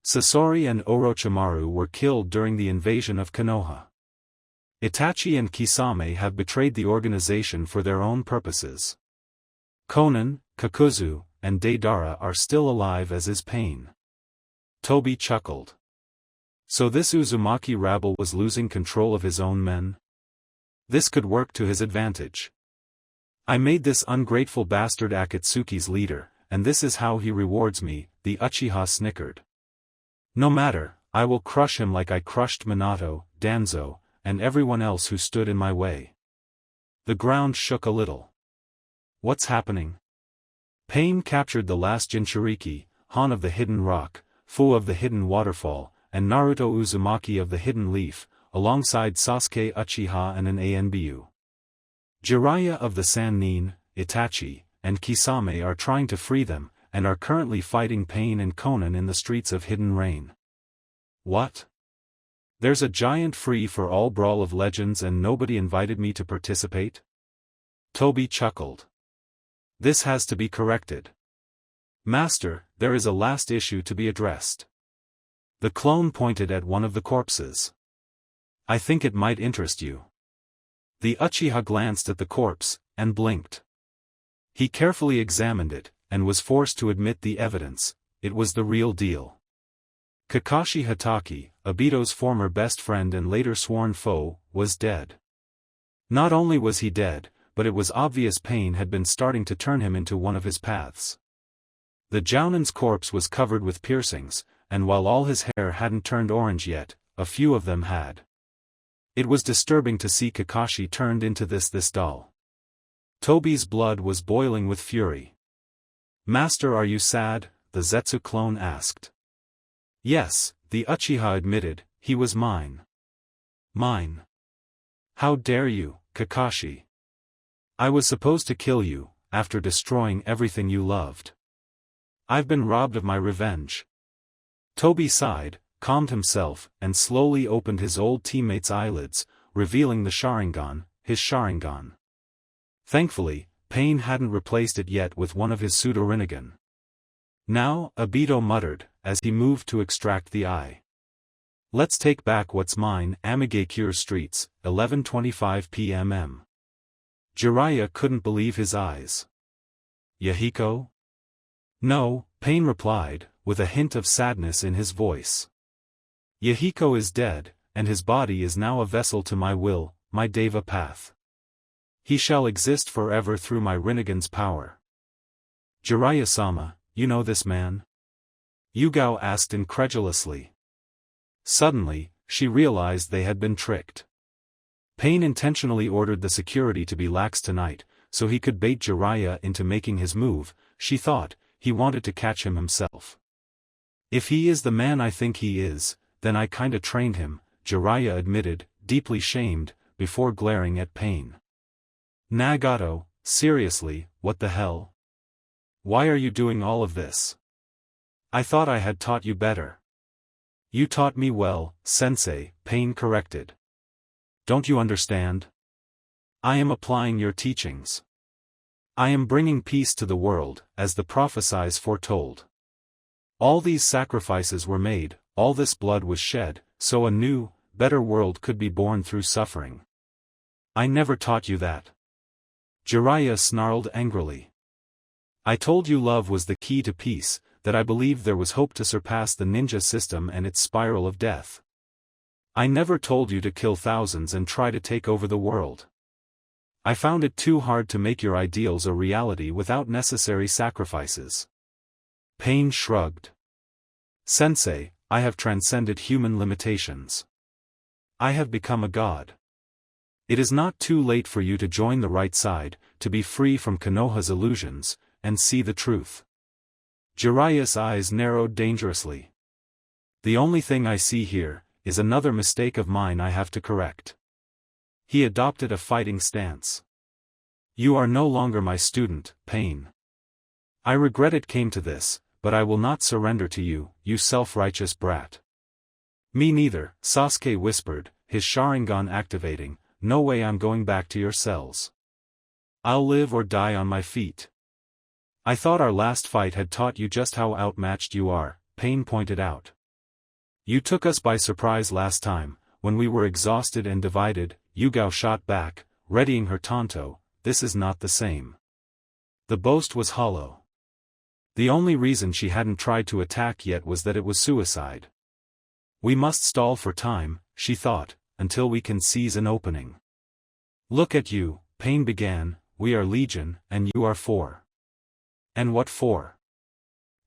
"Sasori and Orochimaru were killed during the invasion of Konoha. Itachi and Kisame have betrayed the organization for their own purposes. Conan, Kakuzu, and Deidara are still alive, as is Pain." Toby chuckled. So this Uzumaki rabble was losing control of his own men? This could work to his advantage. "I made this ungrateful bastard Akatsuki's leader, and this is how he rewards me," the Uchiha snickered. "No matter, I will crush him like I crushed Minato, Danzo, and everyone else who stood in my way." The ground shook a little. "What's happening?" Pain captured the last Jinchuriki, Han of the Hidden Rock, Fu of the Hidden Waterfall, and Naruto Uzumaki of the Hidden Leaf, alongside Sasuke Uchiha and an Anbu. Jiraiya of the Sannin, Itachi, and Kisame are trying to free them, and are currently fighting Pain and Conan in the streets of Hidden Rain. "What? There's a giant free-for-all brawl of legends and nobody invited me to participate?" Toby chuckled. "This has to be corrected. Master, there is a last issue to be addressed." The clone pointed at one of the corpses. "I think it might interest you." The Uchiha glanced at the corpse, and blinked. He carefully examined it, and was forced to admit the evidence. It was the real deal. Kakashi Hatake, Obito's former best friend and later sworn foe, was dead. Not only was he dead, but it was obvious Pain had been starting to turn him into one of his paths. The Jounin's corpse was covered with piercings, and while all his hair hadn't turned orange yet, a few of them had. It was disturbing to see Kakashi turned into this doll. Tobi's blood was boiling with fury. "Master, are you sad?" the Zetsu clone asked. "Yes," the Uchiha admitted, "he was mine." "Mine? How dare you, Kakashi? I was supposed to kill you, after destroying everything you loved. I've been robbed of my revenge." Tobi sighed, calmed himself, and slowly opened his old teammate's eyelids, revealing the Sharingan, his Sharingan. Thankfully, Pain hadn't replaced it yet with one of his pseudo Rinnegan. "Now," Obito muttered, as he moved to extract the eye. "Let's take back what's mine." Amigakure Streets, 11:25 p.m. Jiraiya couldn't believe his eyes. "Yahiko?" "No," Pain replied, with a hint of sadness in his voice. "Yahiko is dead, and his body is now a vessel to my will, my Deva path. He shall exist forever through my Rinnegan's power." "Jiraiya-sama, you know this man?" Yugao asked incredulously. Suddenly, she realized they had been tricked. Pain intentionally ordered the security to be lax tonight, so he could bait Jiraiya into making his move. She thought, he wanted to catch him himself. "If he is the man I think he is, then I kinda trained him," Jiraiya admitted, deeply shamed, before glaring at Pain. "Nagato, seriously, what the hell? Why are you doing all of this? I thought I had taught you better." "You taught me well, sensei," Pain corrected. "Don't you understand? I am applying your teachings. I am bringing peace to the world, as the prophecies foretold. All these sacrifices were made, all this blood was shed, so a new, better world could be born through suffering. I never taught you that." Jiraiya snarled angrily. "I told you love was the key to peace, that I believed there was hope to surpass the ninja system and its spiral of death. I never told you to kill thousands and try to take over the world. I found it too hard to make your ideals a reality without necessary sacrifices." Pain shrugged. "Sensei, I have transcended human limitations. I have become a god. It is not too late for you to join the right side, to be free from Konoha's illusions, and see the truth." Jiraiya's eyes narrowed dangerously. "The only thing I see here, is another mistake of mine I have to correct." He adopted a fighting stance. "You are no longer my student, Pain. I regret it came to this, but I will not surrender to you, you self-righteous brat." "Me neither," Sasuke whispered, his Sharingan activating. "No way I'm going back to your cells. I'll live or die on my feet." "I thought our last fight had taught you just how outmatched you are," Pain pointed out. "You took us by surprise last time, when we were exhausted and divided," Yugao shot back, readying her tanto. "This is not the same." The boast was hollow. The only reason she hadn't tried to attack yet was that it was suicide. "We must stall for time," she thought, "until we can seize an opening." "Look at you," Pain began, "we are Legion, and you are 4. "And what for?"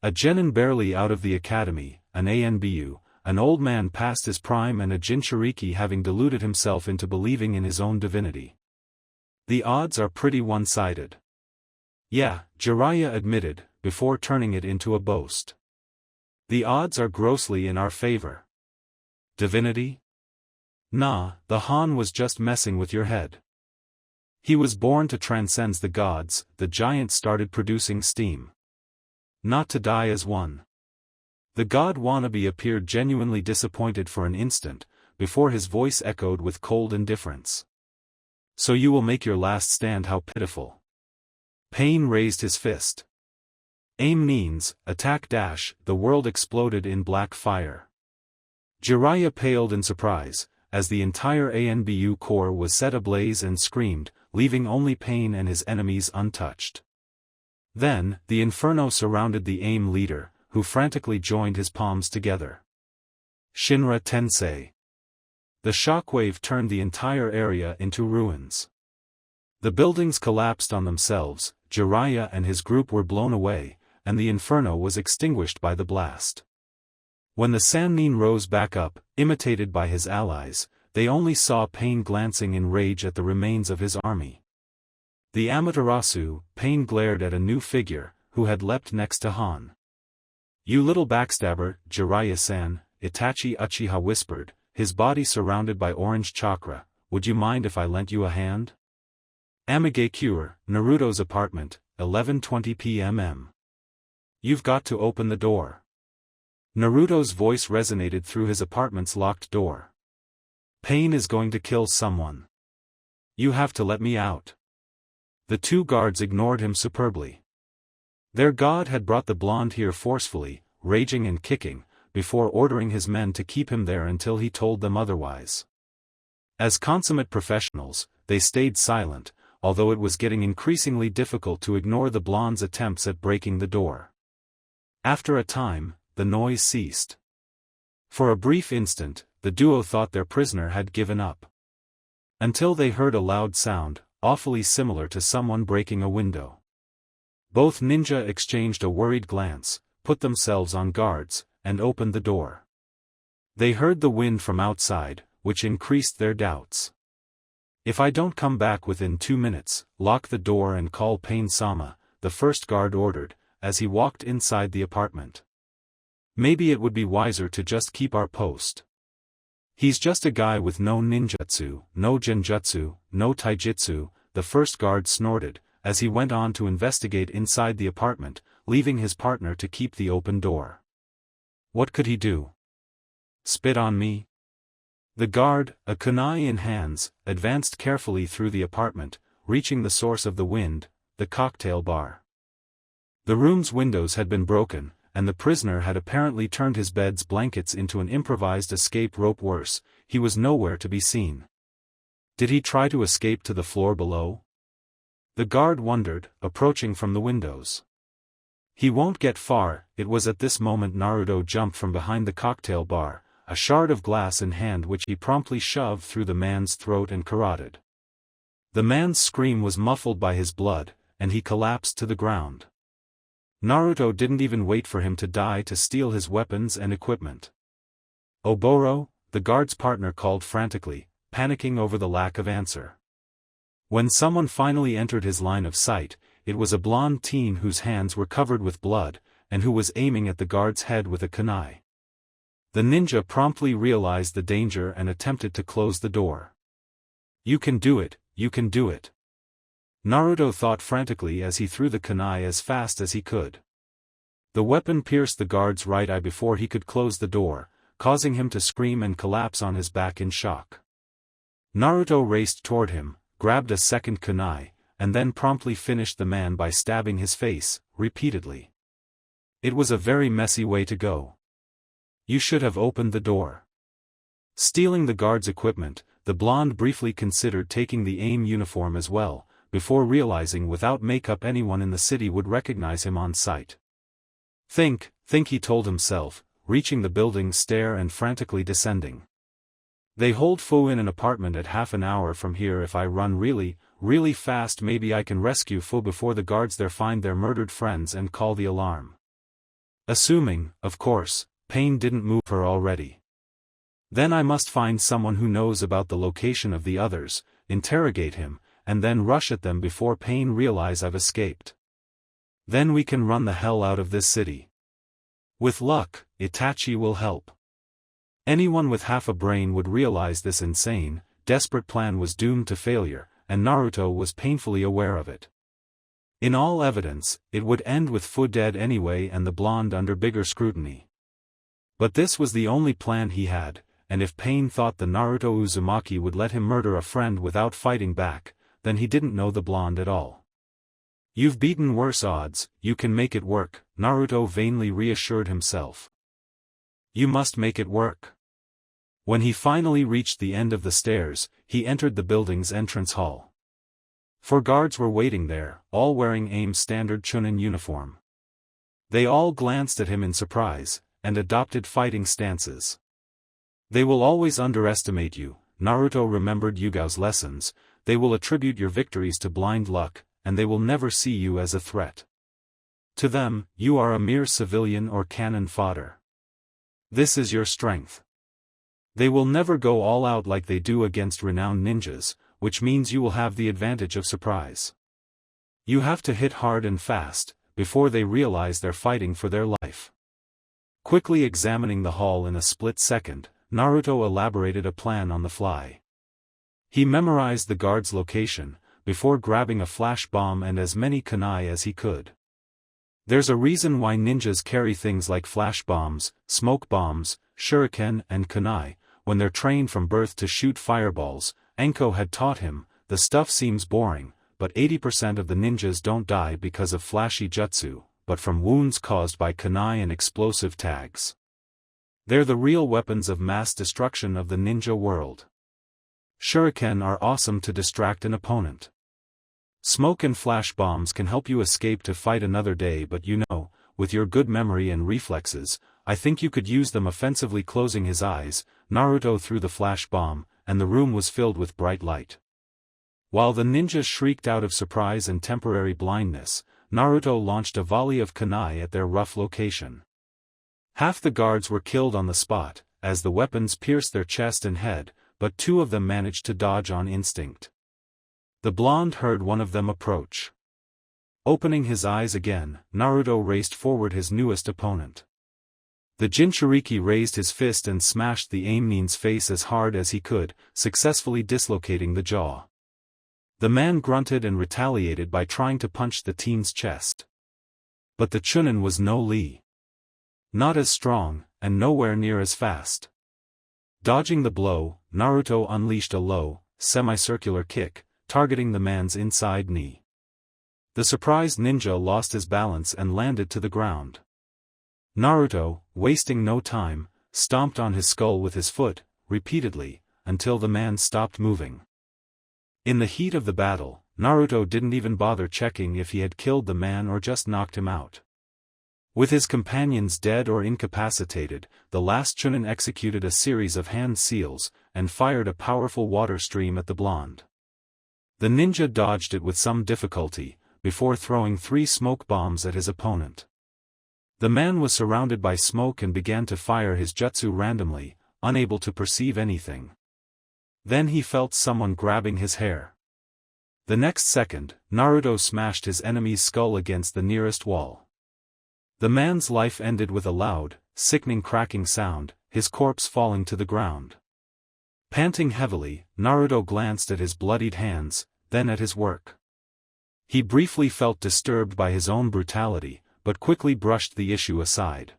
"A genin barely out of the academy, an ANBU, an old man past his prime and a Jinchuriki having deluded himself into believing in his own divinity. The odds are pretty one-sided." "Yeah," Jiraiya admitted, before turning it into a boast. "The odds are grossly in our favor." "Divinity? Nah, the Han was just messing with your head. He was born to transcend the gods." The giant started producing steam. "Not to die as one." The god wannabe appeared genuinely disappointed for an instant, before his voice echoed with cold indifference. "So you will make your last stand? How pitiful." Pain raised his fist. "Aim means, attack dash." The world exploded in black fire. Jiraiya paled in surprise, as the entire ANBU core was set ablaze and screamed, leaving only Pain and his enemies untouched. Then, the inferno surrounded the AIM leader, who frantically joined his palms together. Shinra Tensei. The shockwave turned the entire area into ruins. The buildings collapsed on themselves, Jiraiya and his group were blown away, and the inferno was extinguished by the blast. When the Sannin rose back up, imitated by his allies, they only saw Pain glancing in rage at the remains of his army. The Amaterasu, Pain glared at a new figure, who had leapt next to Han. "You little backstabber, Jiraiya-san," Itachi Uchiha whispered, his body surrounded by orange chakra, "would you mind if I lent you a hand?" Amigakure, Naruto's apartment, 11:20 p.m. "You've got to open the door." Naruto's voice resonated through his apartment's locked door. "Pain is going to kill someone. You have to let me out." The two guards ignored him superbly. Their god had brought the blonde here forcefully, raging and kicking, before ordering his men to keep him there until he told them otherwise. As consummate professionals, they stayed silent, although it was getting increasingly difficult to ignore the blonde's attempts at breaking the door. After a time, the noise ceased. For a brief instant, the duo thought their prisoner had given up. Until they heard a loud sound, awfully similar to someone breaking a window. Both ninja exchanged a worried glance, put themselves on guards, and opened the door. They heard the wind from outside, which increased their doubts. "If I don't come back within 2 minutes, lock the door and call Pain-sama," the first guard ordered, as he walked inside the apartment. "Maybe it would be wiser to just keep our post. He's just a guy with no ninjutsu, no genjutsu, no taijutsu," the first guard snorted, as he went on to investigate inside the apartment, leaving his partner to keep the open door. What could he do? Spit on me? The guard, a kunai in hands, advanced carefully through the apartment, reaching the source of the wind, the cocktail bar. The room's windows had been broken, and the prisoner had apparently turned his bed's blankets into an improvised escape rope. Worse, he was nowhere to be seen. Did he try to escape to the floor below? The guard wondered, approaching from the windows. He won't get far. It was at this moment Naruto jumped from behind the cocktail bar, a shard of glass in hand which he promptly shoved through the man's throat and carotid. The man's scream was muffled by his blood, and he collapsed to the ground. Naruto didn't even wait for him to die to steal his weapons and equipment. "Oboro," the guard's partner called frantically, panicking over the lack of answer. When someone finally entered his line of sight, it was a blonde teen whose hands were covered with blood, and who was aiming at the guard's head with a kunai. The ninja promptly realized the danger and attempted to close the door. "You can do it, you can do it," Naruto thought frantically as he threw the kunai as fast as he could. The weapon pierced the guard's right eye before he could close the door, causing him to scream and collapse on his back in shock. Naruto raced toward him, grabbed a second kunai, and then promptly finished the man by stabbing his face, repeatedly. It was a very messy way to go. "You should have opened the door." Stealing the guard's equipment, the blonde briefly considered taking the AIM uniform as well, before realizing without makeup anyone in the city would recognize him on sight. Think, he told himself, reaching the building's stair and frantically descending. "They hold Fu in an apartment at half an hour from here. If I run really, really fast, maybe I can rescue Fu before the guards there find their murdered friends and call the alarm." Assuming, of course, Pain didn't move her already. "Then I must find someone who knows about the location of the others, interrogate him, and then rush at them before Pain realize I've escaped. Then we can run the hell out of this city. With luck, Itachi will help." Anyone with half a brain would realize this insane, desperate plan was doomed to failure, and Naruto was painfully aware of it. In all evidence, it would end with Fu dead anyway and the blonde under bigger scrutiny. But this was the only plan he had, and if Pain thought the Naruto Uzumaki would let him murder a friend without fighting back, then he didn't know the blonde at all. "You've beaten worse odds, you can make it work," Naruto vainly reassured himself. "You must make it work." When he finally reached the end of the stairs, he entered the building's entrance hall. 4 guards were waiting there, all wearing AIM's standard Chunin uniform. They all glanced at him in surprise, and adopted fighting stances. "They will always underestimate you," Naruto remembered Yugao's lessons. "They will attribute your victories to blind luck, and they will never see you as a threat. To them, you are a mere civilian or cannon fodder. This is your strength. They will never go all out like they do against renowned ninjas, which means you will have the advantage of surprise. You have to hit hard and fast, before they realize they're fighting for their life. Quickly examining the hall in a split second, Naruto elaborated a plan on the fly. He memorized the guard's location, before grabbing a flash bomb and as many kunai as he could. There's a reason why ninjas carry things like flash bombs, smoke bombs, shuriken and kunai. When they're trained from birth to shoot fireballs, Enko had taught him, the stuff seems boring, but 80% of the ninjas don't die because of flashy jutsu, but from wounds caused by kunai and explosive tags. They're the real weapons of mass destruction of the ninja world. Shuriken are awesome to distract an opponent. Smoke and flash bombs can help you escape to fight another day, but with your good memory and reflexes, I think you could use them offensively. Closing his eyes, Naruto threw the flash bomb, and the room was filled with bright light. While the ninjas shrieked out of surprise and temporary blindness, Naruto launched a volley of kunai at their rough location. Half the guards were killed on the spot, as the weapons pierced their chest and head, but 2 of them managed to dodge on instinct. The blonde heard one of them approach. Opening his eyes again, Naruto raced forward his newest opponent. The Jinchuriki raised his fist and smashed the Ainin's face as hard as he could, successfully dislocating the jaw. The man grunted and retaliated by trying to punch the teen's chest. But the Chunin was no Lee. Not as strong, and nowhere near as fast. Dodging the blow, Naruto unleashed a low, semicircular kick, targeting the man's inside knee. The surprised ninja lost his balance and landed to the ground. Naruto, wasting no time, stomped on his skull with his foot, repeatedly, until the man stopped moving. In the heat of the battle, Naruto didn't even bother checking if he had killed the man or just knocked him out. With his companions dead or incapacitated, the last Chunin executed a series of hand seals, and fired a powerful water stream at the blonde. The ninja dodged it with some difficulty, before throwing 3 smoke bombs at his opponent. The man was surrounded by smoke and began to fire his jutsu randomly, unable to perceive anything. Then he felt someone grabbing his hair. The next second, Naruto smashed his enemy's skull against the nearest wall. The man's life ended with a loud, sickening cracking sound, his corpse falling to the ground. Panting heavily, Naruto glanced at his bloodied hands, then at his work. He briefly felt disturbed by his own brutality, but quickly brushed the issue aside.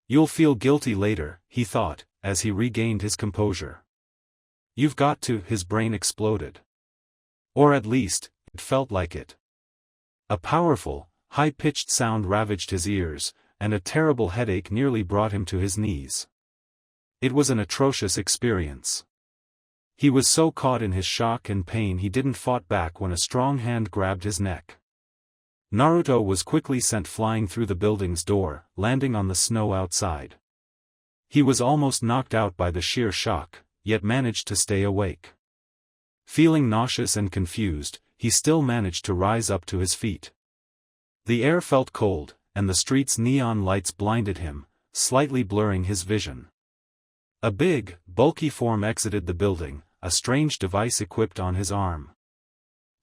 You'll feel guilty later, he thought, as he regained his composure. You've got to, his brain exploded. Or at least, it felt like it. A powerful, high-pitched sound ravaged his ears, and a terrible headache nearly brought him to his knees. It was an atrocious experience. He was so caught in his shock and pain he didn't fight back when a strong hand grabbed his neck. Naruto was quickly sent flying through the building's door, landing on the snow outside. He was almost knocked out by the sheer shock, yet managed to stay awake. Feeling nauseous and confused, he still managed to rise up to his feet. The air felt cold, and the street's neon lights blinded him, slightly blurring his vision. A big, bulky form exited the building, a strange device equipped on his arm.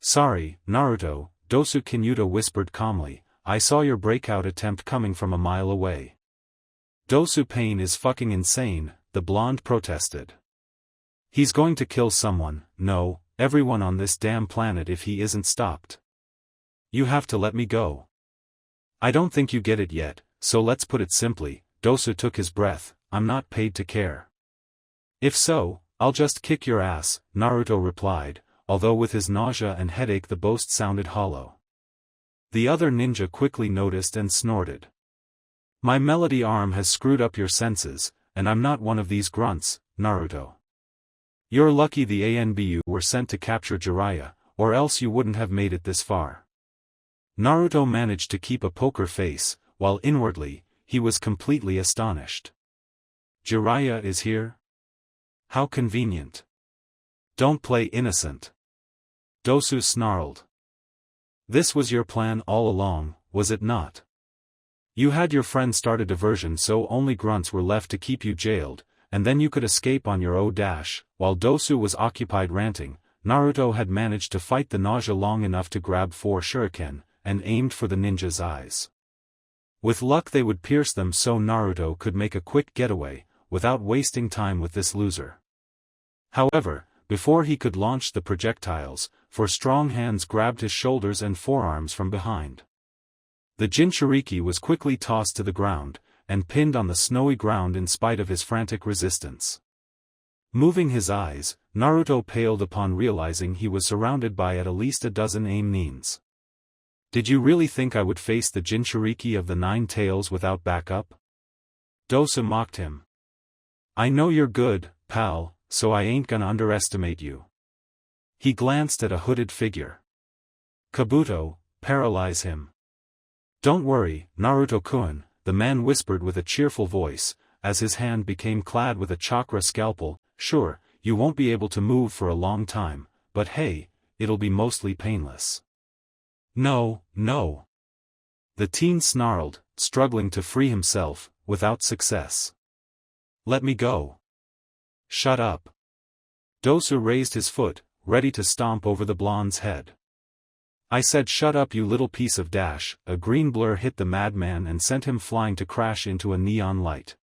Sorry, Naruto, Dosu Kinyuta whispered calmly, I saw your breakout attempt coming from a mile away. Dosu Pain is fucking insane, the blonde protested. He's going to kill someone, no, everyone on this damn planet if he isn't stopped. You have to let me go. I don't think you get it yet, so let's put it simply, Dosu took his breath, I'm not paid to care. If so, I'll just kick your ass, Naruto replied, although with his nausea and headache the boast sounded hollow. The other ninja quickly noticed and snorted. My melody arm has screwed up your senses, and I'm not one of these grunts, Naruto. You're lucky the ANBU were sent to capture Jiraiya, or else you wouldn't have made it this far. Naruto managed to keep a poker face, while inwardly, he was completely astonished. Jiraiya is here? How convenient. Don't play innocent. Dosu snarled. This was your plan all along, was it not? You had your friend start a diversion so only grunts were left to keep you jailed, and then you could escape on your own dash. While Dosu was occupied ranting, Naruto had managed to fight the nausea long enough to grab 4 shuriken, and aimed for the ninja's eyes. With luck they would pierce them so Naruto could make a quick getaway, without wasting time with this loser. However, before he could launch the projectiles, 4 strong hands grabbed his shoulders and forearms from behind. The Jinchuriki was quickly tossed to the ground, and pinned on the snowy ground in spite of his frantic resistance. Moving his eyes, Naruto paled upon realizing he was surrounded by at least a dozen nins. Did you really think I would face the Jinchuriki of the 9 tails without backup? Dosu mocked him. I know you're good, pal, so I ain't gonna underestimate you. He glanced at a hooded figure. Kabuto, paralyze him. Don't worry, Naruto-kun, the man whispered with a cheerful voice, as his hand became clad with a chakra scalpel. Sure, you won't be able to move for a long time, but hey, it'll be mostly painless. No, no. The teen snarled, struggling to free himself, without success. Let me go. Shut up. Dosu raised his foot, ready to stomp over the blonde's head. I said shut up you little piece of dash. A green blur hit the madman and sent him flying to crash into a neon light.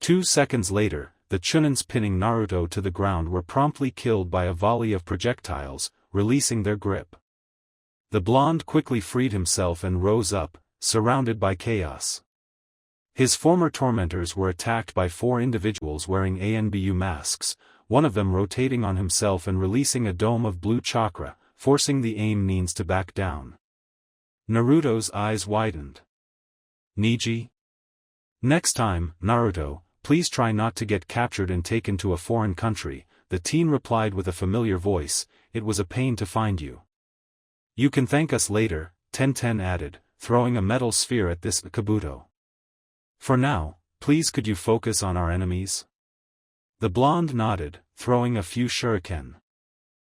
2 seconds later, the Chunins pinning Naruto to the ground were promptly killed by a volley of projectiles, releasing their grip. The blonde quickly freed himself and rose up, surrounded by chaos. His former tormentors were attacked by 4 individuals wearing ANBU masks, one of them rotating on himself and releasing a dome of blue chakra, forcing the nins to back down. Naruto's eyes widened. Niji? Next time, Naruto, please try not to get captured and taken to a foreign country, the teen replied with a familiar voice. It was a pain to find you. You can thank us later, Tenten added, throwing a metal sphere at this Kabuto. For now, please could you focus on our enemies? The blonde nodded, throwing a few shuriken.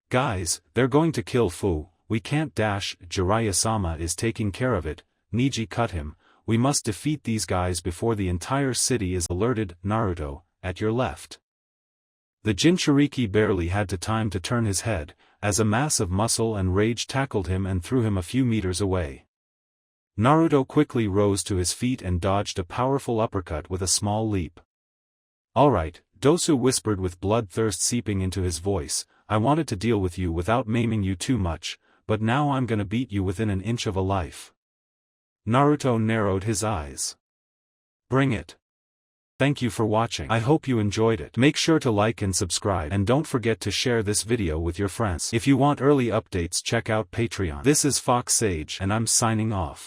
Guys, they're going to kill Fu, we can't dash. Jiraiya-sama is taking care of it. Niji cut him. We must defeat these guys before the entire city is alerted. Naruto, at your left. The Jinchuriki barely had time to turn his head, as a mass of muscle and rage tackled him and threw him a few meters away. Naruto quickly rose to his feet and dodged a powerful uppercut with a small leap. Alright, Dosu whispered with bloodthirst seeping into his voice, I wanted to deal with you without maiming you too much, but now I'm gonna beat you within an inch of a life. Naruto narrowed his eyes. Bring it. Thank you for watching. I hope you enjoyed it. Make sure to like and subscribe, and don't forget to share this video with your friends. If you want early updates, check out Patreon. This is Fox Sage, and I'm signing off.